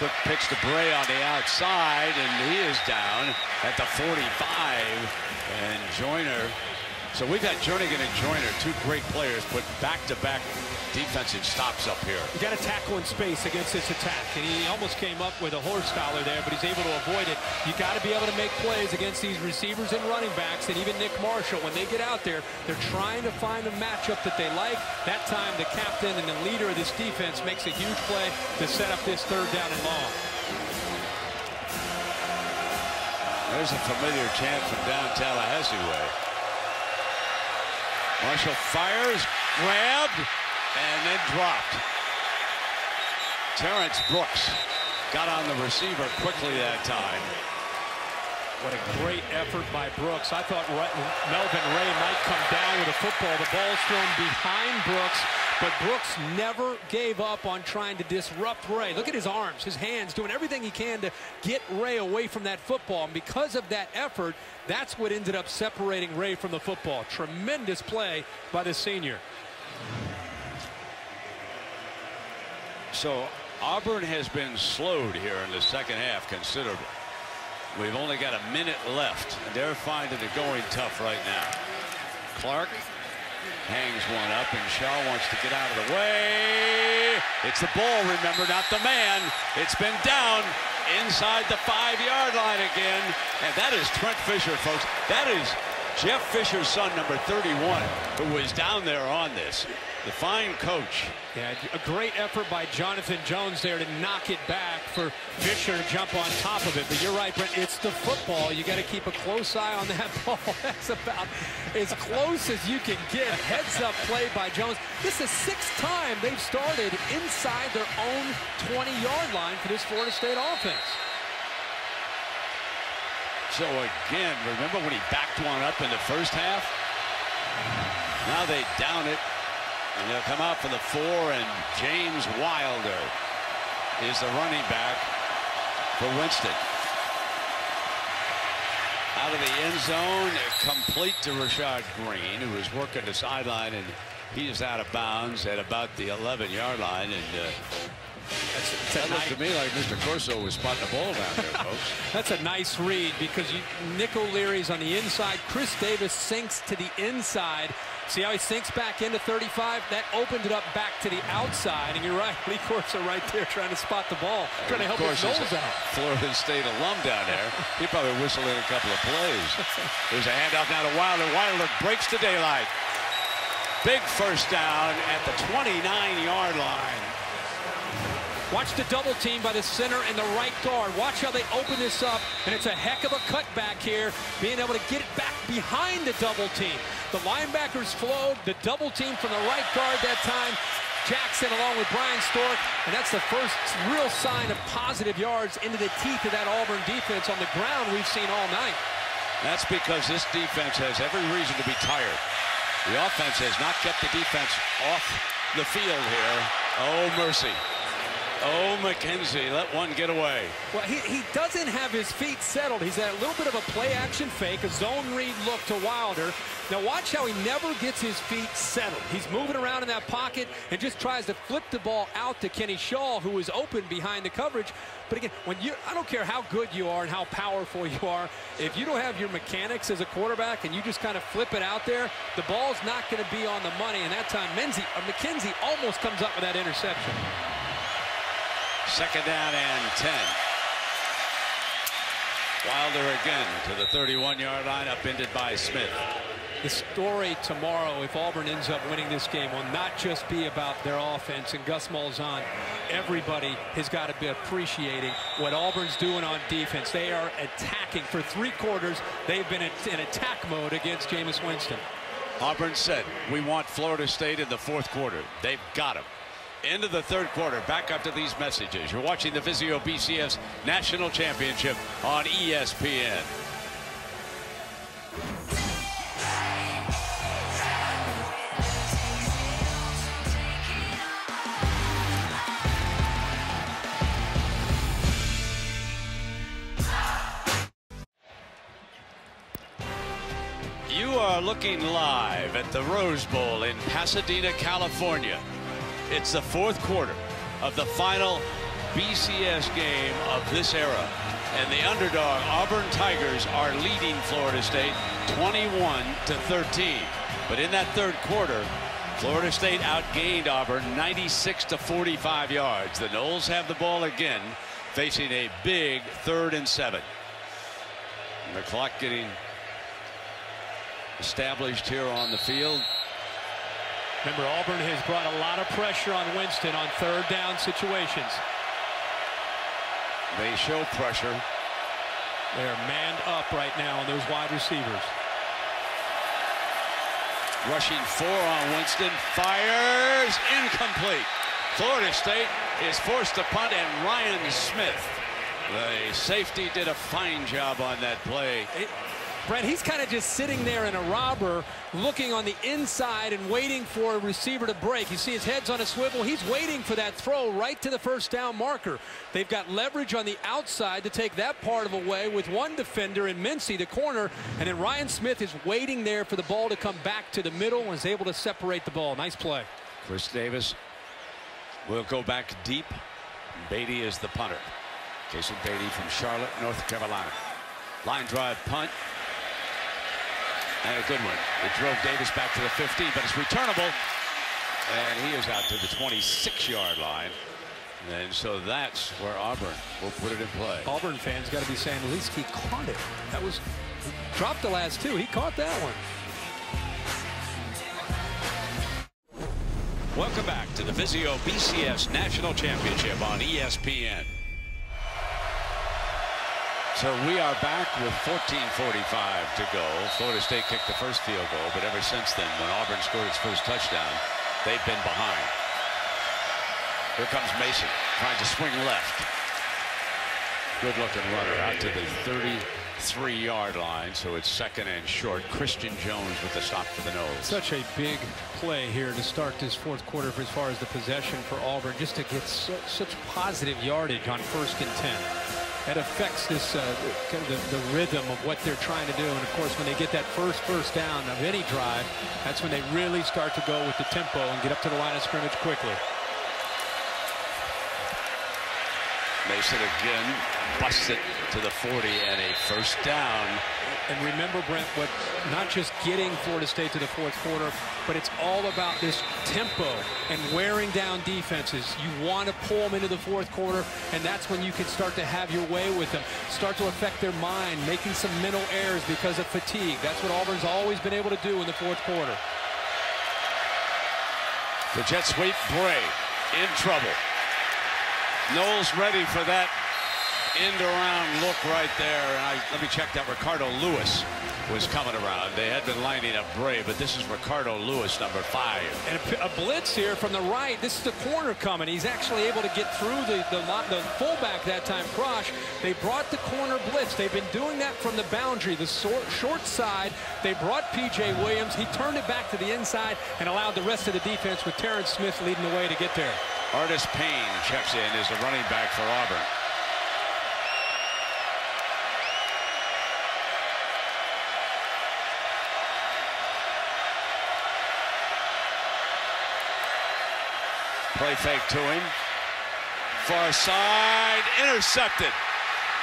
Speaker 5: Quick pitch to Bray on the outside, and he is down at the 45. And Joyner. So we've had Jernigan and Joyner, two great players, put back-to-back defensive stops up here.
Speaker 7: You got to tackle in space against this attack, and he almost came up with a horse collar there, but he's able to avoid it. You got to be able to make plays against these receivers and running backs, and even Nick Marshall. When they get out there, they're trying to find a matchup that they like. That time, the captain and the leader of this defense makes a huge play to set up this 3rd down and long.
Speaker 5: There's a familiar chant from down Tallahassee way. Marshall fires, grabbed, and then dropped. Terrence Brooks got on the receiver quickly that time.
Speaker 7: What a great effort by Brooks. I thought Melvin Ray might come down with a football. The ball's thrown behind Brooks, but Brooks never gave up on trying to disrupt Ray. Look at his arms, his hands, doing everything he can to get Ray away from that football. And because of that effort, that's what ended up separating Ray from the football. Tremendous play by the senior.
Speaker 5: So Auburn has been slowed here in the second half considerably. We've only got a minute left, and they're finding it going tough right now. Clark hangs one up, and Shaw wants to get out of the way. It's the ball, remember, not the man. It's been down inside the 5-yard line again, and that is Trent Fisher, folks. That is Jeff Fisher's son, number 31, who was down there on this. The fine coach.
Speaker 7: Yeah, a great effort by Jonathan Jones there to knock it back for Fisher to jump on top of it. But you're right, Brent, it's the football. You got to keep a close eye on that ball. That's about as close as you can get. Heads-up play by Jones. This is the 6th time they've started inside their own 20-yard line for this Florida State offense.
Speaker 5: So again, remember when he backed one up in the first half? Now they down it. And they'll come out for the 4, and James Wilder is the running back for Winston. Out of the end zone, complete to Rashad Green, who was working the sideline, and he's out of bounds at about the 11-yard line. And that looked to me like Mr. Corso was spotting the ball down there, folks.
Speaker 7: That's a nice read because Nick O'Leary's on the inside. Chris Davis sinks to the inside. See how he sinks back into 35? That opened it up back to the outside. And you're right, Lee Corso right there trying to spot the ball, trying to help his nose out.
Speaker 5: Florida State alum down there. He probably whistled in a couple of plays. There's a handoff now to Wilder. Wilder breaks to daylight. Big first down at the 29-yard line.
Speaker 7: Watch the double team by the center and the right guard. Watch how they open this up, and it's a heck of a cutback here, being able to get it back behind the double team. The linebackers flowed, the double team from the right guard that time. Jackson along with Brian Stork, and that's the first real sign of positive yards into the teeth of that Auburn defense on the ground we've seen all night.
Speaker 5: That's because this defense has every reason to be tired. The offense has not kept the defense off the field here. Oh, mercy. Oh, McKenzie, let one get away.
Speaker 7: Well, he doesn't have his feet settled. He's at a little bit of a play-action fake, a zone read look to Wilder. Now watch how he never gets his feet settled. He's moving around in that pocket and just tries to flip the ball out to Kenny Shaw, who is open behind the coverage. But again, I don't care how good you are and how powerful you are, if you don't have your mechanics as a quarterback and you just kind of flip it out there, the ball's not going to be on the money. And that time, McKenzie almost comes up with that interception.
Speaker 5: Second down and 10. Wilder again to the 31-yard line, upended by Smith.
Speaker 7: The story tomorrow, if Auburn ends up winning this game, will not just be about their offense and Gus Malzahn. Everybody has got to be appreciating what Auburn's doing on defense. They are attacking. For 3 quarters, they've been in attack mode against Jameis Winston.
Speaker 5: Auburn said, we want Florida State in the 4th quarter. They've got him. Into the 3rd quarter, back up to these messages. You're watching the Vizio BCS National Championship on ESPN. You are looking live at the Rose Bowl in Pasadena, California. It's the 4th quarter of the final BCS game of this era. And the underdog Auburn Tigers are leading Florida State 21-13. But in that third quarter, Florida State outgained Auburn 96-45 yards. The Noles have the ball again, facing a big 3rd and 7. And the clock getting established here on the field.
Speaker 7: Remember, Auburn has brought a lot of pressure on Winston on 3rd down situations.
Speaker 5: They show pressure.
Speaker 7: They're manned up right now on those wide receivers.
Speaker 5: Rushing 4 on Winston. Fires. Incomplete. Florida State is forced to punt, and Ryan Smith, the safety, did a fine job on that play.
Speaker 7: Brent, he's kind of just sitting there in a robber, looking on the inside and waiting for a receiver to break. You see his head's on a swivel. He's waiting for that throw right to the 1st down marker. They've got leverage on the outside to take that part of away with one defender in Mincy, the corner, and then Ryan Smith is waiting there for the ball to come back to the middle and is able to separate the ball. Nice play.
Speaker 5: Chris Davis will go back deep. Beatty is the punter. Jason Beatty from Charlotte, North Carolina. Line drive punt. And a good one. It drove Davis back to the 15, but it's returnable. And he is out to the 26-yard line. And so that's where Auburn will put it in play.
Speaker 7: Auburn fans got to be saying, at least he caught it. That was, dropped the last 2. He caught that one.
Speaker 5: Welcome back to the Vizio BCS National Championship on ESPN. So we are back with 14:45 to go. Florida State kicked the first field goal, but ever since then, when Auburn scored its first touchdown, they've been behind. Here comes Mason, trying to swing left. Good looking runner out to the 33-yard line, so it's 2nd and short. Christian Jones with the stop for the Noles.
Speaker 7: Such a big play here to start this 4th quarter as far as the possession for Auburn, just to get such positive yardage on 1st and 10. That affects this kind of the rhythm of what they're trying to do. And of course, when they get that first down of any drive, that's when they really start to go with the tempo and get up to the line of scrimmage quickly.
Speaker 5: Mason again busts it to the 40 and a 1st down.
Speaker 7: And remember, Brent, what not just getting Florida State to the 4th quarter, but it's all about this tempo and wearing down defenses. You want to pull them into the 4th quarter, and that's when you can start to have your way with them, start to affect their mind, making some mental errors because of fatigue. That's what Auburn's always been able to do in the 4th quarter.
Speaker 5: The jet sweep, Bray in trouble. Noles ready for that end-around look right there. And let me check that. Ricardo Lewis was coming around. They had been lining up Bray, but this is Ricardo Lewis, number 5.
Speaker 7: And a blitz here from the right. This is the corner coming. He's actually able to get through the fullback that time, Crosh. They brought the corner blitz. They've been doing that from the boundary, the short side. They brought P.J. Williams. He turned it back to the inside and allowed the rest of the defense with Terrence Smith leading the way to get there.
Speaker 5: Artis Payne checks in as a running back for Auburn. Play fake to him. Far side, intercepted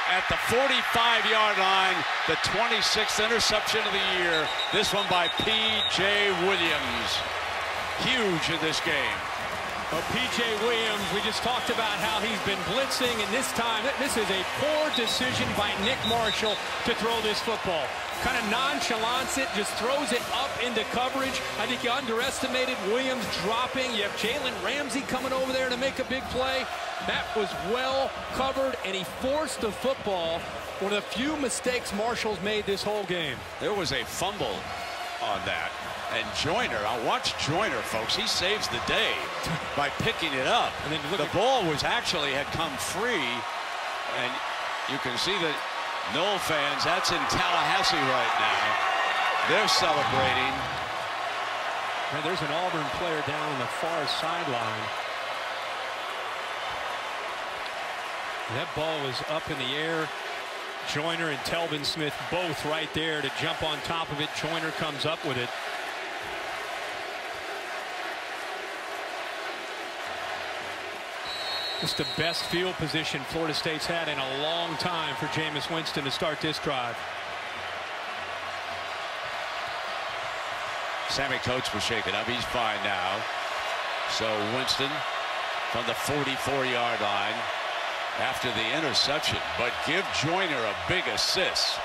Speaker 5: at the 45-yard line. The 26th interception of the year. This one by P.J. Williams. Huge in this game.
Speaker 7: Well, P.J. Williams, we just talked about how he's been blitzing, and this time, this is a poor decision by Nick Marshall to throw this football. Kind of nonchalants it, just throws it up into coverage. I think you underestimated Williams dropping. You have Jalen Ramsey coming over there to make a big play. That was well covered, and he forced the football. One of the few mistakes Marshall's made this whole game.
Speaker 5: There was a fumble on that. And Joyner, I'll watch Joyner, folks. He saves the day by picking it up. And then the ball was actually had come free. And you can see that Nole fans, that's in Tallahassee right now. They're celebrating.
Speaker 7: And there's an Auburn player down on the far sideline. That ball was up in the air. Joyner and Telvin Smith both right there to jump on top of it. Joyner comes up with it. It's the best field position Florida State's had in a long time for Jameis Winston to start this drive.
Speaker 5: Sammy Coates was shaken up. He's fine now. So Winston from the 44-yard line after the interception. But give Joyner a big assist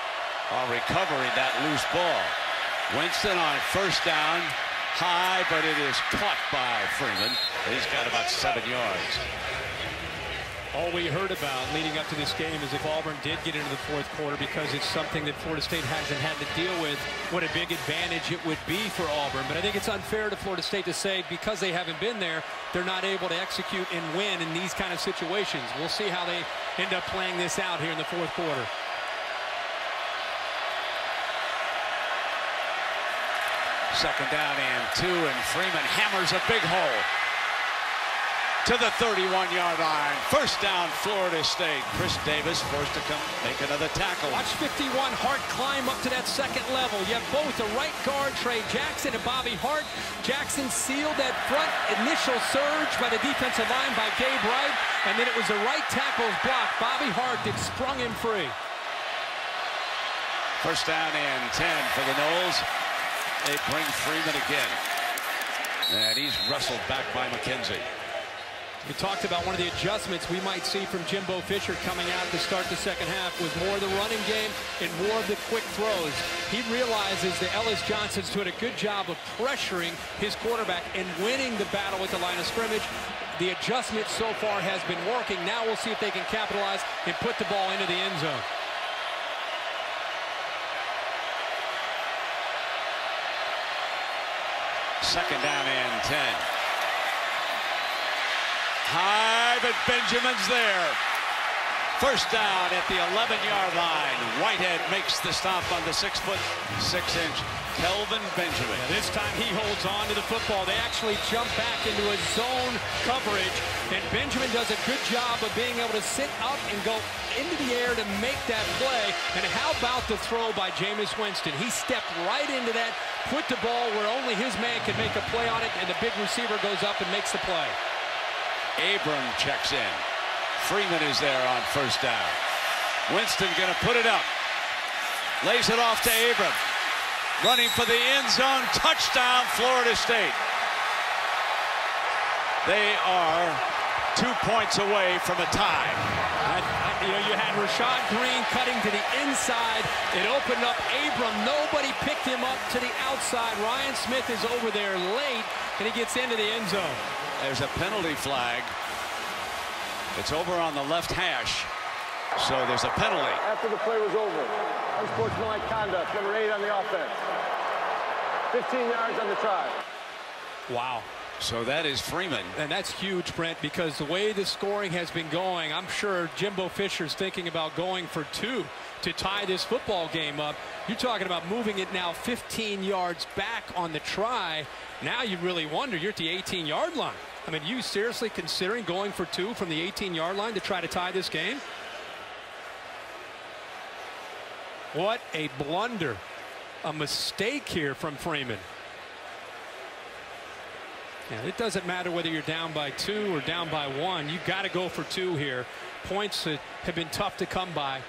Speaker 5: on recovering that loose ball. Winston on first down. High, but it is caught by Freeman. He's got about 7 yards.
Speaker 7: All we heard about leading up to this game is if Auburn did get into the fourth quarter, because it's something that Florida State hasn't had to deal with, what a big advantage it would be for Auburn. But I think it's unfair to Florida State to say because they haven't been there, they're not able to execute and win in these kind of situations. We'll see how they end up playing this out here in the fourth quarter.
Speaker 5: Second down and 2, and Freeman hammers a big hole to the 31-yard line. First down, Florida State. Chris Davis forced to come make another tackle.
Speaker 7: Watch 51 Hart climb up to that second level. You have both the right guard, Trey Jackson, and Bobby Hart. Jackson sealed that front initial surge by the defensive line by Gabe Wright, and then it was the right tackle's block, Bobby Hart, that sprung him free.
Speaker 5: First down and 10 for the Noles. They bring Freeman again. And he's wrestled back by McKenzie.
Speaker 7: We talked about one of the adjustments we might see from Jimbo Fisher coming out to start the second half was more of the running game and more of the quick throws. He realizes that Ellis Johnson's doing a good job of pressuring his quarterback and winning the battle at the line of scrimmage. The adjustment so far has been working. Now we'll see if they can capitalize and put the ball into the end zone.
Speaker 5: Second down and 10. High, but Benjamin's there. First down at the 11-yard line. Whitehead makes the stop on the 6'6" Kelvin Benjamin.
Speaker 7: This time he holds on to the football. They actually jump back into a zone coverage, and Benjamin does a good job of being able to sit up and go into the air to make that play. And how about the throw by Jameis Winston? He stepped right into that, put the ball where only his man could make a play on it, and the big receiver goes up and makes the play.
Speaker 5: Abram checks in. Freeman is there on first down. Winston gonna put it up. Lays it off to Abram. Running for the end zone. Touchdown, Florida State. They are 2 points away from a tie.
Speaker 7: You know, you had Rashad Green cutting to the inside. It opened up Abram. Nobody picked him up to the outside. Ryan Smith is over there late, and he gets into the end zone.
Speaker 5: There's a penalty flag. It's over on the left hash. So there's a penalty.
Speaker 3: After the play was over, unsportsmanlike conduct, number 8 on the offense. 15 yards on the try.
Speaker 7: Wow.
Speaker 5: So that is Freeman.
Speaker 7: And that's huge, Brent, because the way the scoring has been going, I'm sure Jimbo Fisher's thinking about going for 2 to tie this football game up. You're talking about moving it now 15 yards back on the try. Now you really wonder, you're at the 18-yard line. I mean, you seriously considering going for 2 from the 18-yard line to try to tie this game? What a blunder. A mistake here from Freeman. Yeah, it doesn't matter whether you're down by 2 or down by 1. You've got to go for 2 here. Points that have been tough to come by.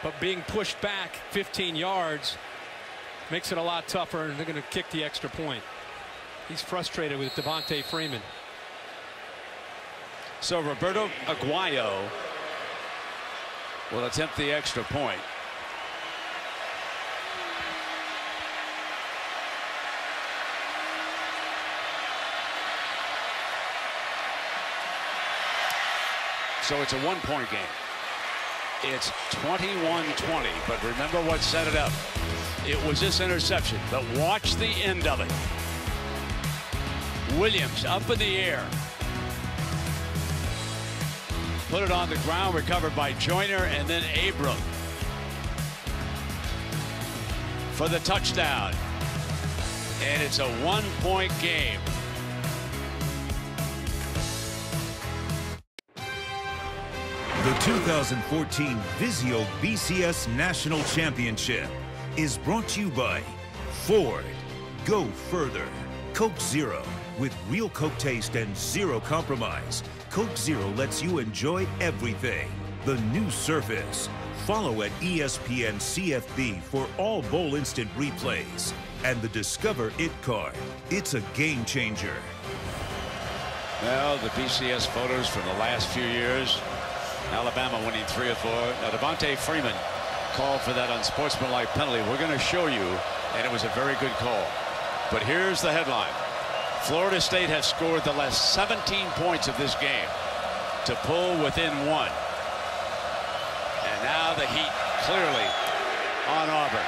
Speaker 7: But being pushed back 15 yards makes it a lot tougher, and they're going to kick the extra point. He's frustrated with Devontae Freeman.
Speaker 5: So Roberto Aguayo will attempt the extra point. So it's a 1-point game. It's 21-20, but remember what set it up. It was this interception, but watch the end of it. Williams up in the air. Put it on the ground, recovered by Joyner, and then Abram for the touchdown. And it's a 1-point game.
Speaker 4: The 2014 Vizio BCS National Championship is brought to you by Ford. Go further. Coke Zero with real Coke taste and zero compromise. Coke Zero lets you enjoy everything. The new Surface. Follow at ESPN CFB for all bowl instant replays. And the Discover It card. It's a game changer.
Speaker 5: Well, the BCS photos from the last few years. Alabama winning 3 of 4. Now, Devontae Freeman called for that unsportsmanlike penalty. We're going to show you, and it was a very good call. But here's the headline. Florida State has scored the last 17 points of this game to pull within 1. And now the heat clearly on Auburn.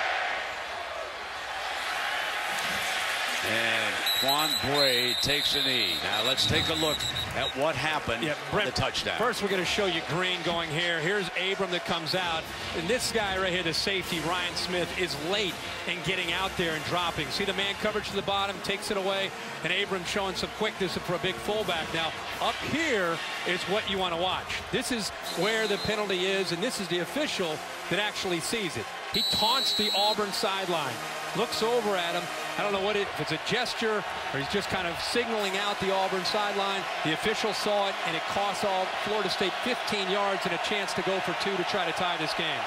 Speaker 5: And Quan Bray takes a knee. Now let's take a look at what happened on the touchdown.
Speaker 7: First, we're going to show you Green going here. Here's Abram that comes out. And this guy right here, the safety, Ryan Smith, is late in getting out there and dropping. See the man coverage to the bottom, takes it away. And Abram showing some quickness for a big fullback. Now, up here is what you want to watch. This is where the penalty is, and this is the official that actually sees it. He taunts the Auburn sideline, looks over at him. I don't know if it's a gesture or he's just kind of signaling out the Auburn sideline. The official saw it, and it cost Florida State 15 yards and a chance to go for 2 to try to tie this game.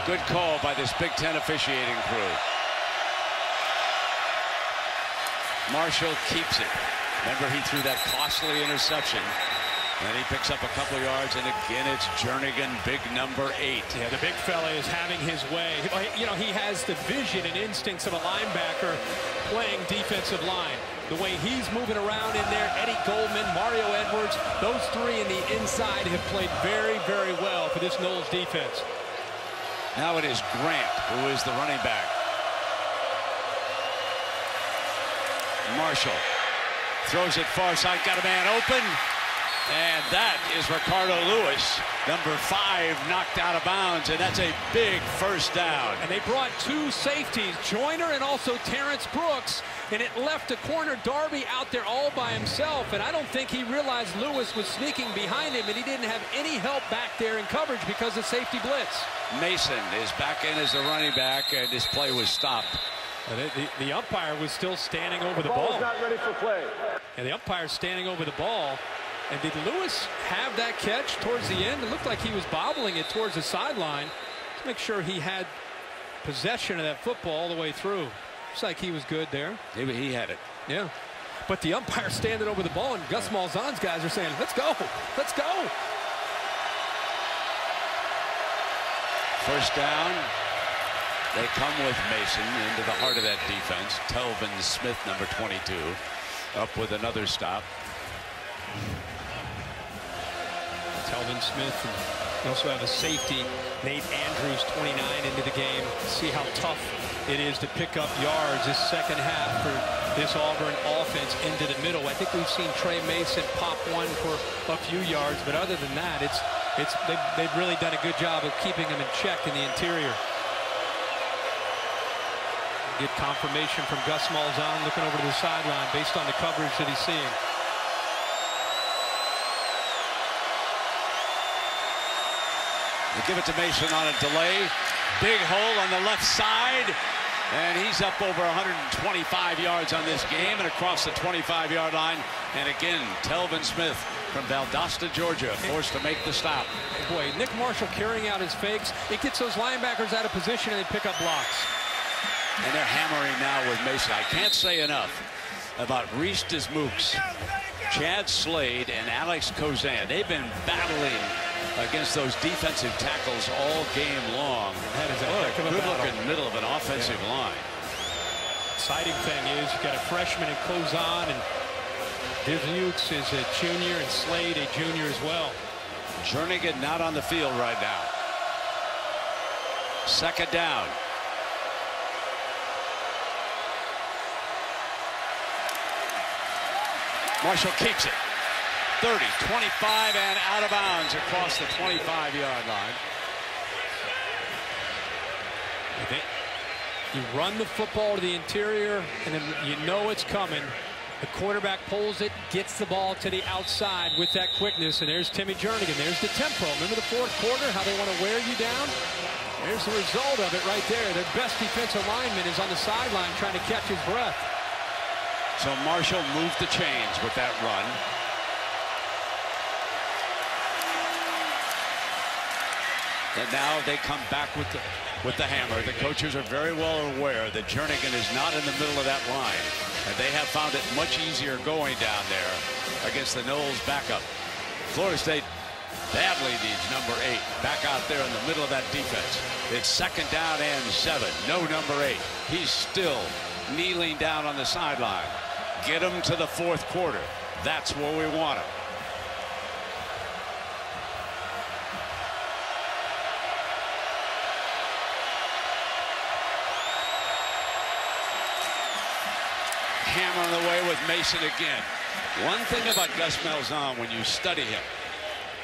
Speaker 5: Good call by this Big Ten officiating crew. Marshall keeps it. Remember, he threw that costly interception. And he picks up a couple yards, and again, it's Jernigan, big number 8.
Speaker 7: Yeah, the big fella is having his way. You know, he has the vision and instincts of a linebacker playing defensive line. The way he's moving around in there, Eddie Goldman, Mario Edwards, those 3 in the inside have played very, very well for this Noles defense.
Speaker 5: Now it is Grant, who is the running back. Marshall throws it far side, got a man open. And that is Ricardo Lewis, number 5, knocked out of bounds, and that's a big first down.
Speaker 7: And they brought 2 safeties, Joyner and also Terrence Brooks, and it left a corner Darby out there all by himself, and I don't think he realized Lewis was sneaking behind him, and he didn't have any help back there in coverage because of safety blitz.
Speaker 5: Mason is back in as the running back, and this play was stopped.
Speaker 7: The umpire was still standing over the ball.
Speaker 3: Ball's not ready for play.
Speaker 7: And the umpire's standing over the ball. And did Lewis have that catch towards the end? It looked like he was bobbling it towards the sideline to make sure he had possession of that football all the way through. Looks like he was good there.
Speaker 5: Maybe he had it.
Speaker 7: Yeah. But the umpire standing over the ball, and Gus Malzahn's guys are saying, let's go. Let's go.
Speaker 5: First down. They come with Mason into the heart of that defense. Telvin Smith, number 22, up with another stop.
Speaker 7: Telvin Smith, and we also have a safety, Nate Andrews, 29, into the game. See how tough it is to pick up yards this second half for this Auburn offense into the middle. I think we've seen Trey Mason pop one for a few yards, but other than that, they've really done a good job of keeping them in check in the interior. Get confirmation from Gus Malzahn looking over to the sideline based on the coverage that he's seeing.
Speaker 5: They give it to Mason on a delay. Big hole on the left side. And he's up over 125 yards on this game and across the 25-yard line. And again, Telvin Smith from Valdosta, Georgia, forced to make the stop.
Speaker 7: Boy, Nick Marshall carrying out his fakes. It gets those linebackers out of position and they pick up blocks.
Speaker 5: And they're hammering now with Mason. I can't say enough about Reese Dismukes, Chad Slade, and Alex Kozan. They've been battling against those defensive tackles all game long.
Speaker 7: That is a
Speaker 5: good-looking middle of an offensive line.
Speaker 7: Exciting thing is you've got a freshman in Kozan, and Dismukes is a junior, and Slade a junior as well.
Speaker 5: Jernigan not on the field right now. Second down. Marshall keeps it. 30, 25, and out of bounds across the 25-yard line.
Speaker 7: You run the football to the interior, and then you know it's coming. The quarterback pulls it, gets the ball to the outside with that quickness, and there's Timmy Jernigan. There's the tempo. Remember the fourth quarter, how they want to wear you down? There's the result of it right there. Their best defensive lineman is on the sideline trying to catch his breath.
Speaker 5: So Marshall moved the chains with that run. And now they come back with the hammer. The coaches are very well aware that Jernigan is not in the middle of that line. And they have found it much easier going down there against the Noles backup. Florida State badly needs number 8 back out there in the middle of that defense. It's 2nd down and 7. No number 8. He's still kneeling down on the sideline. Get him to the 4th quarter. That's where we want him. Hammer away with Mason again. One thing about Gus Malzahn, when you study him,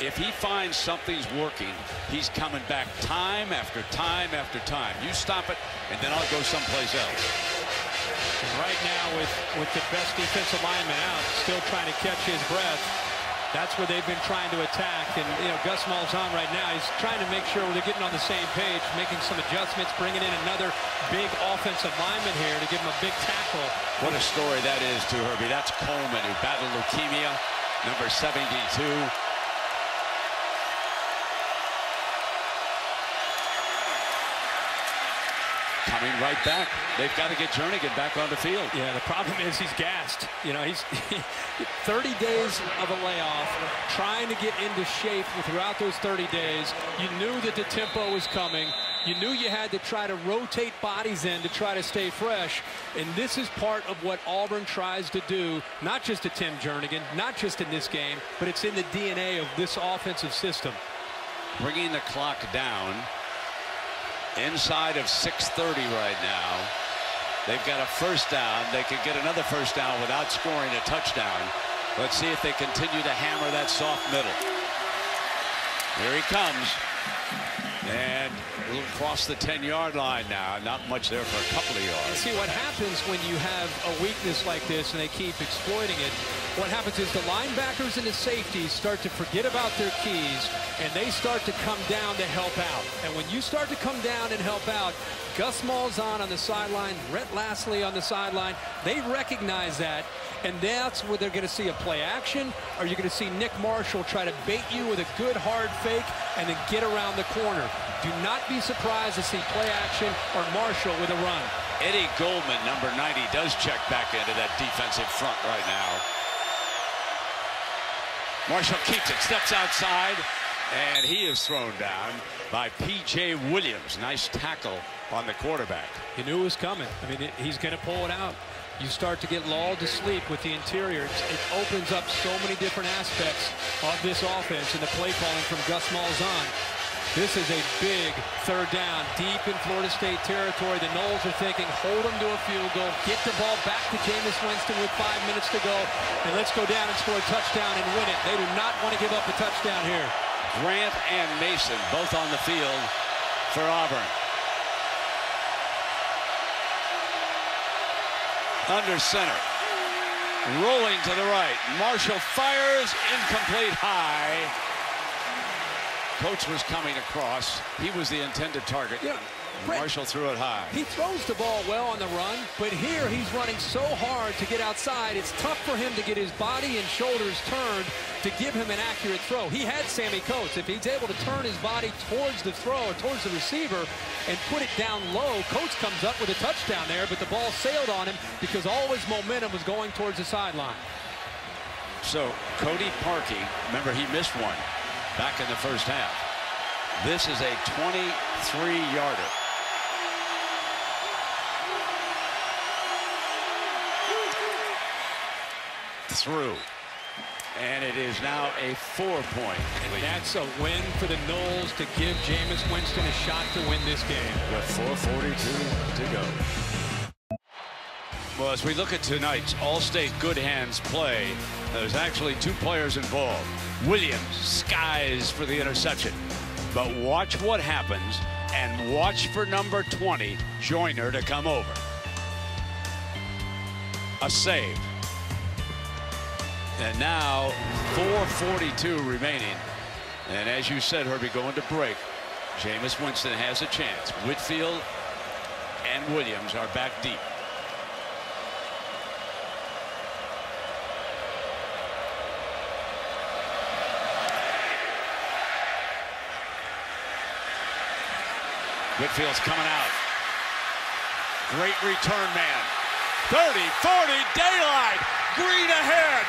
Speaker 5: if he finds something's working, he's coming back time after time after time. You stop it, and then I'll go someplace else.
Speaker 7: And right now, with the best defensive lineman out, still trying to catch his breath, that's where they've been trying to attack. And, you know, Gus Malzahn right now, he's trying to make sure they're getting on the same page, making some adjustments, bringing in another big offensive lineman here to give him a big tackle.
Speaker 5: What a story that is to Herbie. That's Coleman, who battled leukemia, number 72. Coming right back. They've got to get Jernigan back on the field.
Speaker 7: Yeah, the problem is he's gassed. You know, he's 30 days of a layoff, trying to get into shape throughout those 30 days. You knew that the tempo was coming. You knew you had to try to rotate bodies in to try to stay fresh. And this is part of what Auburn tries to do, not just to Tim Jernigan, not just in this game, but it's in the DNA of this offensive system.
Speaker 5: Bringing the clock down. Inside of 6:30 right now. They've got a 1st down. They could get another 1st down without scoring a touchdown. Let's see if they continue to hammer that soft middle. Here he comes. And we'll cross the 10-yard line now. Not much there for a couple of yards.
Speaker 7: See, what happens when you have a weakness like this and they keep exploiting it, what happens is the linebackers and the safeties start to forget about their keys, and they start to come down to help out. And when you start to come down and help out, Gus Malzahn on the sideline, Rhett Lastly on the sideline, they recognize that, and that's where they're going to see a play action, or you're going to see Nick Marshall try to bait you with a good hard fake and then get around the corner. Do not be surprised to see play action or Marshall with a run.
Speaker 5: Eddie Goldman, number 90, does check back into that defensive front right now. Marshall keeps it, steps outside, and he is thrown down by P.J. Williams. Nice tackle on the quarterback.
Speaker 7: You knew it was coming. I mean, he's going to pull it out. You start to get lulled to sleep with the interior. It opens up so many different aspects of this offense and the play calling from Gus Malzahn. This is a big 3rd down, deep in Florida State territory. The Noles are thinking, hold them to a field goal, get the ball back to Jameis Winston with 5 minutes to go, and let's go down and score a touchdown and win it. They do not want to give up a touchdown here.
Speaker 5: Grant and Mason both on the field for Auburn. Under center. Rolling to the right. Marshall fires, incomplete high. Coach was coming across. He was the intended target.
Speaker 7: Yeah,
Speaker 5: Marshall threw it high.
Speaker 7: He throws the ball well on the run, but here he's running so hard to get outside. It's tough for him to get his body and shoulders turned to give him an accurate throw. He had Sammy Coates. If he's able to turn his body towards the throw or towards the receiver and put it down low, Coates comes up with a touchdown there, but the ball sailed on him because all his momentum was going towards the sideline.
Speaker 5: So Cody Parkey, remember he missed one back in the 1st half. This is a 23-yarder. Through. And it is now a 4-point lead.
Speaker 7: That's a win for the Noles to give Jameis Winston a shot to win this game.
Speaker 5: With 4:42 to go. Well, as we look at tonight's All-State Good Hands play, there's actually 2 players involved. Williams skies for the interception. But watch what happens, and watch for number 20, Joyner, to come over. A save. And now 4:42 remaining. And as you said, Herbie, going to break. Jameis Winston has a chance. Whitfield and Williams are back deep. Whitfield's coming out. Great return man. 30, 40, daylight. Green ahead.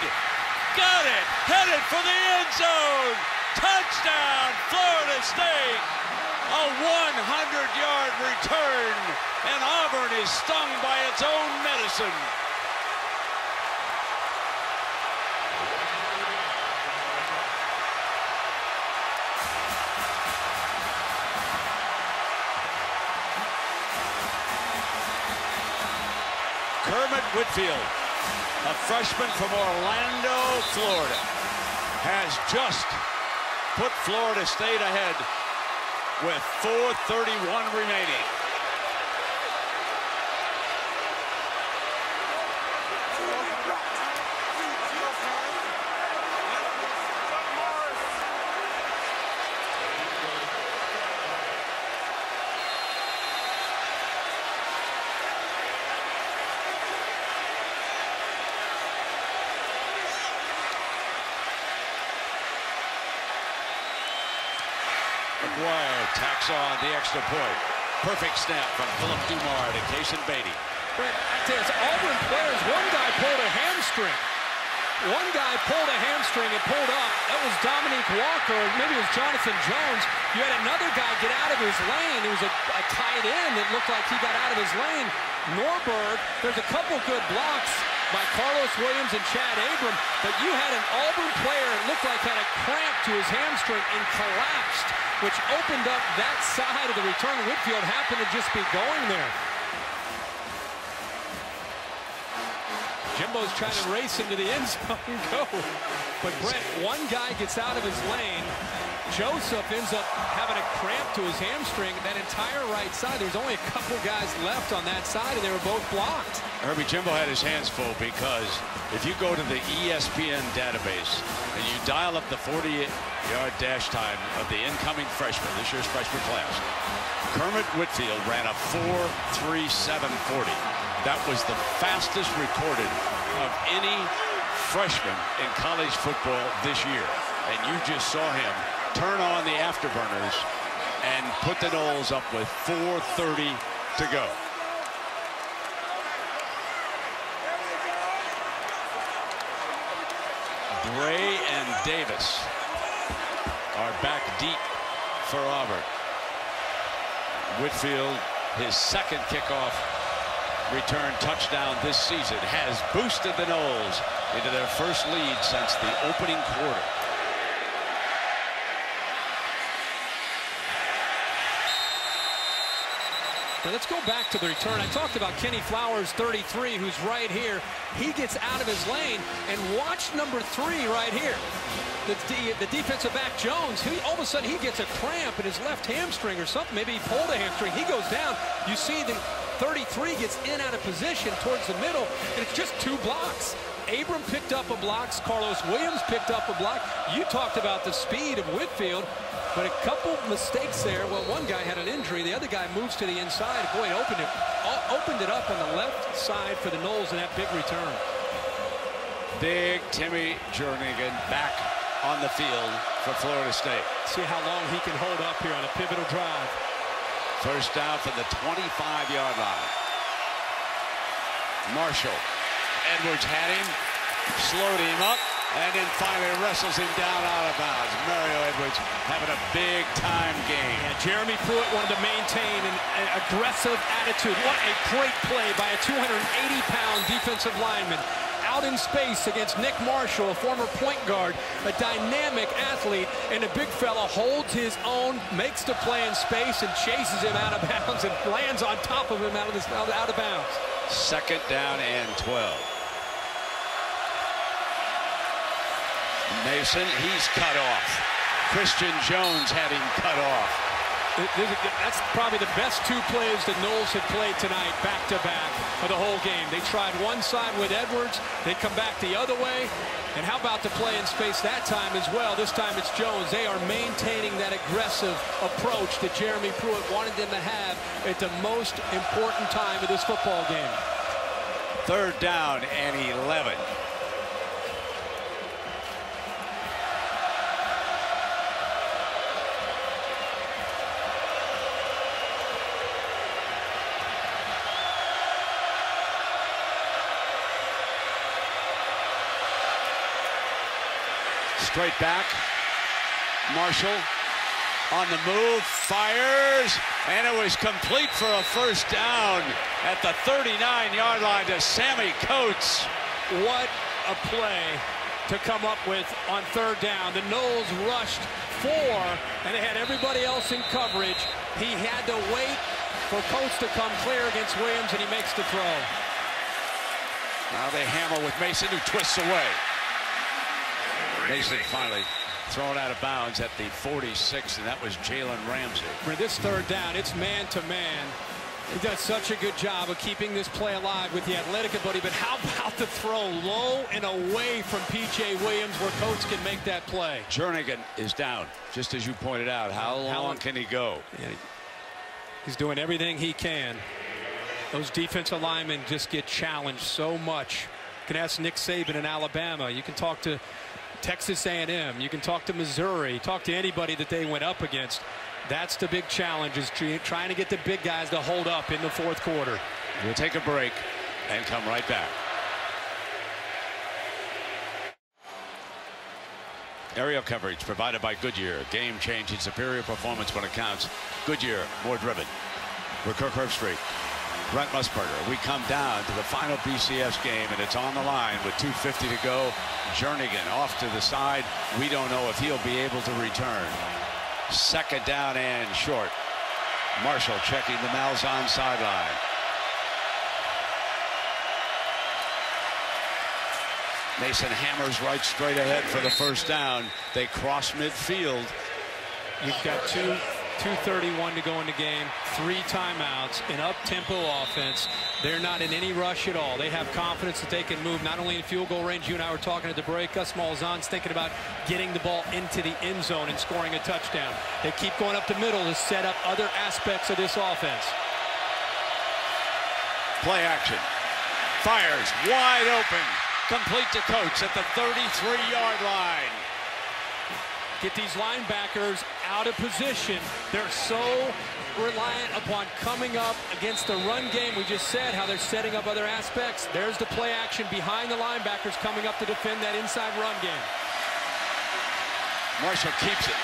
Speaker 5: Got it. Headed for the end zone. Touchdown, Florida State. A 100-yard return. And Auburn is stung by its own medicine. Kermit Whitfield, a freshman from Orlando, Florida, has just put Florida State ahead with 4:31 remaining. McGuire tacks on the extra point. Perfect snap from Philip Dumar to Kaysen Beatty.
Speaker 7: Brett, I tell you, it's Auburn players. One guy pulled a hamstring. One guy pulled a hamstring and pulled up. That was Dominique Walker, or maybe it was Jonathan Jones. You had another guy get out of his lane. It was a tight end that looked like he got out of his lane. Norberg, there's a couple good blocks by Carlos Williams and Chad Abram, but you had an Auburn player, it looked like had a cramp to his hamstring and collapsed, which opened up that side of the return. Whitfield happened to just be going there. Jimbo's trying to race into the end zone and go. But Brett, one guy gets out of his lane. Joseph ends up having a cramp to his hamstring. That entire right side, there's only a couple guys left on that side, and they were both blocked.
Speaker 5: Herbie, Jimbo had his hands full because if you go to the ESPN database and you dial up the 40-yard dash time of the incoming freshman, this year's freshman class, Kermit Whitfield ran a 4.3740. That was the fastest recorded of any freshman in college football this year. And you just saw him turn on the afterburners and put the Noles up with 4:30 to go. Bray and Davis are back deep for Auburn. Whitfield, his second kickoff return touchdown this season, has boosted the Noles into their first lead since the opening quarter.
Speaker 7: Now let's go back to the return. I talked about Kenny Flowers, 33, who's right here. He gets out of his lane, and watch number 3 right here. The defensive back, Jones, all of a sudden he gets a cramp in his left hamstring or something. Maybe he pulled a hamstring. He goes down. You see the 33 gets in out of position towards the middle, and it's just 2 blocks. Abram picked up a block. Carlos Williams picked up a block. You talked about the speed of Whitfield, but a couple mistakes there. Well, one guy had an injury. The other guy moves to the inside. Boy, it opened it up on the left side for the Noles in that big return.
Speaker 5: Big Timmy Jernigan back on the field for Florida State.
Speaker 7: See how long he can hold up here on a pivotal drive.
Speaker 5: First down from the 25-yard line. Marshall. Edwards had him, slowed him up, and then finally wrestles him down out of bounds. Mario Edwards having a big-time game.
Speaker 7: Yeah, Jeremy Pruitt wanted to maintain an aggressive attitude. What a great play by a 280-pound defensive lineman. Out in space against Nick Marshall, a former point guard, a dynamic athlete, and a big fella holds his own, makes the play in space, and chases him out of bounds and lands on top of him out of bounds.
Speaker 5: Second down and 12. Mason, he's cut off. Christian Jones had him cut off.
Speaker 7: That's probably the best 2 plays the Noles had played tonight, back-to-back, of the whole game. They tried one side with Edwards. They come back the other way. And how about the play in space that time as well? This time it's Jones. They are maintaining that aggressive approach that Jeremy Pruitt wanted them to have at the most important time of this football game.
Speaker 5: Third down and 11. straight back. Marshall on the move, fires, and it was complete for a first down at the 39-yard line to Sammy Coates.
Speaker 7: What a play to come up with on third down. The Noles rushed 4, and they had everybody else in coverage. He had to wait for Coates to come clear against Williams, and he makes the throw.
Speaker 5: Now they hammer with Mason, who twists away. Mason finally thrown out of bounds at the 46, and that was Jalen Ramsey.
Speaker 7: For this third down, it's man-to-man. He does such a good job of keeping this play alive with the athletic ability, but how about the throw low and away from P.J. Williams where Coates can make that play?
Speaker 5: Jernigan is down, just as you pointed out. How long can he go?
Speaker 7: Yeah, he's doing everything he can. Those defensive linemen just get challenged so much. You can ask Nick Saban in Alabama. You can talk to Texas A&M. You can talk to Missouri. Talk to anybody that they went up against. That's the big challenge, is trying to get the big guys to hold up in the fourth quarter.
Speaker 5: We'll take a break and come right back. Aerial coverage provided by Goodyear. Game-changing, superior performance when it counts. Goodyear, more driven. We're Kirk Herbstreit, Brent Musburger. We come down to the final BCS game, and it's on the line with 2:50 to go. Jernigan off to the side. We don't know if he'll be able to return. Second down and short. Marshall checking the Malzahn sideline. Mason hammers right straight ahead for the first down. They cross midfield.
Speaker 7: You've got 2:31 to go in the game, 3 timeouts, an up-tempo offense. They're not in any rush at all. They have confidence that they can move not only in field goal range. You and I were talking at the break. Gus Malzahn's thinking about getting the ball into the end zone and scoring a touchdown. They keep going up the middle to set up other aspects of this offense.
Speaker 5: Play action. Fires wide open. Complete to Coates at the 33-yard line.
Speaker 7: Get these linebackers out of position. They're so reliant upon coming up against the run game. We just said how they're setting up other aspects. There's the play action behind the linebackers coming up to defend that inside run game.
Speaker 5: Marshall keeps it,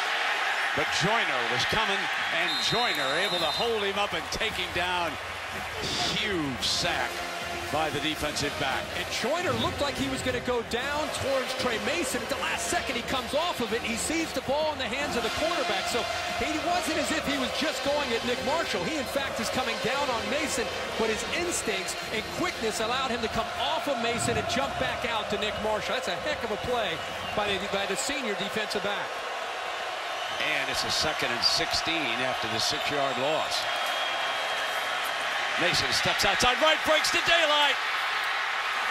Speaker 5: but Joyner was coming, and Joyner able to hold him up and take him down. Huge sack by the defensive back.
Speaker 7: And Joyner looked like he was going to go down towards Trey Mason. At the last second, he comes off of it. He sees the ball in the hands of the quarterback. So he wasn't as if he was just going at Nick Marshall. He, in fact, is coming down on Mason, but his instincts and quickness allowed him to come off of Mason and jump back out to Nick Marshall. That's a heck of a play by the senior defensive back.
Speaker 5: And it's a 2nd and 16 after the 6-yard loss. Mason steps outside right, breaks to daylight.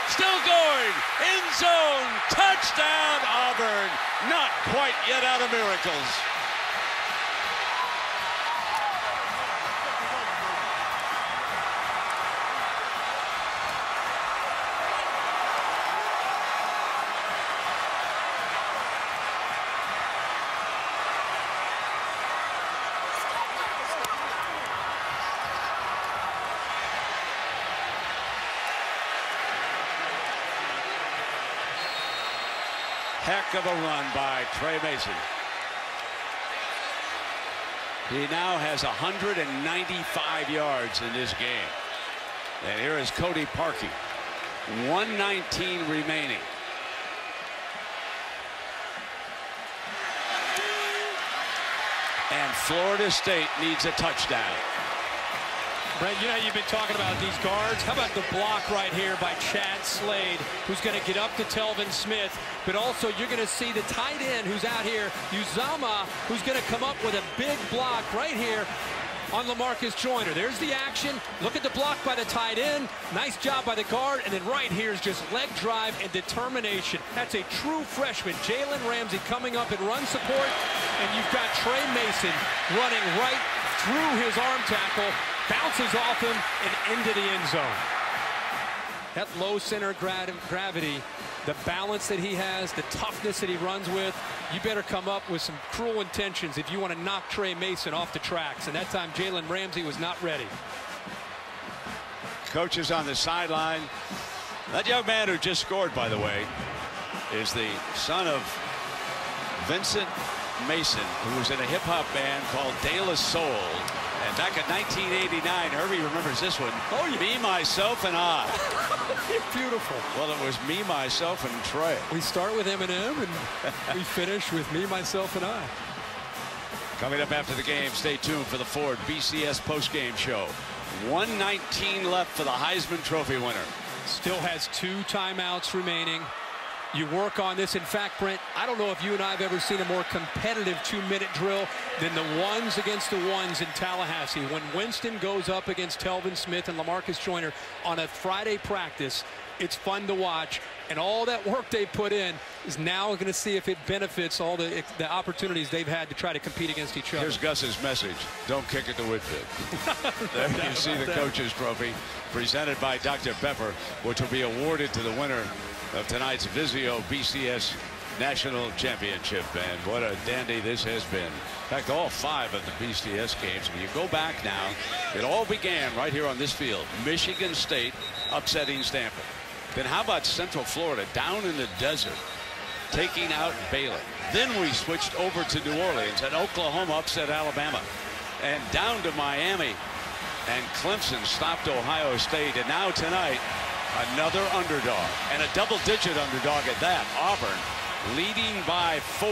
Speaker 5: Still going. End zone. Touchdown, Auburn. Not quite yet out of miracles. Heck of a run by Trey Mason. He now has 195 yards in this game. And here is Cody Parkey. 119 remaining. And Florida State needs a touchdown.
Speaker 7: Brent, you know, you've been talking about these guards. How about the block right here by Chad Slade, who's going to get up to Telvin Smith, but also you're going to see the tight end who's out here, Uzama, who's going to come up with a big block right here on LaMarcus Joyner. There's the action. Look at the block by the tight end. Nice job by the guard. And then right here is just leg drive and determination. That's a true freshman. Jalen Ramsey coming up in run support. And you've got Trey Mason running right through his arm tackle, bounces off him and into the end zone. That low center of gravity, the balance that he has, the toughness that he runs with, you better come up with some cruel intentions if you want to knock Trey Mason off the tracks. And that time Jalen Ramsey was not ready.
Speaker 5: Coaches on the sideline. That young man who just scored, by the way, is the son of Vincent Mason, who was in a hip-hop band called De La Soul. And back in 1989, Herbie remembers this one. Oh, yeah. Me, Myself, and I.
Speaker 7: Beautiful.
Speaker 5: Well, it was Me, Myself, and Trey.
Speaker 7: We start with Eminem, and we finish with Me, Myself, and I.
Speaker 5: Coming up after the game, stay tuned for the Ford BCS postgame show. 1:19 left for the Heisman Trophy winner.
Speaker 7: Still has 2 timeouts remaining. You work on this. In fact, Brent, I don't know if you and I have ever seen a more competitive 2-minute drill than the ones against the ones in Tallahassee. When Winston goes up against Telvin Smith and LaMarcus Joyner on a Friday practice, it's fun to watch. And all that work they put in is now going to see if it benefits all the opportunities they've had to try to compete against each other.
Speaker 5: Here's Gus's message. Don't kick it to Whitfield. There you see the coach's trophy presented by Dr. Pepper, which will be awarded to the winner of tonight's Vizio BCS National Championship. And what a dandy this has been. In fact, all 5 of the BCS games, when you go back now, it all began right here on this field. Michigan State upsetting Stanford. Then how about Central Florida down in the desert taking out Baylor? Then we switched over to New Orleans, and Oklahoma upset Alabama. And down to Miami, and Clemson stopped Ohio State. And now tonight, another underdog, and a double-digit underdog at that. Auburn leading by 4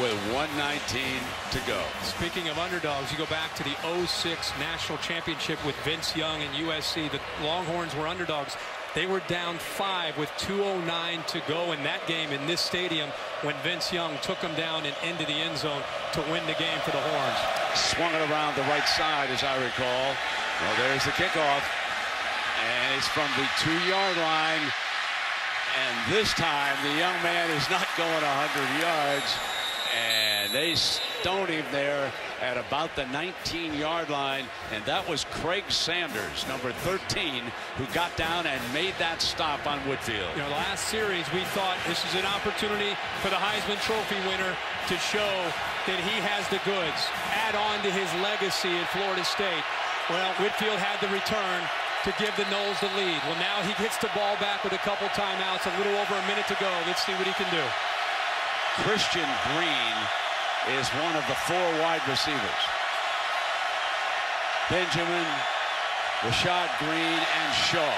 Speaker 5: with 1:19 to go.
Speaker 7: Speaking of underdogs, you go back to the 06 National Championship with Vince Young and USC. The Longhorns were underdogs. They were down 5 with 2:09 to go in that game in this stadium when Vince Young took them down and into the end zone to win the game for the Horns.
Speaker 5: Swung it around the right side, as I recall. Well, there's the kickoff. And it's from the 2-yard line. And this time, the young man is not going 100 yards. And they stone him there at about the 19-yard line. And that was Craig Sanders, number 13, who got down and made that stop on Whitfield.
Speaker 7: You know, last series, we thought this is an opportunity for the Heisman Trophy winner to show that he has the goods, add on to his legacy at Florida State. Well, Whitfield had the return to give the Noles the lead. Well, now he gets the ball back with a couple timeouts, a little over a minute to go. Let's see what he can do.
Speaker 5: Christian Green is one of the 4 wide receivers. Benjamin, Rashad Green, and Shaw.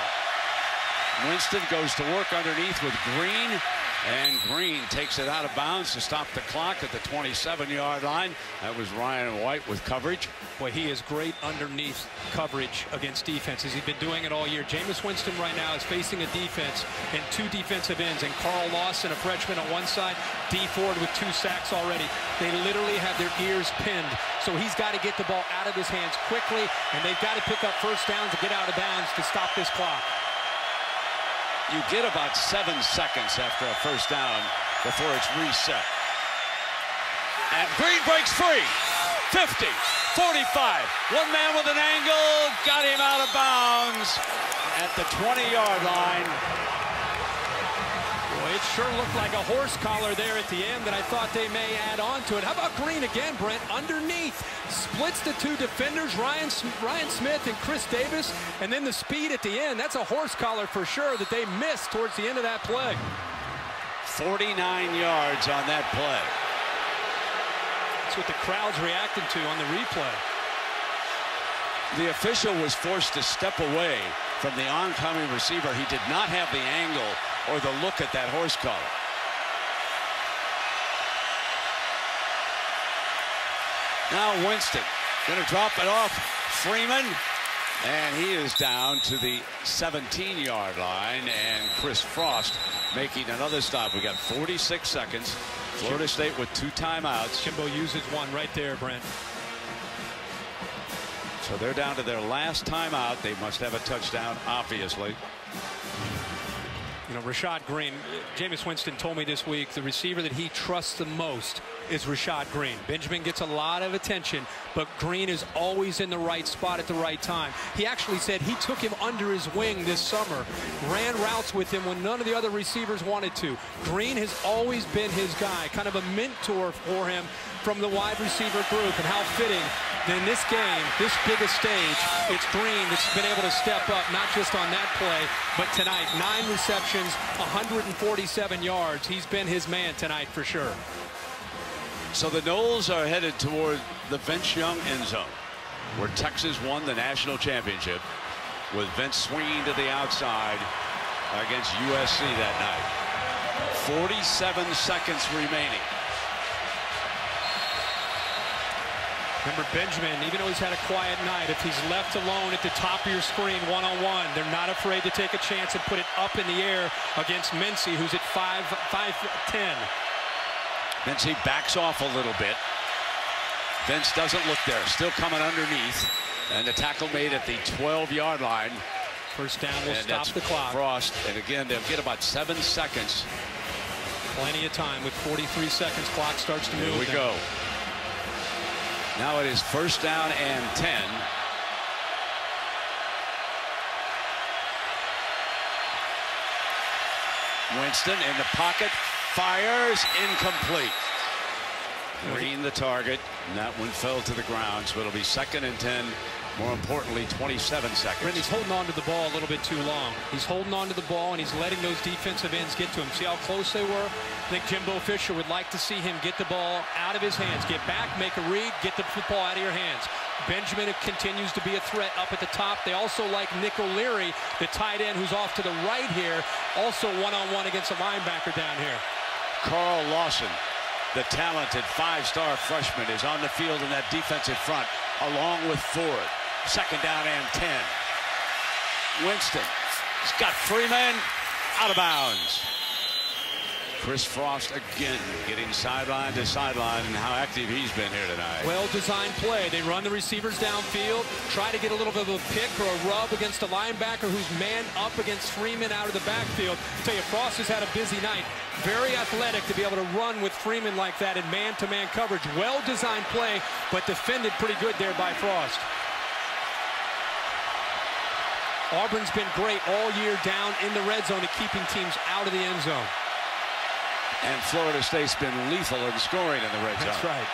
Speaker 5: Winston goes to work underneath with Green, and Green takes it out of bounds to stop the clock at the 27-yard line. That was Ryan White with coverage.
Speaker 7: Boy, he is great underneath coverage against defenses. He's been doing it all year. Jameis Winston right now is facing a defense and 2 defensive ends, and Carl Lawson, a freshman on one side, D Ford with 2 sacks already. They literally have their ears pinned. So he's got to get the ball out of his hands quickly, and they've got to pick up first downs to get out of bounds to stop this clock.
Speaker 5: You get about 7 seconds after a first down before it's reset. And Green breaks free. 50, 45. One man with an angle. Got him out of bounds at the 20-yard line.
Speaker 7: Boy, it sure looked like a horse collar there at the end that I thought they may add on to it. How about Green again, Brent? Underneath. Splits the 2 defenders, Ryan Smith and Chris Davis, and then the speed at the end. That's a horse collar for sure that they missed towards the end of that play.
Speaker 5: 49 yards on that play.
Speaker 7: That's what the crowd's reacting to on the replay.
Speaker 5: The official was forced to step away from the oncoming receiver. He did not have the angle or the look at that horse collar. Now Winston going to drop it off Freeman, and he is down to the 17-yard line, and Chris Frost making another stop. We got 46 seconds. Florida State with 2 timeouts.
Speaker 7: Jimbo uses one right there, Brent.
Speaker 5: So they're down to their last timeout. They must have a touchdown, obviously.
Speaker 7: You know, Rashad Green, Jameis Winston told me this week the receiver that he trusts the most is Rashad Green. Benjamin gets a lot of attention, but Green is always in the right spot at the right time. He actually said he took him under his wing this summer, ran routes with him when none of the other receivers wanted to. Green has always been his guy, kind of a mentor for him from the wide receiver group, and how fitting that in this game, this biggest stage, it's Green that's been able to step up, not just on that play, but tonight. 9 receptions, 147 yards. He's been his man tonight for sure.
Speaker 5: So the Noles are headed toward the Vince Young end zone, where Texas won the national championship, with Vince swinging to the outside against USC that night. 47 seconds remaining.
Speaker 7: Remember, Benjamin, even though he's had a quiet night, if he's left alone at the top of your screen one-on-one, they're not afraid to take a chance and put it up in the air against Mincy, who's at 5'10".
Speaker 5: Mincy backs off a little bit. Vince doesn't look there, still coming underneath, and the tackle made at the 12-yard line.
Speaker 7: First down will stop the clock.
Speaker 5: Frost, and again, they'll get about 7 seconds.
Speaker 7: Plenty of time with 43 seconds. Clock starts to move.
Speaker 5: Here we go. Now it is first down and 10. Winston in the pocket, fires, incomplete. Green the target, and that one fell to the ground, so it'll be 2nd and 10. More importantly, 27 seconds.
Speaker 7: He's holding on to the ball a little bit too long. He's holding on to the ball, and he's letting those defensive ends get to him. See how close they were? I think Jimbo Fisher would like to see him get the ball out of his hands. Get back, make a read, get the football out of your hands. Benjamin continues to be a threat up at the top. They also like Nick O'Leary, the tight end who's off to the right here, also one-on-one against a linebacker down here.
Speaker 5: Carl Lawson, the talented 5-star freshman, is on the field in that defensive front, along with Ford. 2nd down and 10. Winston. He's got Freeman out of bounds. Chris Frost again getting sideline to sideline, and how active he's been here tonight.
Speaker 7: Well-designed play. They run the receivers downfield, try to get a little bit of a pick or a rub against a linebacker who's man up against Freeman out of the backfield. I tell you, Frost has had a busy night. Very athletic to be able to run with Freeman like that in man-to-man coverage. Well-designed play, but defended pretty good there by Frost. Auburn's been great all year down in the red zone at keeping teams out of the end zone.
Speaker 5: And Florida State's been lethal in scoring in the red zone.
Speaker 7: That's right.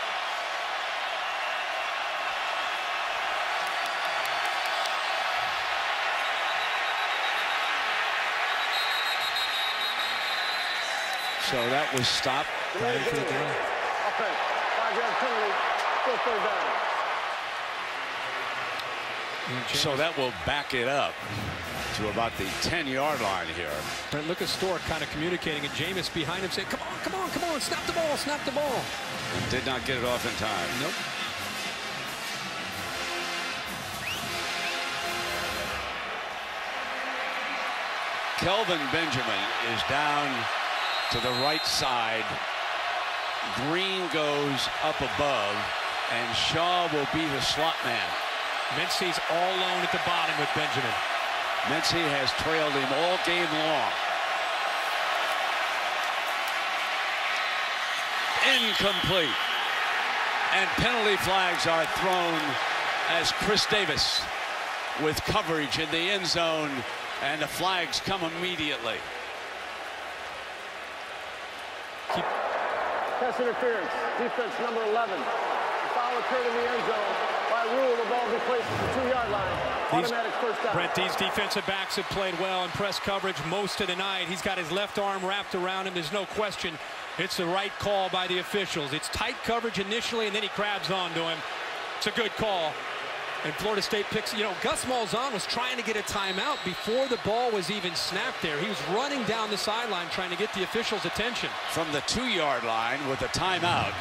Speaker 5: So that was stopped.
Speaker 3: Okay, 5-yard penalty, still 3rd down.
Speaker 5: So that will back it up to about the 10-yard line here.
Speaker 7: But look at Stork kind of communicating, and Jameis behind him saying, come on, come on, come on, snap the ball, snap the ball.
Speaker 5: And did not get it off in time.
Speaker 7: Nope.
Speaker 5: Kelvin Benjamin is down to the right side. Green goes up above, and Shaw will be the slot man.
Speaker 7: Mincy's all alone at the bottom with Benjamin.
Speaker 5: Mincy has trailed him all game long. Incomplete. And penalty flags are thrown as Chris Davis with coverage in the end zone, and the flags come immediately.
Speaker 3: Pass interference, defense number 11. The foul occurred in the end zone. By rule, the ball be placed at the 2-yard line. Automatic first down.
Speaker 7: Brent, these defensive backs have played well in press coverage most of the night. He's got his left arm wrapped around him. There's no question it's the right call by the officials. It's tight coverage initially, and then he grabs onto him. It's a good call. And Florida State picks, you know, Gus Malzahn was trying to get a timeout before the ball was even snapped there. He was running down the sideline trying to get the officials' attention.
Speaker 5: From the 2-yard line with a timeout,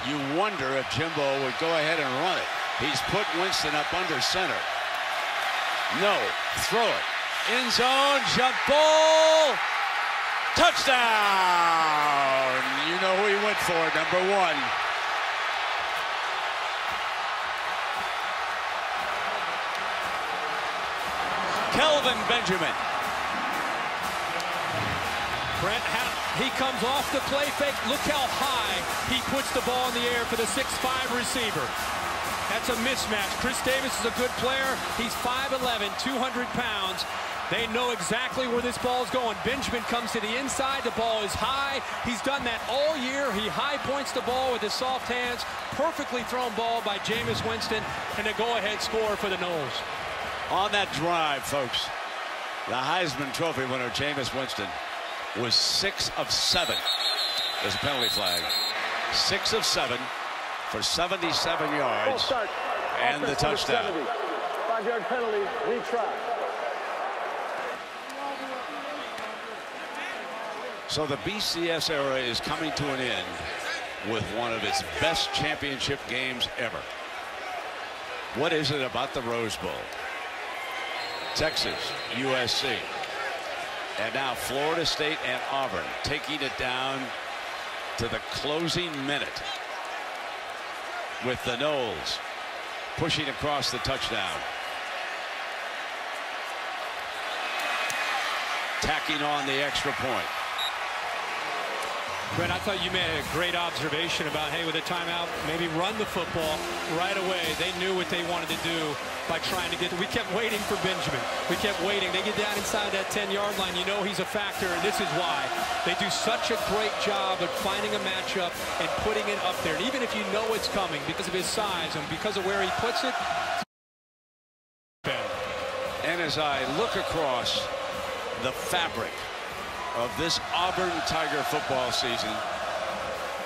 Speaker 5: you wonder if Jimbo would go ahead and run it. He's put Winston up under center. No, throw it. End zone, jump ball, touchdown! You know who he went for, number 1. Kelvin Benjamin.
Speaker 7: Brent, he comes off the play fake. Look how high he puts the ball in the air for the 6'5" receiver. That's a mismatch. Chris Davis is a good player. He's 5'11", 200 pounds. They know exactly where this ball is going. Benjamin comes to the inside. The ball is high. He's done that all year. He high points the ball with his soft hands. Perfectly thrown ball by Jameis Winston, and a go-ahead score for the Noles.
Speaker 5: On that drive, folks, the Heisman Trophy winner, Jameis Winston, was 6 of 7. There's a penalty flag. 6 of 7 for 77 yards and the touchdown.
Speaker 3: 5-yard penalty, retry.
Speaker 5: So the BCS era is coming to an end with one of its best championship games ever. What is it about the Rose Bowl? Texas, USC, and now Florida State and Auburn taking it down to the closing minute with the Noles pushing across the touchdown. Tacking on the extra point.
Speaker 7: Brent, I thought you made a great observation about, hey, with a timeout, maybe run the football right away. They knew what they wanted to do by trying to get. We kept waiting for Benjamin. We kept waiting. They get down inside that 10-yard line. You know he's a factor, and this is why. They do such a great job of finding a matchup and putting it up there. And even if you know it's coming because of his size and because of where he puts it.
Speaker 5: And as I look across the fabric of this Auburn Tiger football season,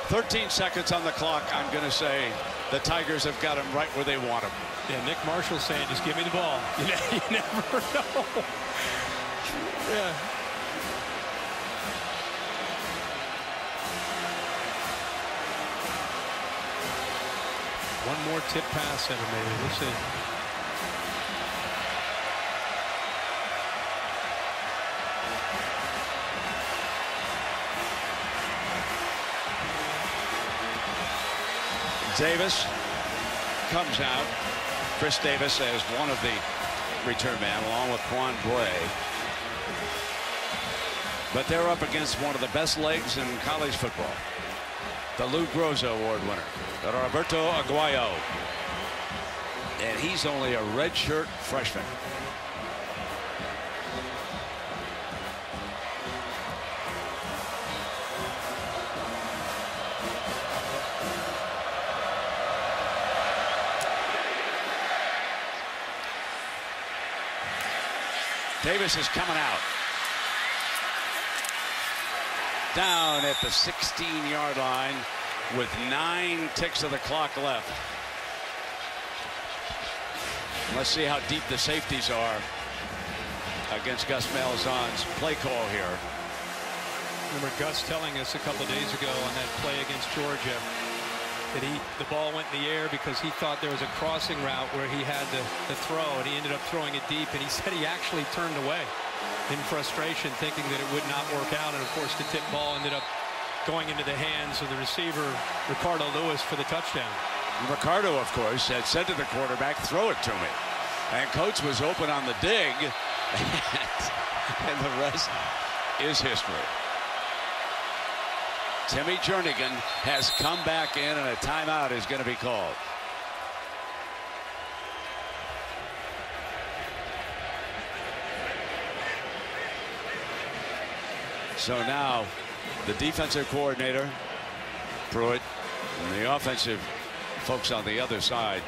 Speaker 5: 13 seconds on the clock, I'm going to say the Tigers have got him right where they want him.
Speaker 7: Yeah, Nick Marshall saying, just give me the ball. You never know. Yeah. One more tip pass center, maybe. We'll see.
Speaker 5: Davis comes out. Chris Davis as one of the return man, along with Quan Bray. But they're up against one of the best legs in college football, the Lou Groza Award winner, Roberto Aguayo. And he's only a redshirt freshman. Davis is coming out. Down at the 16-yard line with 9 ticks of the clock left. Let's see how deep the safeties are against Gus Malzahn's play call here.
Speaker 7: Remember Gus telling us a couple of days ago on that play against Georgia that the ball went in the air because he thought there was a crossing route where he had the throw, and he ended up throwing it deep, and he said he actually turned away in frustration, thinking that it would not work out. And of course the tip ball ended up going into the hands of the receiver Ricardo Lewis for the touchdown.
Speaker 5: Ricardo, of course, had said to the quarterback, throw it to me, and Coates was open on the dig, and the rest is history. Timmy Jernigan has come back in, and a timeout is going to be called. So now the defensive coordinator, Pruitt, and the offensive folks on the other side.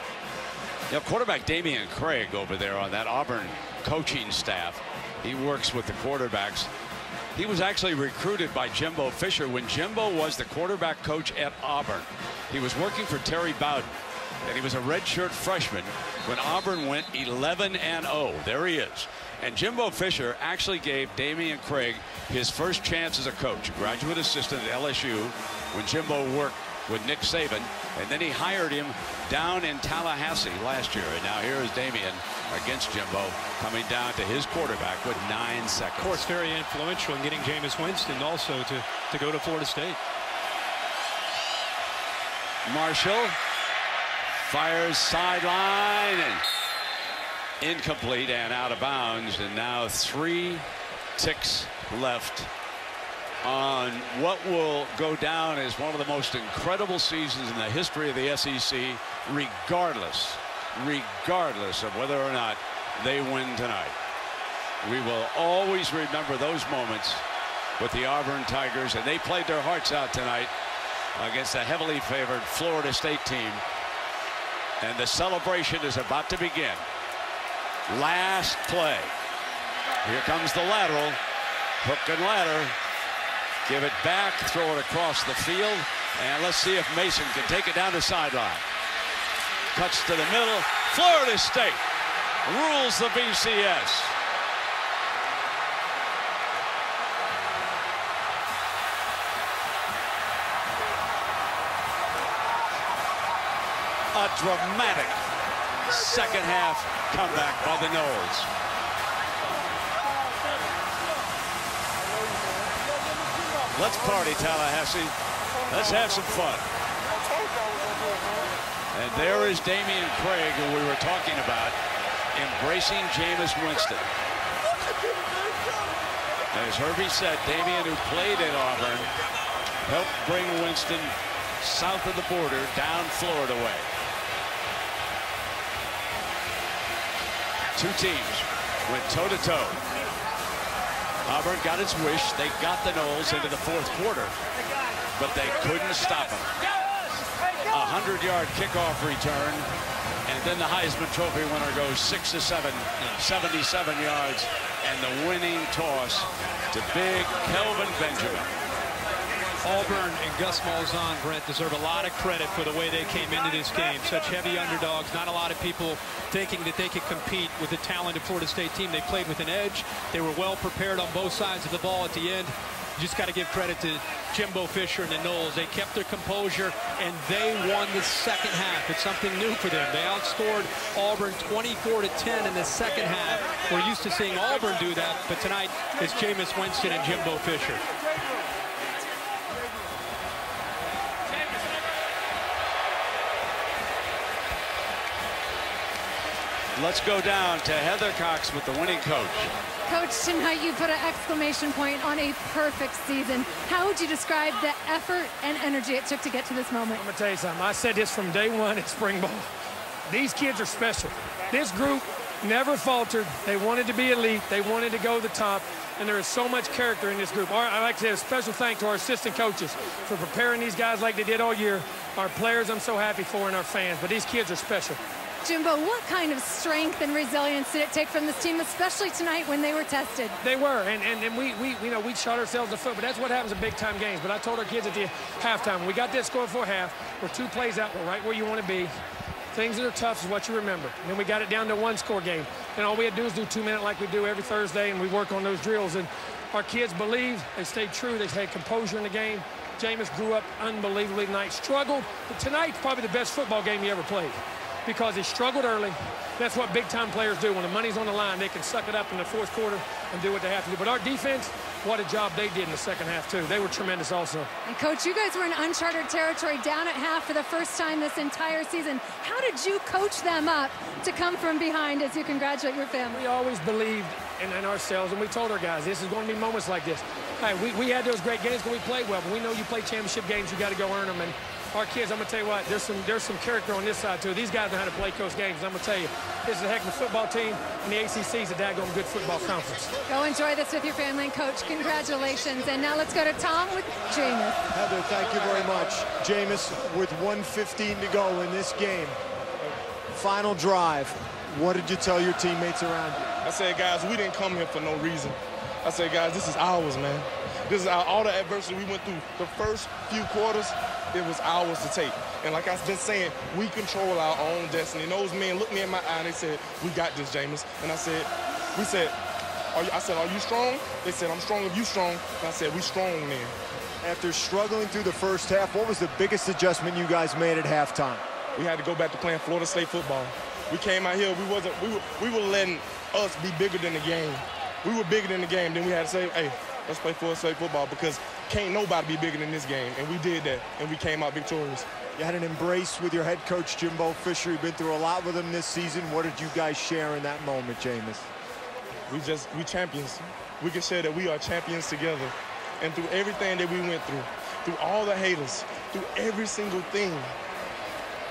Speaker 5: You know, quarterback Damian Craig over there on that Auburn coaching staff. He works with the quarterbacks. He was actually recruited by Jimbo Fisher when Jimbo was the quarterback coach at Auburn. He was working for Terry Bowden, and he was a redshirt freshman when Auburn went 11-0. There he is. And Jimbo Fisher actually gave Damian Craig his first chance as a coach, a graduate assistant at LSU, when Jimbo worked with Nick Saban, and then he hired him down in Tallahassee last year. And now here is Damian against Jimbo, coming down to his quarterback with 9 seconds.
Speaker 7: Of course, very influential in getting Jameis Winston also to go to Florida State.
Speaker 5: Marshall fires sideline and incomplete and out of bounds. And now 3 ticks left on what will go down as one of the most incredible seasons in the history of the SEC, regardless of whether or not they win tonight. We will always remember those moments with the Auburn Tigers, and they played their hearts out tonight against a heavily favored Florida State team. And the celebration is about to begin. Last play. Here comes the lateral. Hook and ladder. Give it back, throw it across the field. And let's see if Mason can take it down the sideline. Cuts to the middle. Florida State rules the BCS. A dramatic second half comeback by the Noles. Let's party, Tallahassee. Let's have some fun. And there is Damian Craig, who we were talking about, embracing Jameis Winston. As Herbie said, Damian, who played at Auburn, helped bring Winston south of the border, down Florida way. Two teams went toe-to-toe. Auburn got its wish. They got the Noles into the fourth quarter, but they couldn't stop them. A 100-yard kickoff return, and then the Heisman Trophy winner goes 6 to 7, 77 yards, and the winning toss to big Kelvin Benjamin.
Speaker 7: Auburn and Gus Malzahn, Brent, deserve a lot of credit for the way they came into this game. Such heavy underdogs. Not a lot of people thinking that they could compete with the talented Florida State team. They played with an edge. They were well prepared on both sides of the ball at the end. You just got to give credit to Jimbo Fisher and the Noles. They kept their composure, and they won the second half. It's something new for them. They outscored Auburn 24-10 in the second half. We're used to seeing Auburn do that, but tonight it's Jameis Winston and Jimbo Fisher.
Speaker 5: Let's go down to Heather Cox with the winning coach.
Speaker 8: Coach, tonight you put an exclamation point on a perfect season. How would you describe the effort and energy it took to get to this moment?
Speaker 9: I'm going to tell you something. I said this from day one at spring ball. These kids are special. This group never faltered. They wanted to be elite. They wanted to go to the top. And there is so much character in this group. I'd like to say a special thanks to our assistant coaches for preparing these guys like they did all year. Our players I'm so happy for, and our fans. But these kids are special.
Speaker 8: Jimbo, what kind of strength and resilience did it take from this team, especially tonight when they were tested?
Speaker 9: They were, and we shot ourselves in the foot, but that's what happens in big-time games. But I told our kids at the halftime, when we got that score before half, we're 2 plays out, we're right where you want to be. Things that are tough is what you remember. And then we got it down to a 1-score game. And all we had to do is do 2-minute like we do every Thursday, and we work on those drills. And our kids believed, they stayed true, they had composure in the game. Jameis grew up unbelievably tonight, struggled, but tonight's probably the best football game he ever played, because he struggled early. That's what big-time players do. When the money's on the line, they can suck it up in the fourth quarter and do what they have to do. But our defense, what a job they did in the second half, too. They were tremendous also.
Speaker 8: And, Coach, you guys were in uncharted territory down at half for the first time this entire season. How did you coach them up to come from behind as you congratulate your family?
Speaker 9: We always believed in ourselves, and we told our guys, this is going to be moments like this. Hey, we had those great games when we played well, but we know you play championship games, you got to go earn them. And our kids, I'm going to tell you what, there's some character on this side, too. These guys know how to play close games. I'm going to tell you, this is a heck of a football team, and the ACC is a daggone good football conference.
Speaker 8: Go enjoy this with your family, and, Coach, congratulations. And now let's go to Tom with Jameis.
Speaker 10: Heather, thank you very much. Jameis, with 1:15 to go in this game, final drive, what did you tell your teammates around you?
Speaker 18: I said, guys, we didn't come here for no reason. I said, guys, this is ours, man. This is all the adversity we went through. The first few quarters, it was ours to take. And like I've been saying, we control our own destiny. And those men looked me in my eye and they said, we got this, Jameis. And I said, are you strong? They said, I'm strong if you strong. And I said, we strong then.
Speaker 10: After struggling through the first half, what was the biggest adjustment you guys made at halftime?
Speaker 18: We had to go back to playing Florida State football. We came out here, we were letting us be bigger than the game. We were bigger than the game. Then we had to say, hey, let's play Florida State football, because can't nobody be bigger than this game. And we did that, and we came out victorious.
Speaker 10: You had an embrace with your head coach, Jimbo Fisher. You've been through a lot with him this season. What did you guys share in that moment, Jameis?
Speaker 18: We champions. We can share that we are champions together. And through everything that we went through all the haters, through every single thing,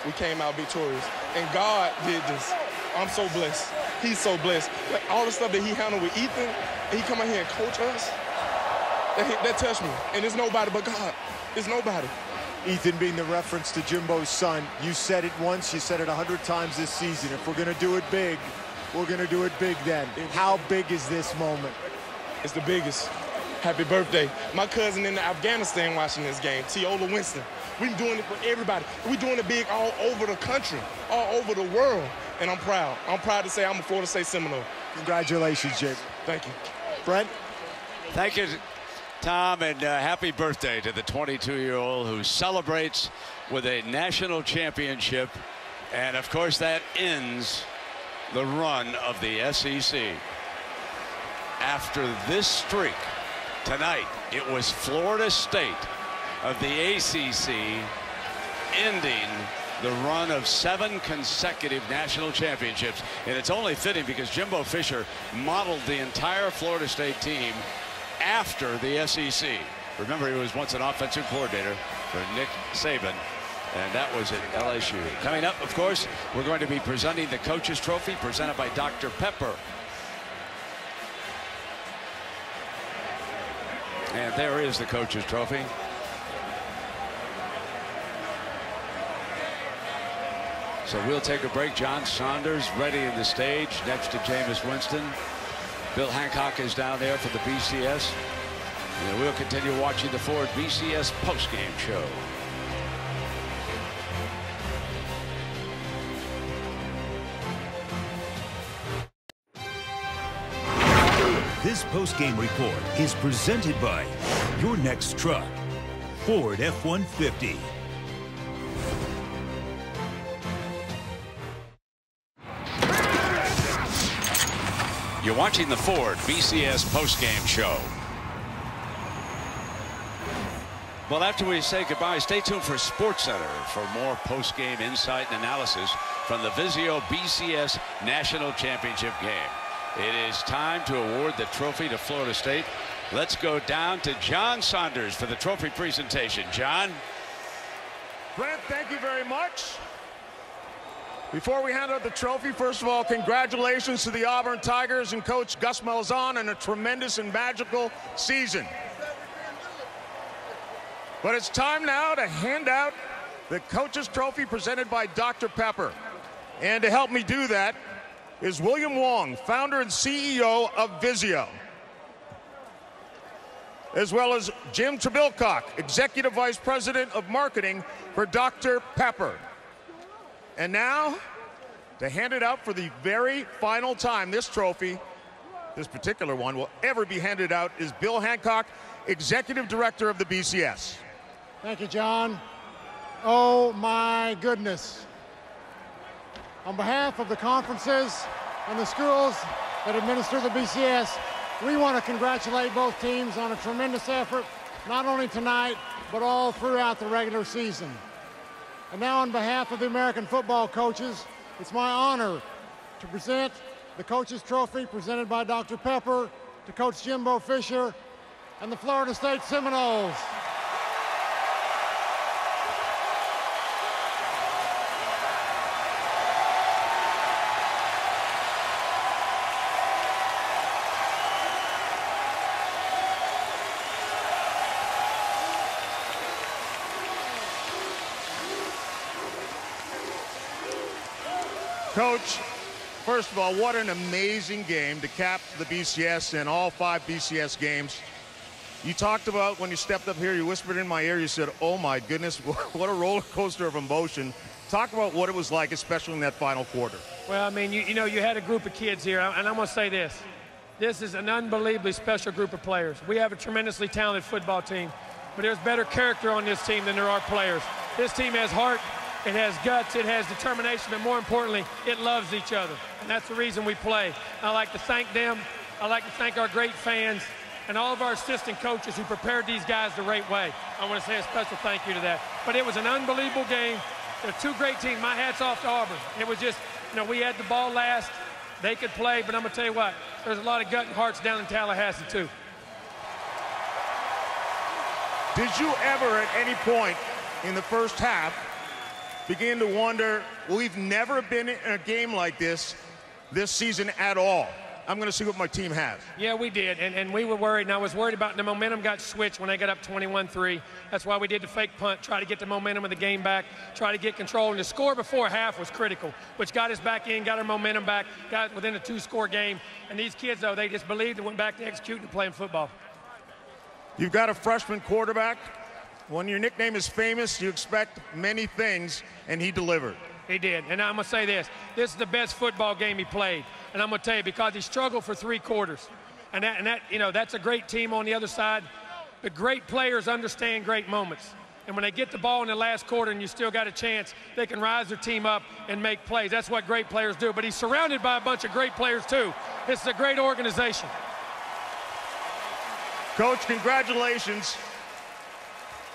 Speaker 18: we came out victorious. And God did this. I'm so blessed. He's so blessed. Like all the stuff that he handled with Ethan, and he come out here and coach us, that touched me. And it's nobody but God. It's nobody.
Speaker 10: Ethan being the reference to Jimbo's son, you said it once, you said it 100 times this season. If we're going to do it big, we're going to do it big then. How big is this moment?
Speaker 18: It's the biggest. Happy birthday. My cousin in Afghanistan watching this game, Tiola Winston. We're doing it for everybody. We're doing it big all over the country, all over the world. And I'm proud. I'm proud to say I'm a Florida State Seminole.
Speaker 10: Congratulations, Jake.
Speaker 18: Thank you.
Speaker 10: Brent?
Speaker 5: Thank you, Tom, and happy birthday to the 22-year-old who celebrates with a national championship. And, of course, that ends the run of the SEC. After this streak, tonight, it was Florida State of the ACC ending the run of 7 consecutive national championships. And it's only fitting because Jimbo Fisher modeled the entire Florida State team after the SEC. Remember, he was once an offensive coordinator for Nick Saban, and that was at LSU. Coming up, of course, we're going to be presenting the Coach's Trophy presented by Dr. Pepper. And there is the Coach's Trophy. So we'll take a break. John Saunders ready in the stage next to Jameis Winston. Bill Hancock is down there for the BCS. And we'll continue watching the Ford BCS postgame show.
Speaker 4: This postgame report is presented by your next truck, Ford F-150.
Speaker 5: You're watching the Ford BCS postgame show. Well, after we say goodbye, stay tuned for SportsCenter for more postgame insight and analysis from the Vizio BCS National Championship game. It is time to award the trophy to Florida State. Let's go down to John Saunders for the trophy presentation. John?
Speaker 19: Brent, thank you very much. Before we hand out the trophy, first of all, congratulations to the Auburn Tigers and Coach Gus Malzahn on a tremendous and magical season. But it's time now to hand out the Coach's Trophy presented by Dr. Pepper. And to help me do that is William Wong, founder and CEO of Vizio, as well as Jim Trebilcock, Executive Vice President of Marketing for Dr. Pepper. And now, to hand it out for the very final time, this trophy, this particular one, will ever be handed out, is Bill Hancock, Executive Director of the BCS.
Speaker 20: Thank you, John. Oh, my goodness. On behalf of the conferences and the schools that administer the BCS, we want to congratulate both teams on a tremendous effort, not only tonight, but all throughout the regular season. And now on behalf of the American football coaches, it's my honor to present the Coach's Trophy presented by Dr. Pepper to Coach Jimbo Fisher and the Florida State Seminoles.
Speaker 19: Coach, first of all, what an amazing game to cap the BCS and all 5 BCS games. You talked about when you stepped up here, you whispered in my ear, you said, oh my goodness, what a roller coaster of emotion. Talk about what it was like, especially in that final quarter.
Speaker 9: Well, I mean, you know, you had a group of kids here, and I'm going to say this. This is an unbelievably special group of players. We have a tremendously talented football team, but there's better character on this team than there are players. This team has heart. It has guts, it has determination, and more importantly, it loves each other. And that's the reason we play. I like to thank them. I like to thank our great fans and all of our assistant coaches who prepared these guys the right way. I want to say a special thank you to that. But it was an unbelievable game. They're 2 great teams. My hat's off to Auburn. It was just, you know, we had the ball last. They could play, but I'm going to tell you what, there's a lot of gut and hearts down in Tallahassee, too.
Speaker 19: Did you ever at any point in the first half begin to wonder, we've never been in a game like this season at all. I'm going to see what my team has.
Speaker 9: Yeah, we did, and we were worried, and I was worried about the momentum got switched when they got up 21-3. That's why we did the fake punt, try to get the momentum of the game back, try to get control, and the score before half was critical, which got us back in, got our momentum back, got within a 2-score game. And these kids, though, they just believed and went back to executing and playing football.
Speaker 19: You've got a freshman quarterback When your nickname is famous, you expect many things, and he delivered.
Speaker 9: He did, and I'm going to say this. This is the best football game he played. And I'm going to tell you, because he struggled for 3 quarters. And that, you know, that's a great team on the other side. But great players understand great moments. And when they get the ball in the last quarter and you still got a chance, they can rise their team up and make plays. That's what great players do. But he's surrounded by a bunch of great players, too. This is a great organization.
Speaker 19: Coach, congratulations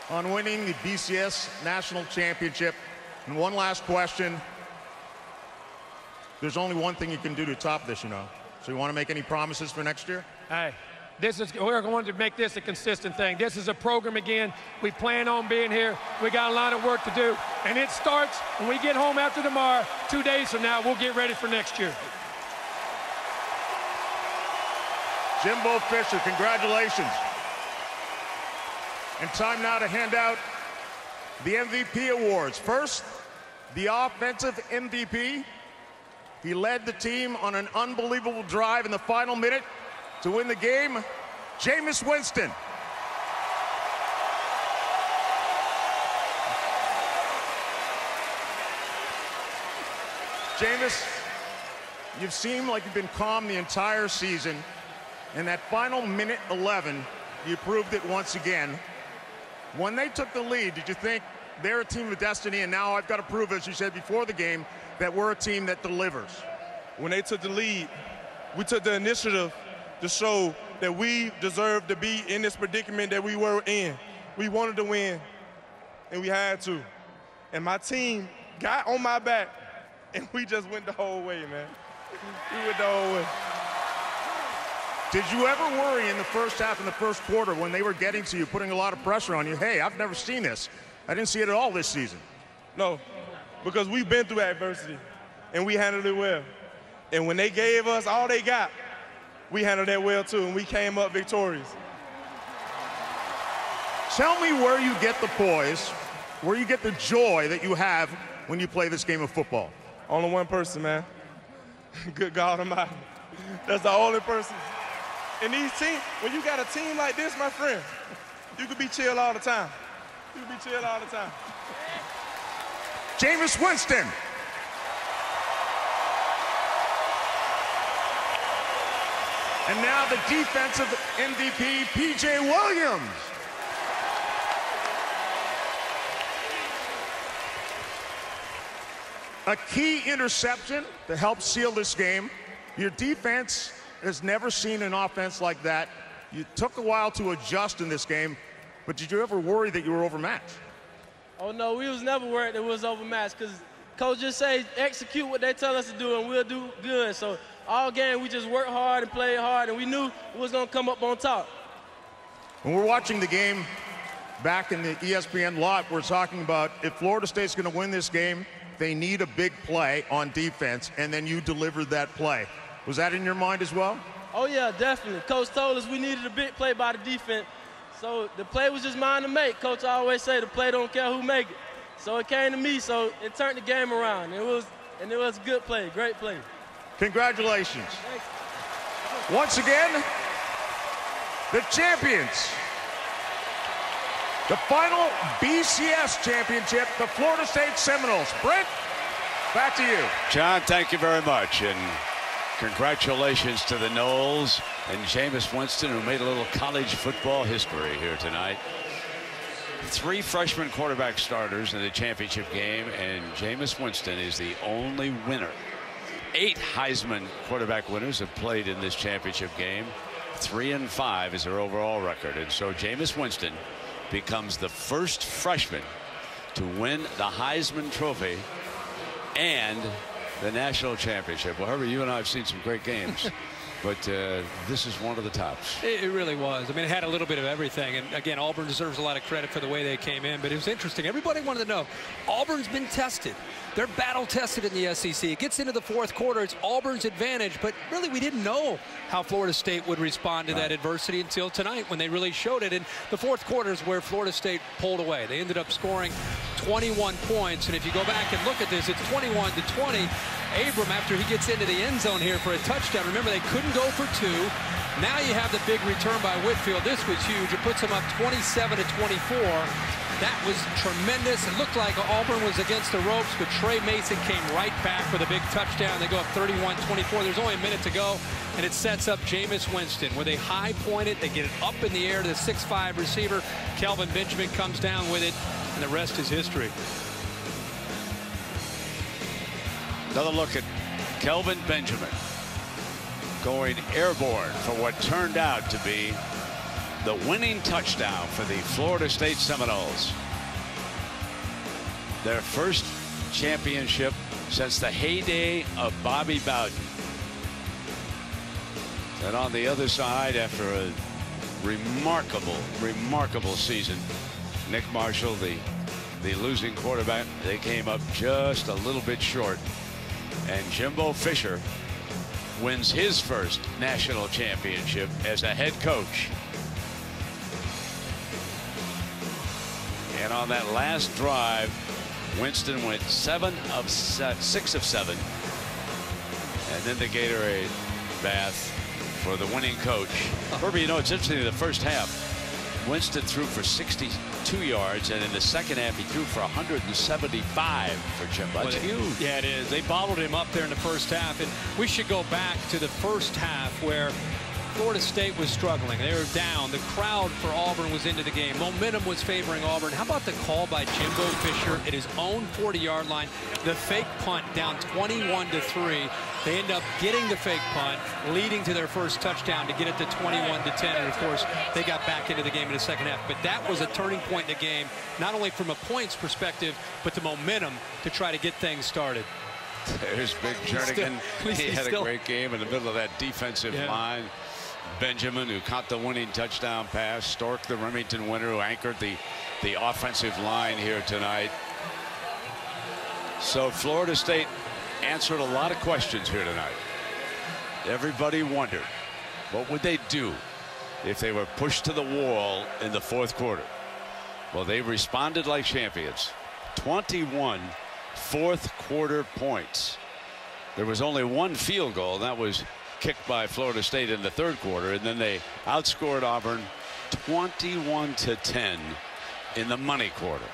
Speaker 19: on winning the BCS National Championship. And one last question. There's only one thing you can do to top this, you know. So you want to make any promises for next year?
Speaker 9: Hey, we're going to make this a consistent thing. This is a program again. We plan on being here. We got a lot of work to do. And it starts when we get home after tomorrow. 2 days from now, we'll get ready for next year.
Speaker 19: Jimbo Fisher, congratulations. And time now to hand out the MVP awards. First, the offensive MVP. He led the team on an unbelievable drive in the final minute to win the game, Jameis Winston. Jameis, you've seemed like you've been calm the entire season. In that final minute 11, you proved it once again. When they took the lead, did you think they're a team of destiny, and now I've got to prove, as you said before the game, that we're a team that delivers?
Speaker 21: When they took the lead, we took the initiative to show that we deserved to be in this predicament that we were in. We wanted to win, and we had to. And my team got on my back, and we just went the whole way, man. We went the whole way.
Speaker 19: Did you ever worry in the first half and the first quarter when they were getting to you, putting a lot of pressure on you? Hey, I've never seen this. I didn't see it at all this season.
Speaker 21: No, because we've been through adversity, and we handled it well. And when they gave us all they got, we handled that well, too, and we came up victorious.
Speaker 19: Tell me where you get the poise, where you get the joy that you have when you play this game of football.
Speaker 21: Only one person, man. Good God Almighty. That's the only person. And these teams, when you got a team like this, my friend, you could be chill all the time. You could be chill all the time.
Speaker 19: Jameis Winston. And now the defensive MVP, P.J. Williams. A key interception to help seal this game. Your defense has never seen an offense like that. You took a while to adjust in this game, but did you ever worry that you were overmatched?
Speaker 22: Oh, no, we was never worried that we was overmatched, because Coach just say execute what they tell us to do, and we'll do good. So all game, we just worked hard and played hard, and we knew we was going to come up on top.
Speaker 19: When we're watching the game back in the ESPN lot, we're talking about if Florida State's going to win this game, they need a big play on defense, and then you delivered that play. Was that in your mind as well?
Speaker 22: Oh, yeah, definitely. Coach told us we needed a big play by the defense, so the play was just mine to make. Coach always say the play don't care who make it. So it came to me, so it turned the game around. It was a good play, great play.
Speaker 19: Congratulations. Once again, the champions. The final BCS championship, the Florida State Seminoles. Brent, back to you.
Speaker 5: John, thank you very much. And congratulations to the Noles and Jameis Winston, who made a little college football history here tonight. 3 freshman quarterback starters in the championship game, and Jameis Winston is the only winner. 8 Heisman quarterback winners have played in this championship game. 3-5 is their overall record. And so Jameis Winston becomes the first freshman to win the Heisman Trophy and the national championship. Well, Herbert, you and I have seen some great games, but this is one of the tops.
Speaker 7: It really was. I mean, it had a little bit of everything. And again, Auburn deserves a lot of credit for the way they came in, but it was interesting. Everybody wanted to know, Auburn's been tested. They're battle tested in the SEC. It gets into the fourth quarter. It's Auburn's advantage, but really we didn't know how Florida State would respond to that adversity until tonight when they really showed it. And the fourth quarter is where Florida State pulled away. They ended up scoring 21 points. And if you go back and look at this, it's 21-20. Abram, after he gets into the end zone here for a touchdown, remember they couldn't go for 2. Now you have the big return by Whitfield. This was huge. It puts them up 27-24. That was tremendous. It looked like Auburn was against the ropes, but Trey Mason came right back with a big touchdown. They go up 31-24. There's only a minute to go, and it sets up Jameis Winston, where they high point it. They get it up in the air to the 6'5" receiver. Kelvin Benjamin comes down with it, and the rest is history.
Speaker 5: Another look at Kelvin Benjamin going airborne for what turned out to be the winning touchdown for the Florida State Seminoles. Their first championship since the heyday of Bobby Bowden. And on the other side, after a remarkable season, Nick Marshall, the losing quarterback, they came up just a little bit short. And Jimbo Fisher wins his first national championship as a head coach. And on that last drive, Winston went 6 of 7. And then the Gatorade bath for the winning coach. Herbie, you know, it's interesting in the first half, Winston threw for 62 yards, and in the second half he threw for 175 for Jimbo. That's huge.
Speaker 7: Yeah, it is. They bottled him up there in the first half, and we should go back to the first half where Florida State was struggling. They were down. The crowd for Auburn was into the game. Momentum was favoring Auburn. How about the call by Jimbo Fisher at his own 40-yard line? The fake punt down 21-3. They end up getting the fake punt, leading to their first touchdown to get it to 21-10. And, of course, they got back into the game in the second half. But that was a turning point in the game, not only from a points perspective, but the momentum to try to get things started.
Speaker 5: There's Big Jernigan. He had a great game in the middle of that defensive line. Benjamin, who caught the winning touchdown pass. Stork, the Remington winner, who anchored the offensive line here tonight. So Florida State answered a lot of questions here tonight. Everybody wondered, what would they do if they were pushed to the wall in the fourth quarter? Well, they responded like champions. 21 fourth quarter points. There was only one field goal, and that was kicked by Florida State in the third quarter, and then they outscored Auburn 21-10 in the money quarter.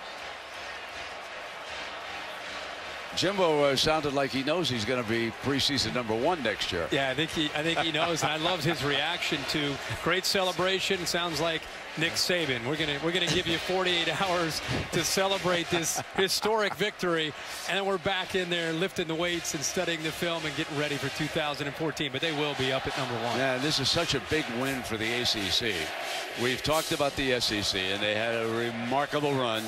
Speaker 5: Jimbo sounded like he knows he's going to be preseason #1 next year.
Speaker 7: Yeah, I think he knows, and I loved his reaction to great celebration. Sounds like Nick Saban. We're gonna give you 48 hours to celebrate this historic victory, and then we're back in there lifting the weights and studying the film and getting ready for 2014. But they will be up at #1.
Speaker 5: Yeah, this is such a big win for the ACC. We've talked about the SEC, and they had a remarkable run.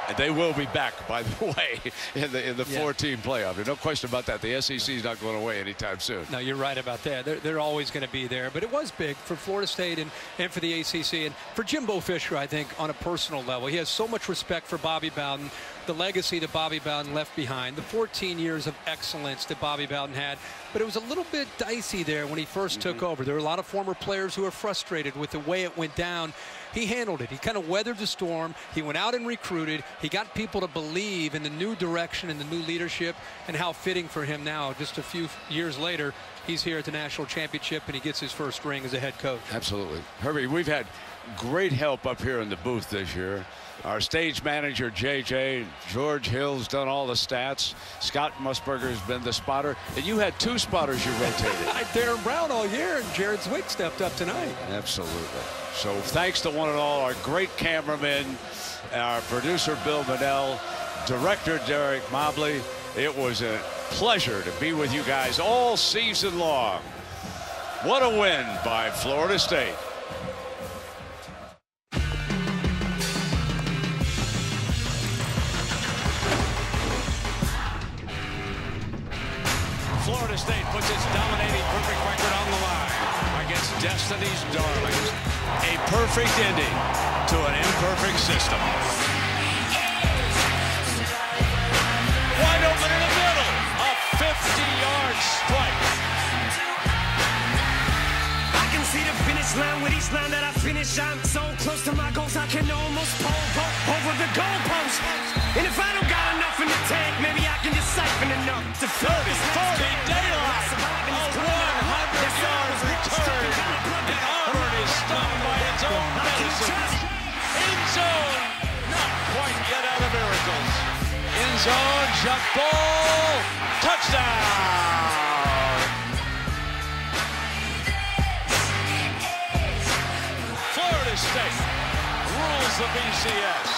Speaker 5: And they will be back, by the way, in the 4-team playoff. There's no question about that. The SEC is not going away anytime soon.
Speaker 7: No, you're right about that. They're always going to be there. But it was big for Florida State and for the ACC. And for Jimbo Fisher, I think, on a personal level, he has so much respect for Bobby Bowden, the legacy that Bobby Bowden left behind, the 14 years of excellence that Bobby Bowden had. But it was a little bit dicey there when he first took over. There were a lot of former players who were frustrated with the way it went down. He handled it. He kind of weathered the storm. He went out and recruited. He got people to believe in the new direction and the new leadership, and how fitting for him now, just a few years later, he's here at the national championship and he gets his first ring as a head coach. Absolutely.
Speaker 5: Herbie, we've had great help up here in the booth this year. Our stage manager, JJ, George Hill's done all the stats. Scott Musburger's been the spotter. And you had 2 spotters you rotated.
Speaker 7: Darren Brown all year, and Jared Zwick stepped up tonight.
Speaker 5: Absolutely. So thanks to one and all, our great cameramen, our producer, Bill Manell, director, Derek Mobley. It was a pleasure to be with you guys all season long. What a win by Florida State. Florida State puts its dominating perfect record on the line against Destiny's Darlings. A perfect ending to an imperfect system. Wide open in the middle. A 50-yard strike.
Speaker 6: I can see the finish line with each line that I finish. I'm so close to my goals, I can almost go over the goalpost. And if I don't got enough in the tank, maybe I can just siphon enough to fill this
Speaker 5: 40 daylight. A 100-yard return. And Auburn is stung by its own medicine. End zone. Not quite. zone, jump ball, touchdown! Florida State rules the BCS.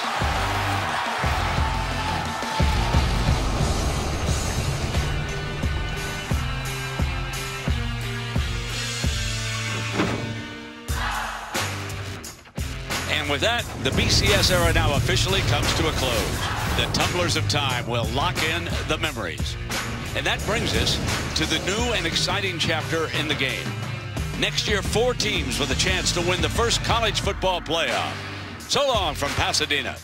Speaker 5: And with that, the BCS era now officially comes to a close. The tumblers of time will lock in the memories. And that brings us to the new and exciting chapter in the game. Next year, 4 teams with a chance to win the first college football playoff. So long from Pasadena.